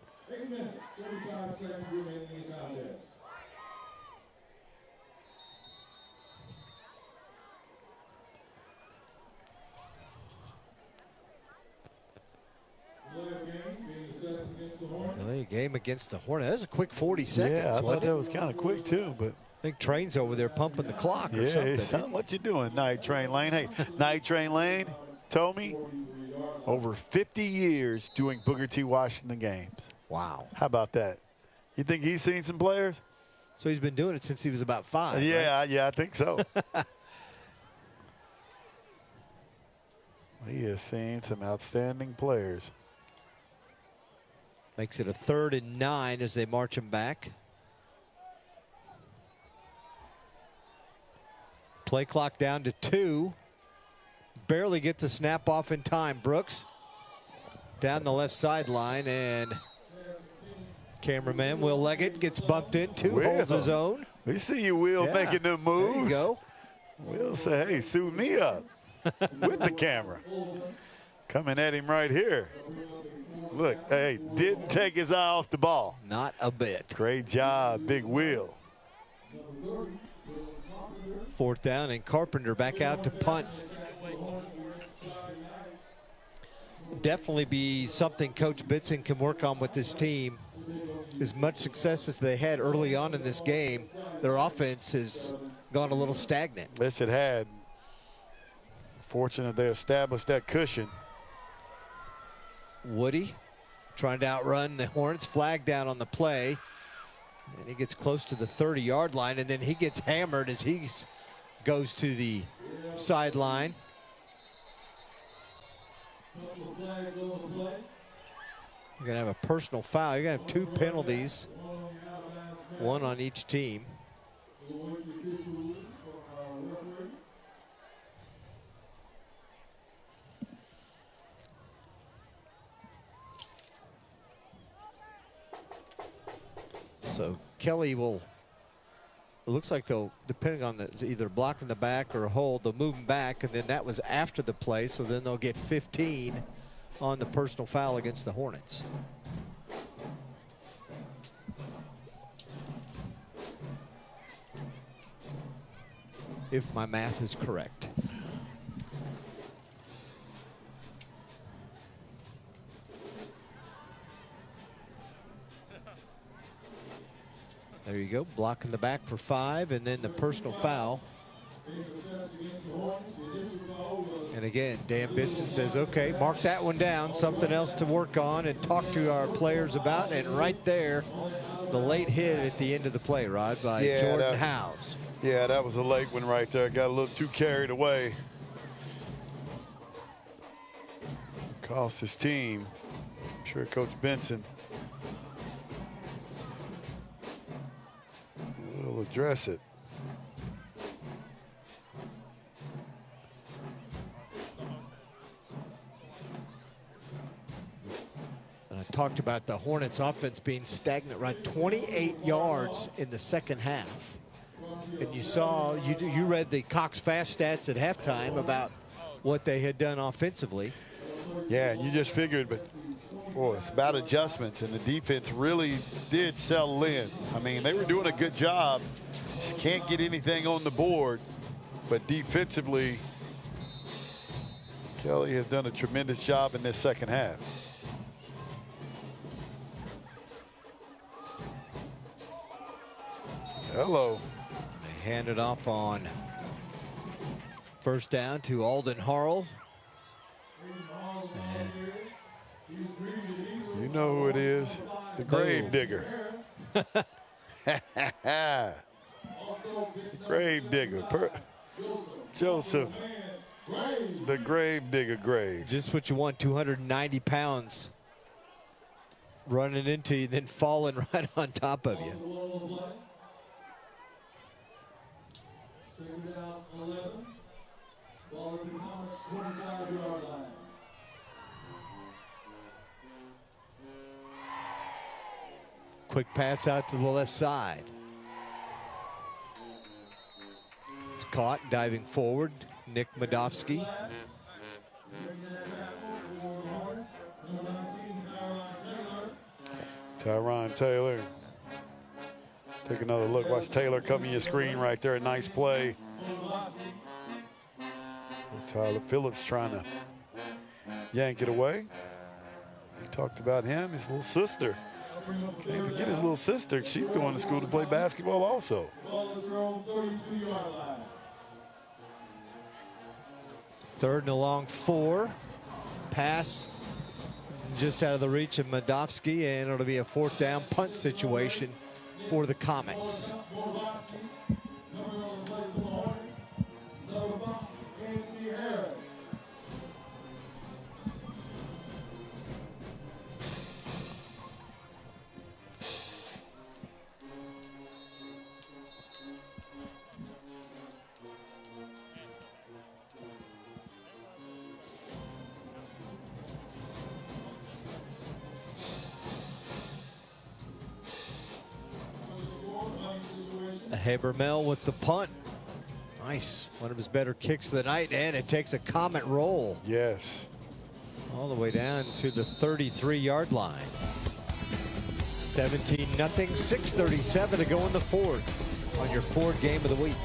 Delay game against the Hornet. That was a quick 40 seconds. Yeah, I thought that was kind of quick too, but I think Train's over there pumping the clock or something. Yeah, what you doing, Night Train Lane? Hey, Night Train Lane told me over 50 years doing Booker T. Washington games. Wow. How about that? You think he's seen some players? So he's been doing it since he was about 5. Yeah, right? yeah, I think so. He has seen some outstanding players. Makes it a 3rd and 9 as they march him back. Play clock down to 2. Barely get the snap off in time. Brooks down the left sideline, and cameraman Will Leggett gets bumped into, holds his own. We see you, Will, making them moves. There you go. Will say, hey, suit me up with the camera. Coming at him right here. Look, hey, didn't take his eye off the ball. Not a bit. Great job, Big Will. 4th down, and Carpenter back out to punt. Definitely be something Coach Bitson can work on with this team. As much success as they had early on in this game, their offense has gone a little stagnant. Yes, it had. Fortunate they established that cushion. Woody trying to outrun the Hornets. Flag down on the play. And he gets close to the 30-yard line, and then he gets hammered as he goes to the sideline. You're going to have a personal foul. You're going to have 2 penalties, 1 on each team. So Kelley will, it looks like they'll, depending on either blocking the back or a hold, they'll move them back, and then that was after the play, so then they'll get 15 on the personal foul against the Hornets. If my math is correct. There you go, blocking the back for 5, and then the personal foul. And again, Dan Bitson says, okay, mark that one down, something else to work on and talk to our players about. And right there, the late hit at the end of the play, Rod, by Jordan Howes. Yeah, that was a late one right there. Got a little too carried away. Cost his team. I'm sure Coach Benson will address it. And I talked about the Hornets offense being stagnant, right? 28 yards in the second half. And you saw, you read the Cox Fast stats at halftime about what they had done offensively. Yeah, and you just figured, but Boy, it's about adjustments, and the defense really did settle in. I mean, they were doing a good job. Just can't get anything on the board. But defensively, Kelley has done a tremendous job in this second half. Hello. They hand it off on first down to Alden Harrell. And you know who it is, the grave digger. The grave digger. Joseph, the grave digger grave. Just what you want, 290 pounds running into you, then falling right on top of you. Quick pass out to the left side. It's caught, diving forward, Nick Madofsky. Tyron Taylor. Take another look. Watch Taylor come in your screen right there. A nice play. Tyler Phillips trying to yank it away. We talked about him, his little sister. Can't forget his little sister. She's going to school to play basketball also. Third and a long 4. Pass just out of the reach of Madofsky, and it'll be a 4th down punt situation for the Comets. Habermel with the punt. Nice. One of his better kicks of the night, and it takes a Comet roll. Yes. All the way down to the 33-yard line. 17-0, 6:37 to go in the fourth on your Ford game of the week.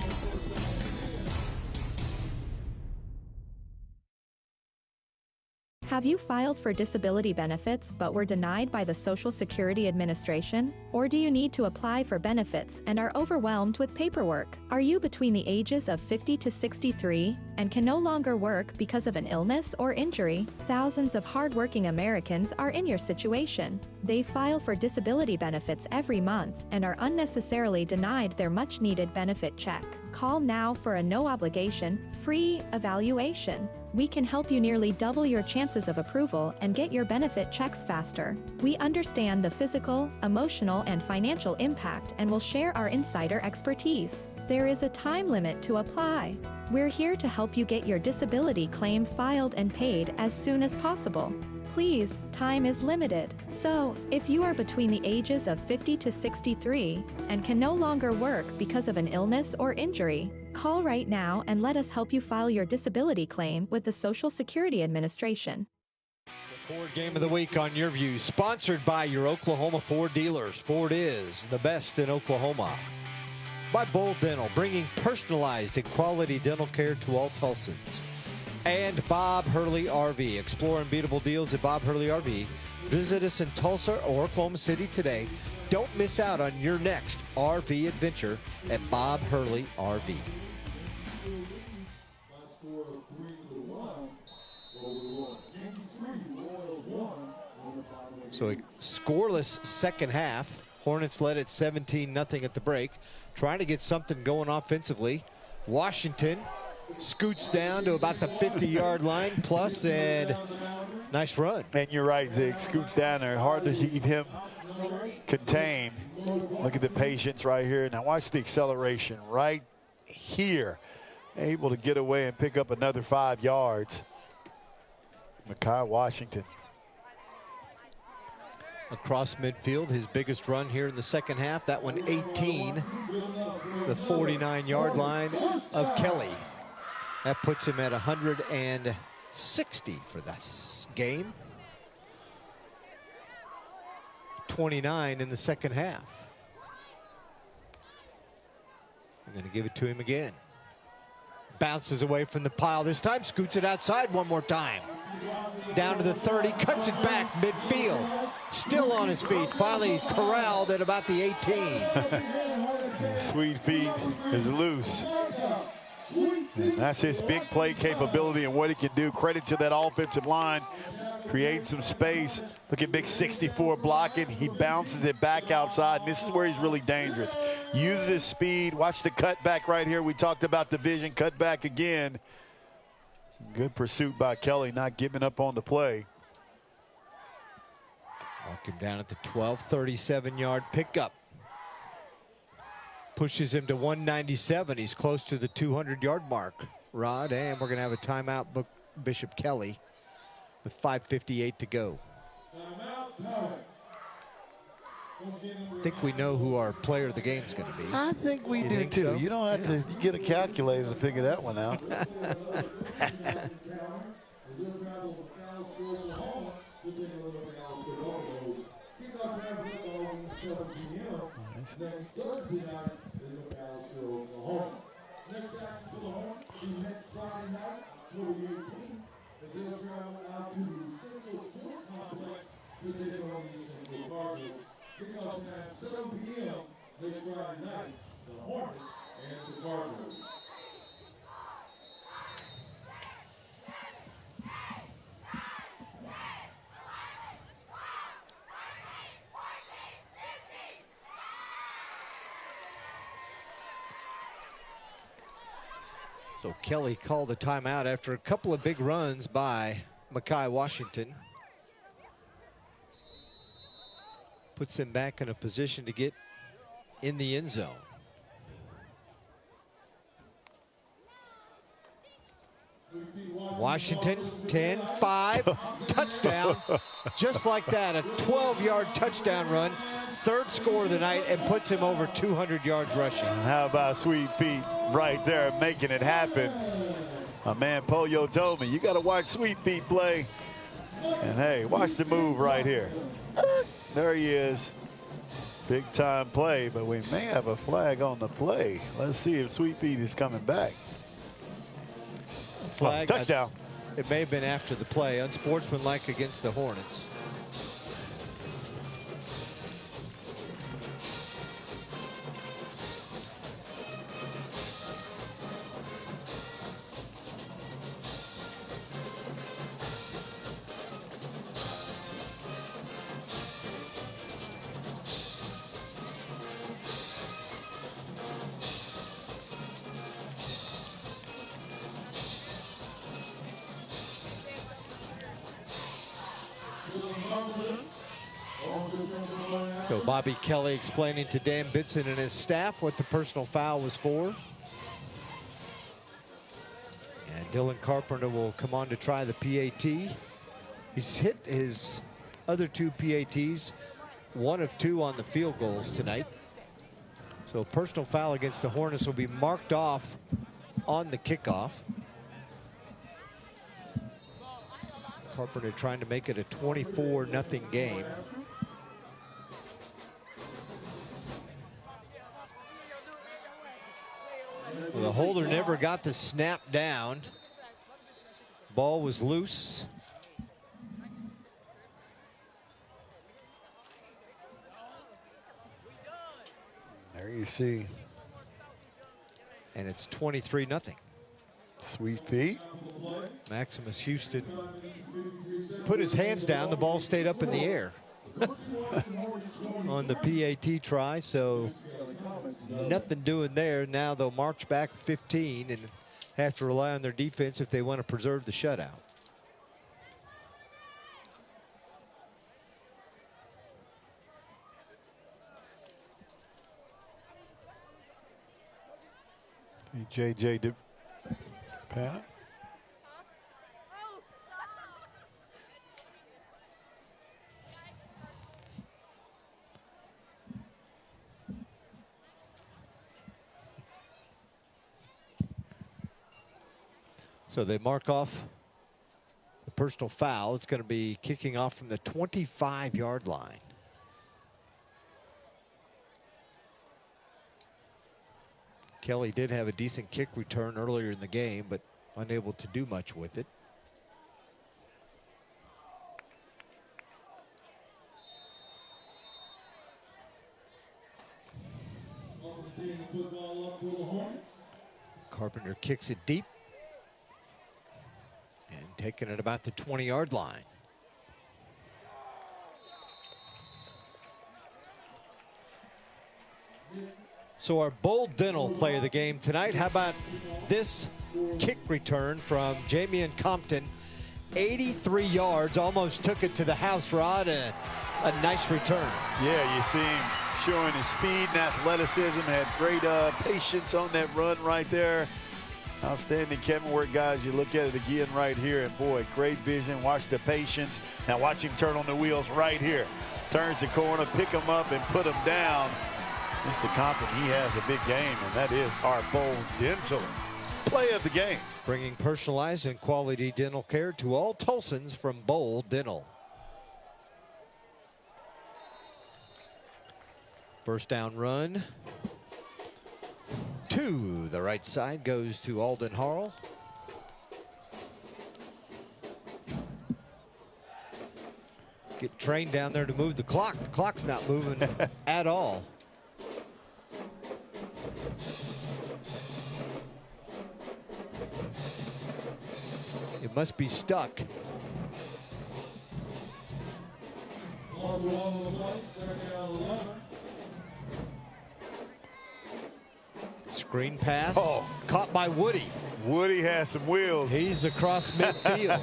Have you filed for disability benefits but were denied by the Social Security Administration? Or do you need to apply for benefits and are overwhelmed with paperwork? Are you between the ages of 50 to 63 and can no longer work because of an illness or injury? Thousands of hardworking Americans are in your situation. They file for disability benefits every month and are unnecessarily denied their much-needed benefit check. Call now for a no-obligation, free evaluation. We can help you nearly double your chances of approval and get your benefit checks faster. We understand the physical, emotional, and financial impact and will share our insider expertise. There is a time limit to apply. We're here to help you get your disability claim filed and paid as soon as possible. Please, time is limited. So, if you are between the ages of 50 to 63 and can no longer work because of an illness or injury, call right now and let us help you file your disability claim with the Social Security Administration. The Ford Game of the Week on Your View, sponsored by your Oklahoma Ford dealers. Ford is the best in Oklahoma. By Bold Dental, bringing personalized and quality dental care to all Tulsans. And Bob Hurley RV. Explore unbeatable deals at Bob Hurley RV. Visit us in Tulsa or Oklahoma City today. Don't miss out on your next RV adventure at Bob Hurley RV. So a scoreless second half. Hornets led at 17-0 at the break. Trying to get something going offensively. Washington scoots down to about the 50-yard line plus, and nice run. And you're right, Zig. Scoots down there. Hard to keep him contained. Look at the patience right here. Now watch the acceleration right here. Able to get away and pick up another 5 yards. Mekhi Washington. Across midfield, his biggest run here in the second half. That one 18, the 49-yard line of Kelley. That puts him at 160 for this game. 29 in the second half. They're going to give it to him again. Bounces away from the pile this time, scoots it outside one more time. Down to the 30, cuts it back midfield. Still on his feet, finally corralled at about the 18. Sweet feet is loose. And that's his big play capability and what he can do. Credit to that offensive line. Create some space. Look at big 64 blocking. He bounces it back outside. And this is where he's really dangerous. Uses his speed. Watch the cutback right here. We talked about the vision. Cut back again. Good pursuit by Kelley, not giving up on the play. Mark him down at the 12, 37-yard pickup. Pushes him to 197. He's close to the 200-yard mark, Rod. And we're going to have a timeout, Bishop Kelley, with 5:58 to go. I think we know who our player of the game is going to be. I think we do too. So? You don't have to get a calculator to figure that one out. Kickoff time 7 p.m. next Friday night, the Hornets and the Cardinals. So Kelley called a timeout after a couple of big runs by Mekhi Washington. Puts him back in a position to get in the end zone. Washington, 10-5, touchdown. Just like that, a 12-yard touchdown run. Third score of the night and puts him over 200 yards rushing. How about Sweet Pete right there making it happen? My man Pollo told me, you got to watch Sweet Pete play. And hey, watch the move right here. There he is. Big time play, but we may have a flag on the play. Let's see if Sweet Pete is coming back. Flag. Touchdown. It may have been after the play. Unsportsmanlike against the Hornets. So Bobby Kelley explaining to Dan Bitson and his staff what the personal foul was for. And Dylan Carpenter will come on to try the PAT. He's hit his other two PATs, 1 of 2 on the field goals tonight. So a personal foul against the Hornets will be marked off on the kickoff. Carpenter trying to make it a 24-0 game. Well, the holder never got the snap down. Ball was loose. There you see. And it's 23-0. Sweet feet. Maximus Houston put his hands down. The ball stayed up in the air on the PAT try, so nothing doing there. Now they'll march back 15 and have to rely on their defense if they want to preserve the shutout. JJ Tappana. So they mark off the personal foul. It's going to be kicking off from the 25-yard line. Kelley did have a decent kick return earlier in the game, but unable to do much with it. Carpenter kicks it deep and taking it about the 20-yard line. So our Bold Dental play of the game tonight. How about this kick return from Jamian Compton? 83 yards, almost took it to the house, Rod, and a nice return. Yeah, you see him showing his speed and athleticism, had great patience on that run right there. Outstanding Kevin work, guys. You look at it again right here, and boy, great vision. Watch the patience. Now watch him turn on the wheels right here. Turns the corner, pick him up, and put him down. Mr. Compton, he has a big game, and that is our Bold Dental play of the game. Bringing personalized and quality dental care to all Tulsans from Bold Dental. First down run to the right side goes to Alden Harrell. Get trained down there to move the clock. The clock's not moving at all. It must be stuck. Screen pass. Oh, caught by Woody. Woody has some wheels. He's across midfield.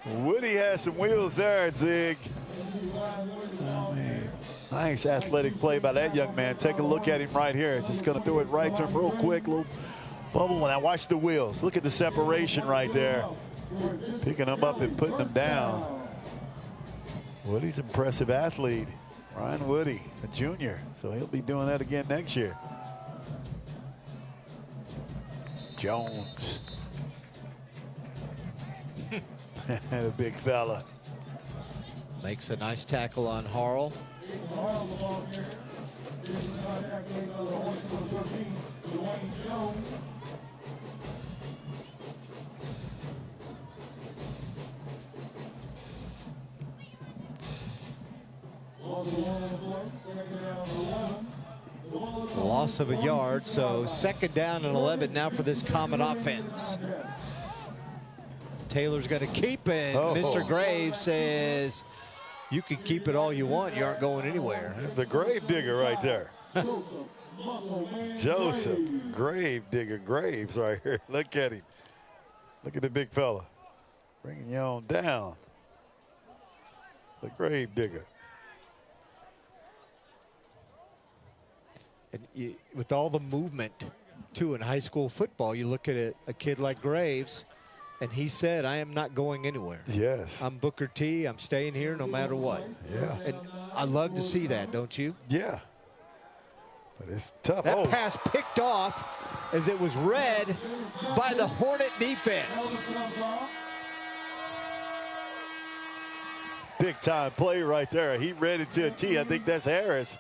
Woody has some wheels there, Zig. Oh, man. Nice athletic play by that young man. Take a look at him right here. Just going to throw it right to him real quick. Little bubble. Now watch the wheels. Look at the separation right there. Picking them up and putting them down. Woody's an impressive athlete. Ryan Woody, a junior. So he'll be doing that again next year. Jones. A big fella. Makes a nice tackle on Harrell. Loss of a yard, so second down and 11 now for this Comet offense. Taylor's got to keep it. Mr. Graves says, you can keep it all you want. You aren't going anywhere. There's the grave digger right there. Joseph, grave digger, Graves right here. Look at him. Look at the big fella. Bringing you on down. The grave digger. And with all the movement, too, in high school football, you look at a kid like Graves, and he said, I am not going anywhere. Yes. I'm Booker T. I'm staying here no matter what. Yeah. And I love to see that, don't you? Yeah. But it's tough. That pass picked off as it was read by the Hornet defense. Big time play right there. He read it to a T. I think that's Harris.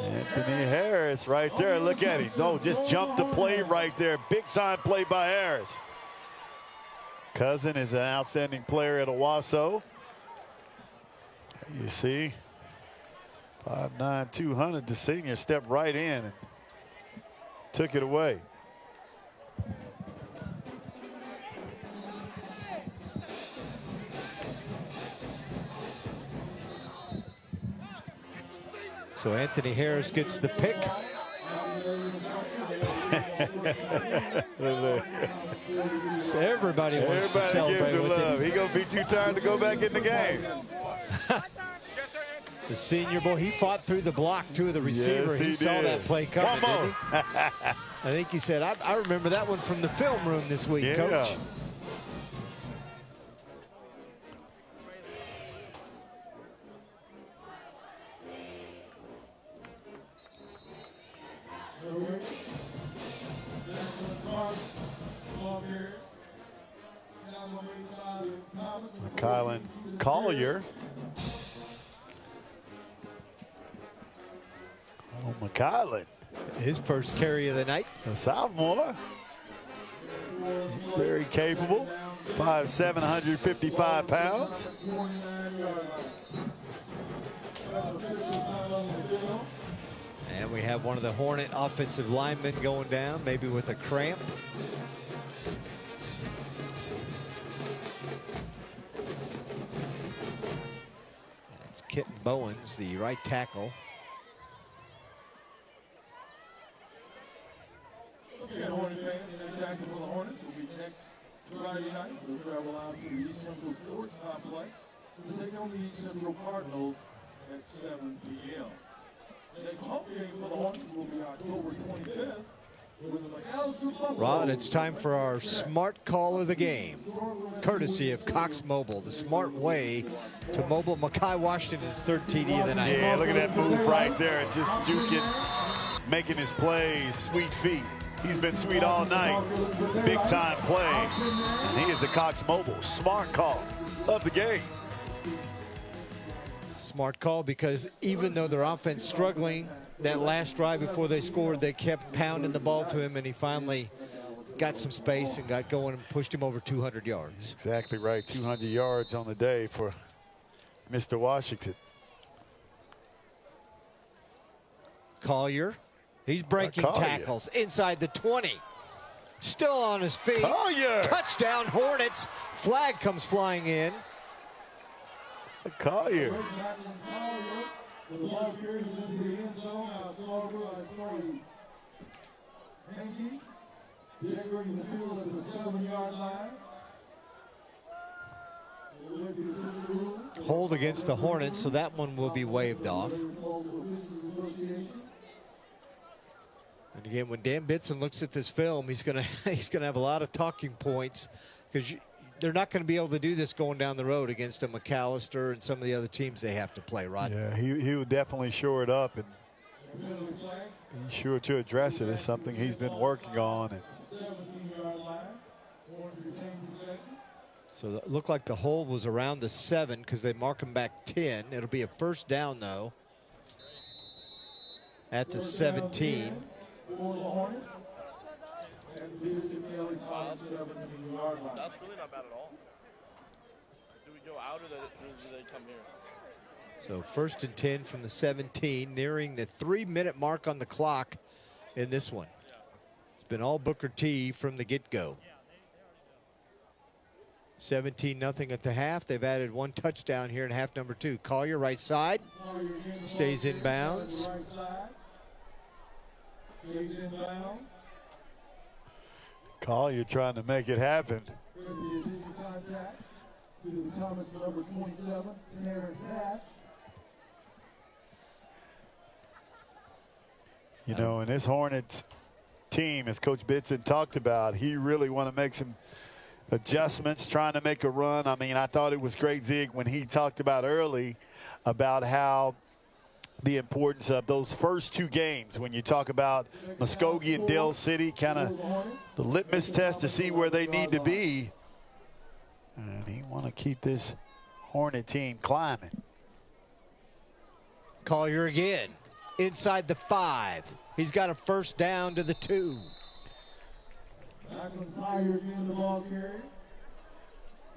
Anthony Harris right there. Look at him. No, just jumped the play right there. Big time play by Harris. Cousin is an outstanding player at Owasso. You see, 5'9", 200. The senior stepped right in and took it away. So Anthony Harris gets the pick. So everybody wants to celebrate gives him with love. him. He gonna be too tired to go back in the game. The senior boy, he fought through the block too of the receiver. Yes, he saw did. that play coming, One more. didn't he? I think he said, I remember that one from the film room this week, Yeah. Coach. Kylan Collier. Oh, McKylan. His first carry of the night. A sophomore. Very capable. 5'7", 155 pounds. And we have one of the Hornet offensive linemen going down, maybe with a cramp. That's Kitten Bowens, the right tackle. Okay, Hornet fans, the next action for the Hornets will be next Friday night. We'll travel out to the East Central Sports Complex to take on the East Central Cardinals at 7 p.m. The next home game for the Hornets will be October 25th. Rod, it's time for our smart call of the game, courtesy of Cox Mobile, the smart way to mobile Mekhi Washington's third TD of the night. Yeah, look at that move right there. Just juking, making his plays, sweet feet. He's been sweet all night. Big time play. And he is the Cox Mobile smart call of the game. Smart call because even though their offense struggling, that last drive before they scored, they kept pounding the ball to him, and he finally got some space and got going and pushed him over 200 yards. Exactly right. 200 yards on the day for Mr. Washington. Collier, he's breaking tackles inside the 20. Still on his feet. Collier. Touchdown Hornets. Flag comes flying in. Collier. The ball carries into the end zone. Henke entering the field at the 7-yard line. Hold against the Hornets, so that one will be waved off. And again, when Dan Bitson looks at this film, he's gonna have a lot of talking points because they're not going to be able to do this going down the road against a McAllister and some of the other teams they have to play, Rod. Yeah, he would definitely shore it up and be sure to address it. It's something he's been working on. And so it looked like the hold was around the 7 because they mark him back 10. It'll be a first down, though, at the 17. That's really not bad at all. Do we go out or do they come here? So first and 10 from the 17, nearing the 3-minute mark on the clock in this one. It's been all Booker T from the get-go. 17-0 at the half. They've added one touchdown here in half number 2. Collier right side, stays in bounds. Collier trying to make it happen. You know, and this Hornets team, as Coach Bitson talked about, he really want to make some adjustments, trying to make a run. I mean, I thought it was great, Zig, when he talked about early about how the importance of those first 2 games when you talk about Muskogee and Dale City, kind of the litmus test to see where they need to be. And he want to keep this Hornet team climbing. Collier again, inside the 5. He's got a first down to the 2. Collier again, the ball carrier.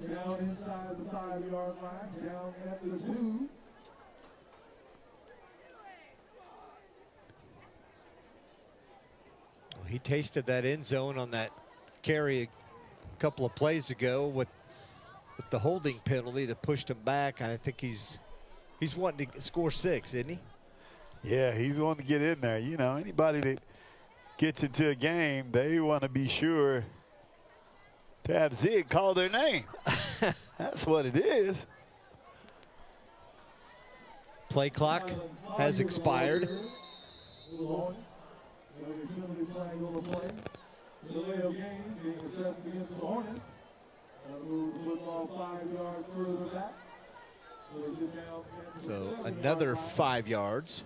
Down inside the 5-yard line, down after the 2. He tasted that end zone on that carry a couple of plays ago with the holding penalty that pushed him back. And I think he's wanting to score 6, isn't he? Yeah, he's wanting to get in there. You know, anybody that gets into a game, they want to be sure to have Zig call their name. That's what it is. Play clock has expired. So another 5 yards.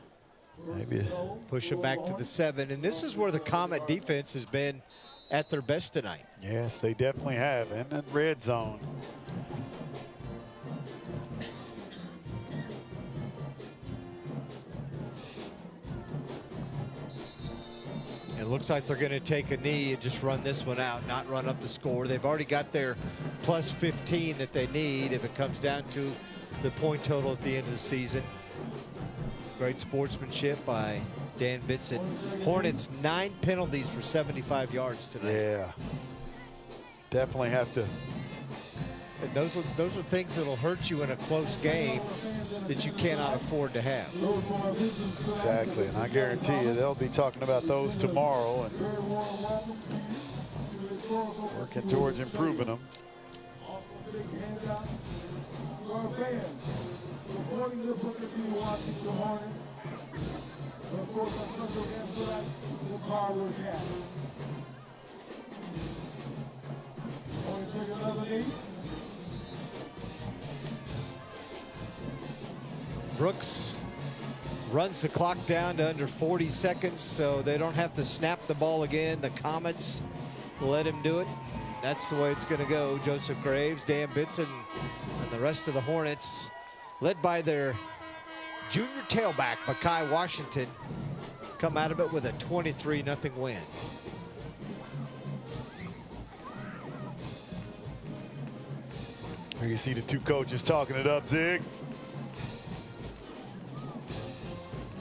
Maybe push them back to the 7. And this is where the Comet defense has been at their best tonight. Yes, they definitely have in that red zone. looks like they're going to take a knee and just run this one out, not run up the score. They've already got their plus 15 that they need if it comes down to the point total at the end of the season. Great sportsmanship by Dan Bitson. Hornets 9 penalties for 75 yards tonight. Yeah. Definitely have to. And those are things that'll hurt you in a close game that you cannot afford to have. Exactly, and I guarantee you they'll be talking about those tomorrow and working towards improving them. Brooks runs the clock down to under 40 seconds, so they don't have to snap the ball again. The Comets let him do it. That's the way it's going to go. Joseph Graves, Dan Bitson, and the rest of the Hornets, led by their junior tailback, Makai Washington, come out of it with a 23-0 win. You see the two coaches talking it up, Zig.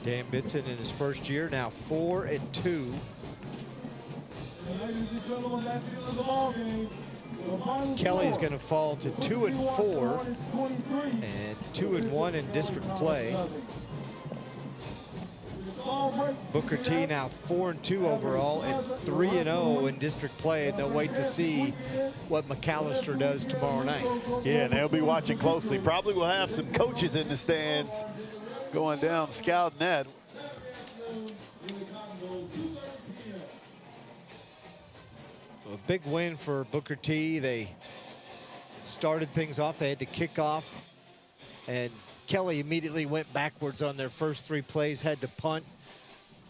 Dan Bitson in his first year, now 4-2. Kelley's going to fall to 2-4 and 2-1 in district play. Booker T now 4-2 overall and 3-0 in district play, and they'll wait to see what McAllister does tomorrow night. Yeah, and they'll be watching closely. Probably will have some coaches in the stands going down, scouting that. A big win for Booker T. They started things off. They had to kick off, and Kelley immediately went backwards on their first 3 plays, had to punt,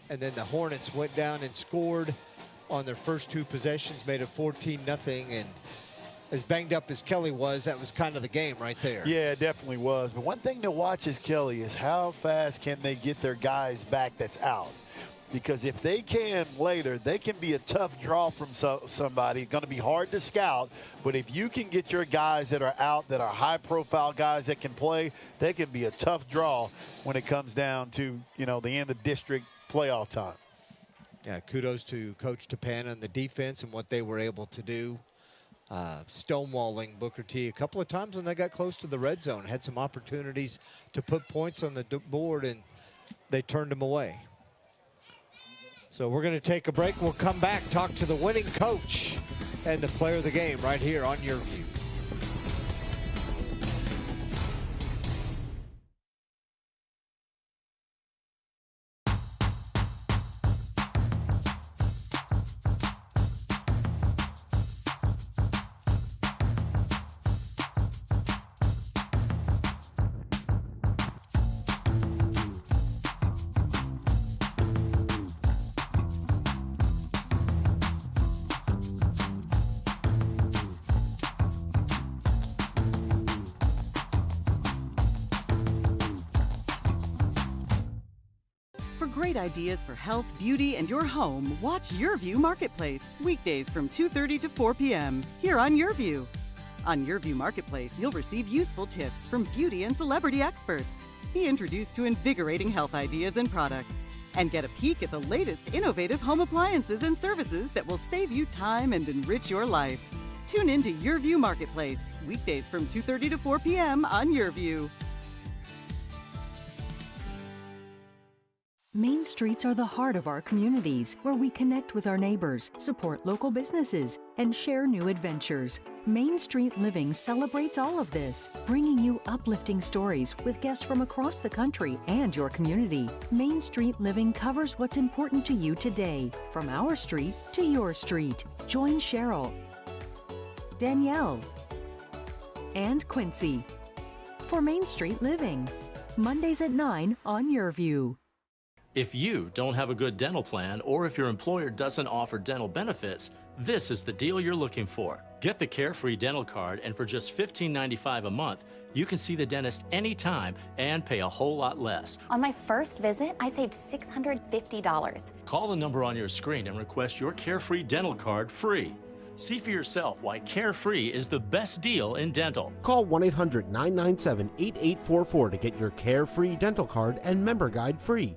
and then the Hornets went down and scored on their first 2 possessions, made it 14-0, and as banged up as Kelley was, that was kind of the game right there. Yeah, it definitely was. But one thing to watch is Kelley is how fast can they get their guys back that's out. Because if they can later, they can be a tough draw from somebody. It's going to be hard to scout. But if you can get your guys that are out, that are high-profile guys that can play, they can be a tough draw when it comes down to, you know, the end of district playoff time. Yeah, kudos to Coach Tappana and the defense and what they were able to do. Stonewalling Booker T a couple of times when they got close to the red zone. Had some opportunities to put points on the board, and they turned them away. So we're going to take a break. We'll come back, talk to the winning coach and the player of the game right here on Your View. Great ideas for health, beauty, and your home. Watch Your View Marketplace weekdays from 2:30 to 4 p.m. here on Your View. On Your View Marketplace, you'll receive useful tips from beauty and celebrity experts. Be introduced to invigorating health ideas and products, and get a peek at the latest innovative home appliances and services that will save you time and enrich your life. Tune in to Your View Marketplace weekdays from 2:30 to 4 p.m. on Your View. Main streets are the heart of our communities, where we connect with our neighbors, support local businesses, and share new adventures. Main Street Living celebrates all of this, bringing you uplifting stories with guests from across the country and your community. Main Street Living covers what's important to you today, from our street to your street. Join Cheryl, Danielle, and Quincy for Main Street Living, Mondays at 9 on Your View. If you don't have a good dental plan, or if your employer doesn't offer dental benefits, this is the deal you're looking for. Get the Carefree Dental Card, and for just $15.95 a month, you can see the dentist anytime and pay a whole lot less. On my first visit, I saved $650. Call the number on your screen and request your Carefree Dental Card free. See for yourself why Carefree is the best deal in dental. Call 1-800-997-8844 to get your Carefree Dental Card and member guide free.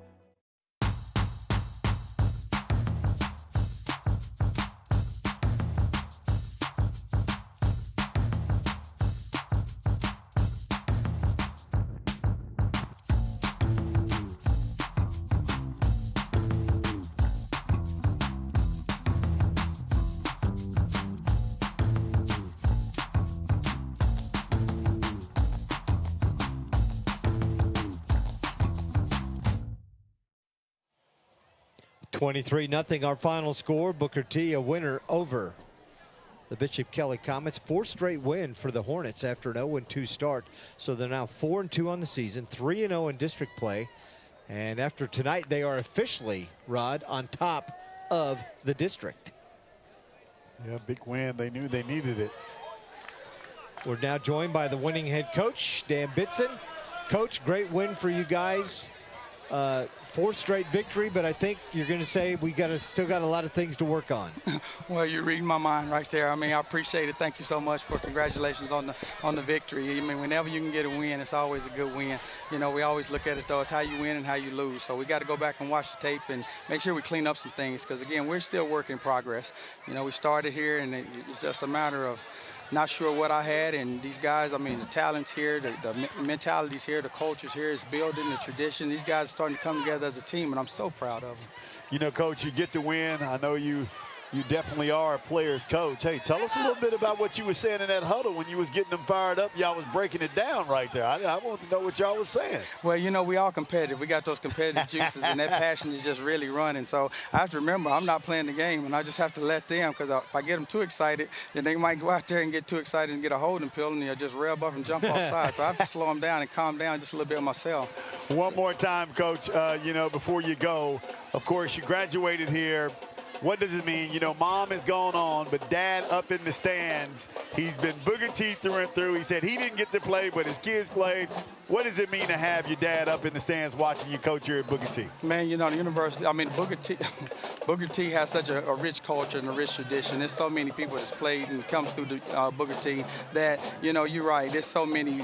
$23-0 our final score. Booker T a winner over the Bishop Kelley Comets. 4th straight win for the Hornets after an 0-2 start. So they're now 4-2 on the season, 3-0 in district play. And after tonight, they are officially, Rod, on top of the district. Yeah, big win. They knew they needed it. We're now joined by the winning head coach, Dan Bitson. Coach, great win for you guys. 4th straight victory, but I think you're going to say we still got a lot of things to work on. Well, you're reading my mind right there. I mean, I appreciate it. Thank you so much for congratulations on the victory. I mean, whenever you can get a win, it's always a good win. You know, we always look at it though as how you win and how you lose. So we got to go back and watch the tape and make sure we clean up some things because again, we're still work in progress. You know, we started here and it's just a matter of not sure what I had, and these guys, I mean, the talent's here, the mentality's here, the culture's here, it's building, the tradition. These guys are starting to come together as a team, and I'm so proud of them. You know, Coach, you get the win. I know you definitely are a player's coach. Hey, tell us a little bit about what you were saying in that huddle when you was getting them fired up. Y'all was breaking it down right there. I want to know what y'all was saying. Well, you know, we all competitive. We got those competitive juices, and that passion is just really running. So I have to remember I'm not playing the game, and I just have to let them because if I get them too excited, then they might go out there and get too excited and get a holding pill, and they'll just rev up and jump off sides. So I have to slow them down and calm down just a little bit myself. One more time, Coach, you know, before you go, of course, you graduated here. What does it mean? You know, Mom has gone on, but Dad up in the stands. He's been Booker T through and through. He said he didn't get to play, but his kids played. What does it mean to have your dad up in the stands watching you coach here at Booker T? Man, you know, the university, I mean, Booker T has such a rich culture and a rich tradition. There's so many people that's played and come through the Booker T that, you know, you're right. There's so many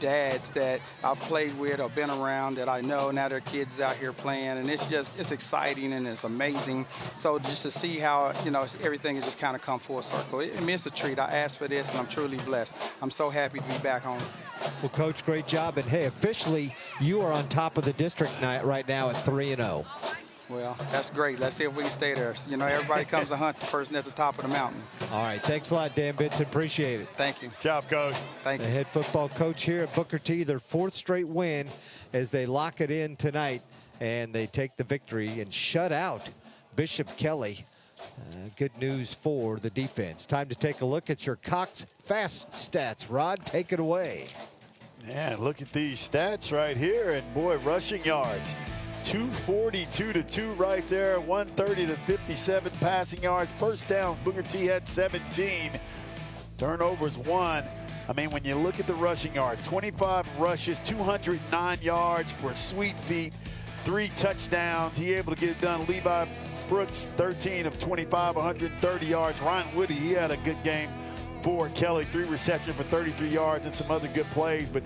dads that I've played with or been around that I know. Now their kids out here playing, and it's exciting and it's amazing. So just to see how, you know, everything has just kind of come full circle. I mean, it's a treat. I asked for this, and I'm truly blessed. I'm so happy to be back home. Well, Coach, great job. And, hey, officially, you are on top of the district right now at 3-0. Well, that's great. Let's see if we can stay there. You know, everybody comes to hunt the person at the top of the mountain. All right. Thanks a lot, Dan Bitson. Appreciate it. Thank you. Good job, Coach. Thank you. The head football coach here at Booker T, their 4th straight win as they lock it in tonight, and they take the victory and shut out Bishop Kelley. Good news for the defense. Time to take a look at your Cox Fast stats. Rod, take it away. Yeah, look at these stats right here, and boy, rushing yards. 242 to 2 right there, 130 to 57 passing yards. First down, Booker T had 17. Turnovers 1. I mean, when you look at the rushing yards, 25 rushes, 209 yards for Sweet Feet, 3 touchdowns. He able to get it done. Levi Brooks, 13 of 25, 130 yards. Ryan Woody, he had a good game for Kelley, 3 receptions for 33 yards and some other good plays, but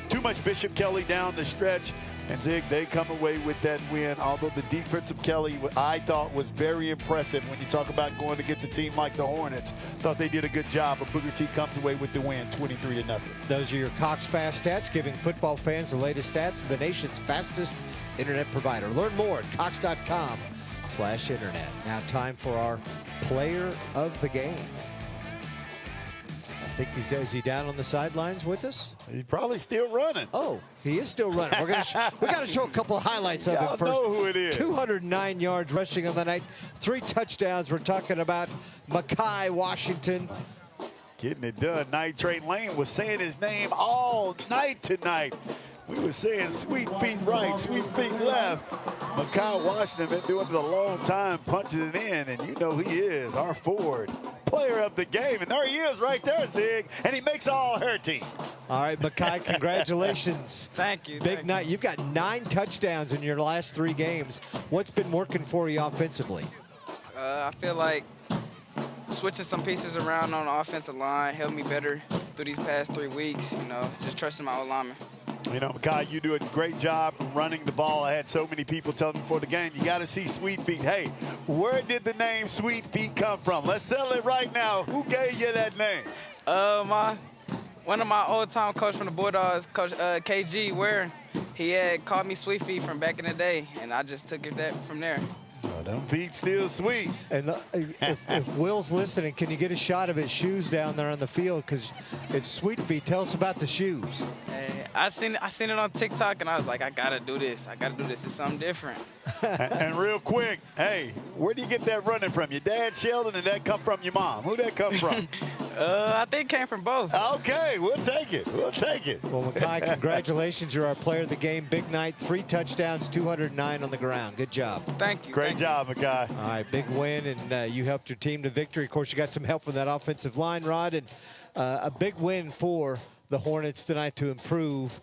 too much Bishop Kelley down the stretch. And Zig, they come away with that win, although the defense of Kelley, I thought, was very impressive when you talk about going against a team like the Hornets. Thought they did a good job, but Booker T comes away with the win, 23-0. Those are your Cox Fast stats, giving football fans the latest stats, the nation's fastest internet provider. Learn more at cox.com/internet. Now time for our player of the game. I think is he down on the sidelines with us? He's probably still running. Oh, he is still running. we got to show a couple of highlights of him first. Know who it is. 209 yards rushing on the night, 3 touchdowns. We're talking about Makai Washington. Getting it done. Night Train Lane was saying his name all night tonight. We were saying Sweet Feet right, Sweet Feet left. Makai Washington been doing it a long time, punching it in, and you know he is our forward. player of the game. And there he is right there, Zig. And he makes all her team. All right, Makai, congratulations. Thank you. Big night. You've got 9 touchdowns in your last 3 games. What's been working for you offensively? I feel like switching some pieces around on the offensive line helped me better through these past 3 weeks, you know, just trusting my O-lineman. You know, Makai, you do a great job running the ball. I had so many people telling me before the game, you got to see Sweet Feet. Hey, where did the name Sweet Feet come from? Let's settle it right now. Who gave you that name? One of my old-time coach from the Bulldogs, Coach KG Waring, he had called me Sweet Feet from back in the day, and I just took it from there. Well, them feet still sweet. And if Will's listening, can you get a shot of his shoes down there on the field? Because it's Sweet Feet. Tell us about the shoes. Hey, I seen it on TikTok, and I was like, I got to do this. I got to do this. It's something different. And real quick, hey, where do you get that running from? Your dad, Sheldon, and that come from your mom? Who'd that come from? I think it came from both. Okay, we'll take it. We'll take it. Well, Makai, congratulations. You're our player of the game. Big night, 3 touchdowns, 209 on the ground. Good job. Thank you. Great job, Makai. All right, big win, and you helped your team to victory. Of course, you got some help from that offensive line, Rod, and a big win for the Hornets tonight to improve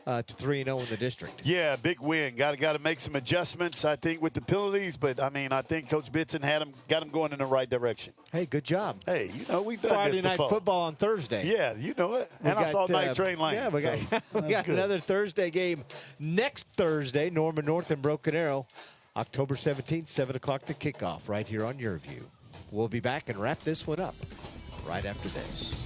to 3-0 in the district. Yeah, big win. Got to make some adjustments, I think, with the penalties. But I mean, I think Coach Bitson got him going in the right direction. Hey, good job. Hey, you know we've done Friday this night before. football on Thursday. Yeah, you know it. And I saw Night Train Lane. Yeah, we got good. another Thursday game next Thursday. Norman North and Broken Arrow, October 17th, 7 o'clock to kickoff right here on Your View. We'll be back and wrap this one up right after this.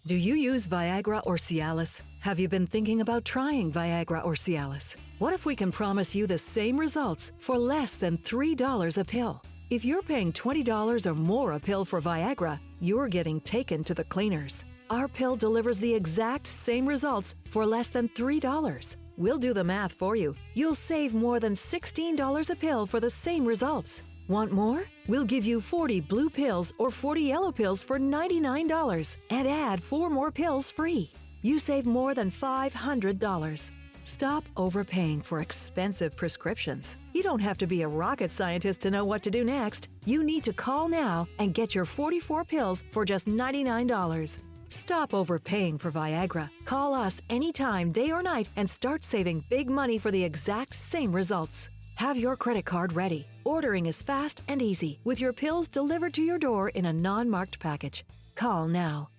Do you use Viagra or Cialis? Have you been thinking about trying Viagra or Cialis? What if we can promise you the same results for less than $3 a pill? If you're paying $20 or more a pill for Viagra, you're getting taken to the cleaners. Our pill delivers the exact same results for less than $3. We'll do the math for you. You'll save more than $16 a pill for the same results. Want more? We'll give you 40 blue pills or 40 yellow pills for $99 and add 4 more pills free. You save more than $500. Stop overpaying for expensive prescriptions. You don't have to be a rocket scientist to know what to do next. You need to call now and get your 44 pills for just $99. Stop overpaying for Viagra. Call us anytime, day or night, and start saving big money for the exact same results. Have your credit card ready. Ordering is fast and easy, with your pills delivered to your door in a non-marked package. Call now.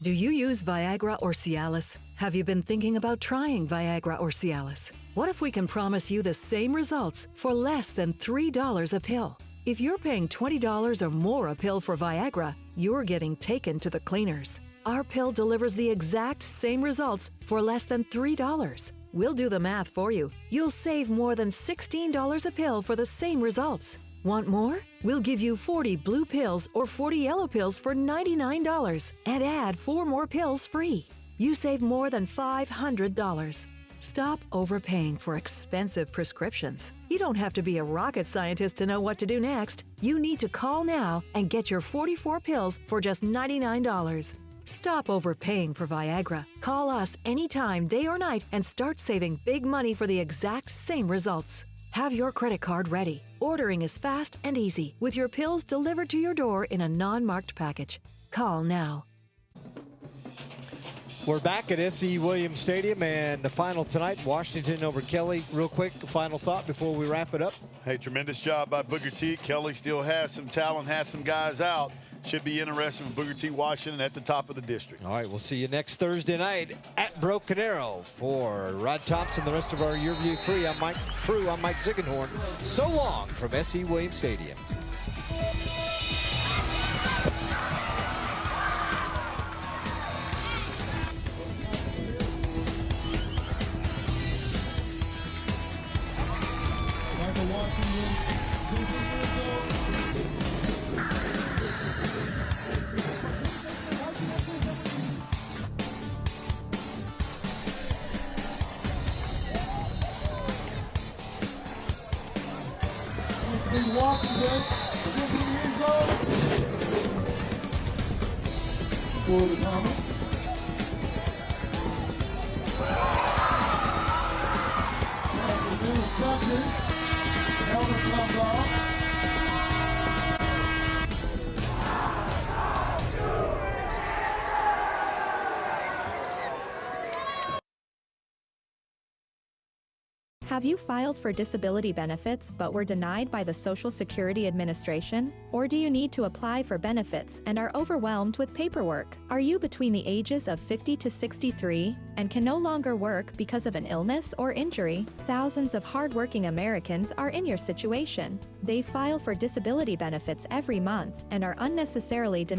Do you use Viagra or Cialis? Have you been thinking about trying Viagra or Cialis? What if we can promise you the same results for less than $3 a pill? If you're paying $20 or more a pill for Viagra, you're getting taken to the cleaners. Our pill delivers the exact same results for less than $3. We'll do the math for you. You'll save more than $16 a pill for the same results. Want more? We'll give you 40 blue pills or 40 yellow pills for $99 and add 4 more pills free. You save more than $500. Stop overpaying for expensive prescriptions. You don't have to be a rocket scientist to know what to do next. You need to call now and get your 44 pills for just $99. Stop overpaying for Viagra. Call us anytime, day or night, and start saving big money for the exact same results. Have your credit card ready. Ordering is fast and easy, with your pills delivered to your door in a non-marked package. Call now. We're back at S.E. Williams Stadium, and the final tonight, Washington over Kelley. Real quick, final thought before we wrap it up. Hey, tremendous job by Booker T. Kelley still has some talent, has some guys out. Should be interesting with Booker T. Washington at the top of the district. All right, we'll see you next Thursday night at Broken Arrow. For Rod Thompson, the rest of our Your View crew, I'm Mike Ziegenhorn. So long from S.E. Williams Stadium. Washington, for the Thomas. come on. Have you filed for disability benefits but were denied by the Social Security Administration? Or do you need to apply for benefits and are overwhelmed with paperwork? Are you between the ages of 50 to 63 and can no longer work because of an illness or injury? Thousands of hardworking Americans are in your situation. They file for disability benefits every month and are unnecessarily denied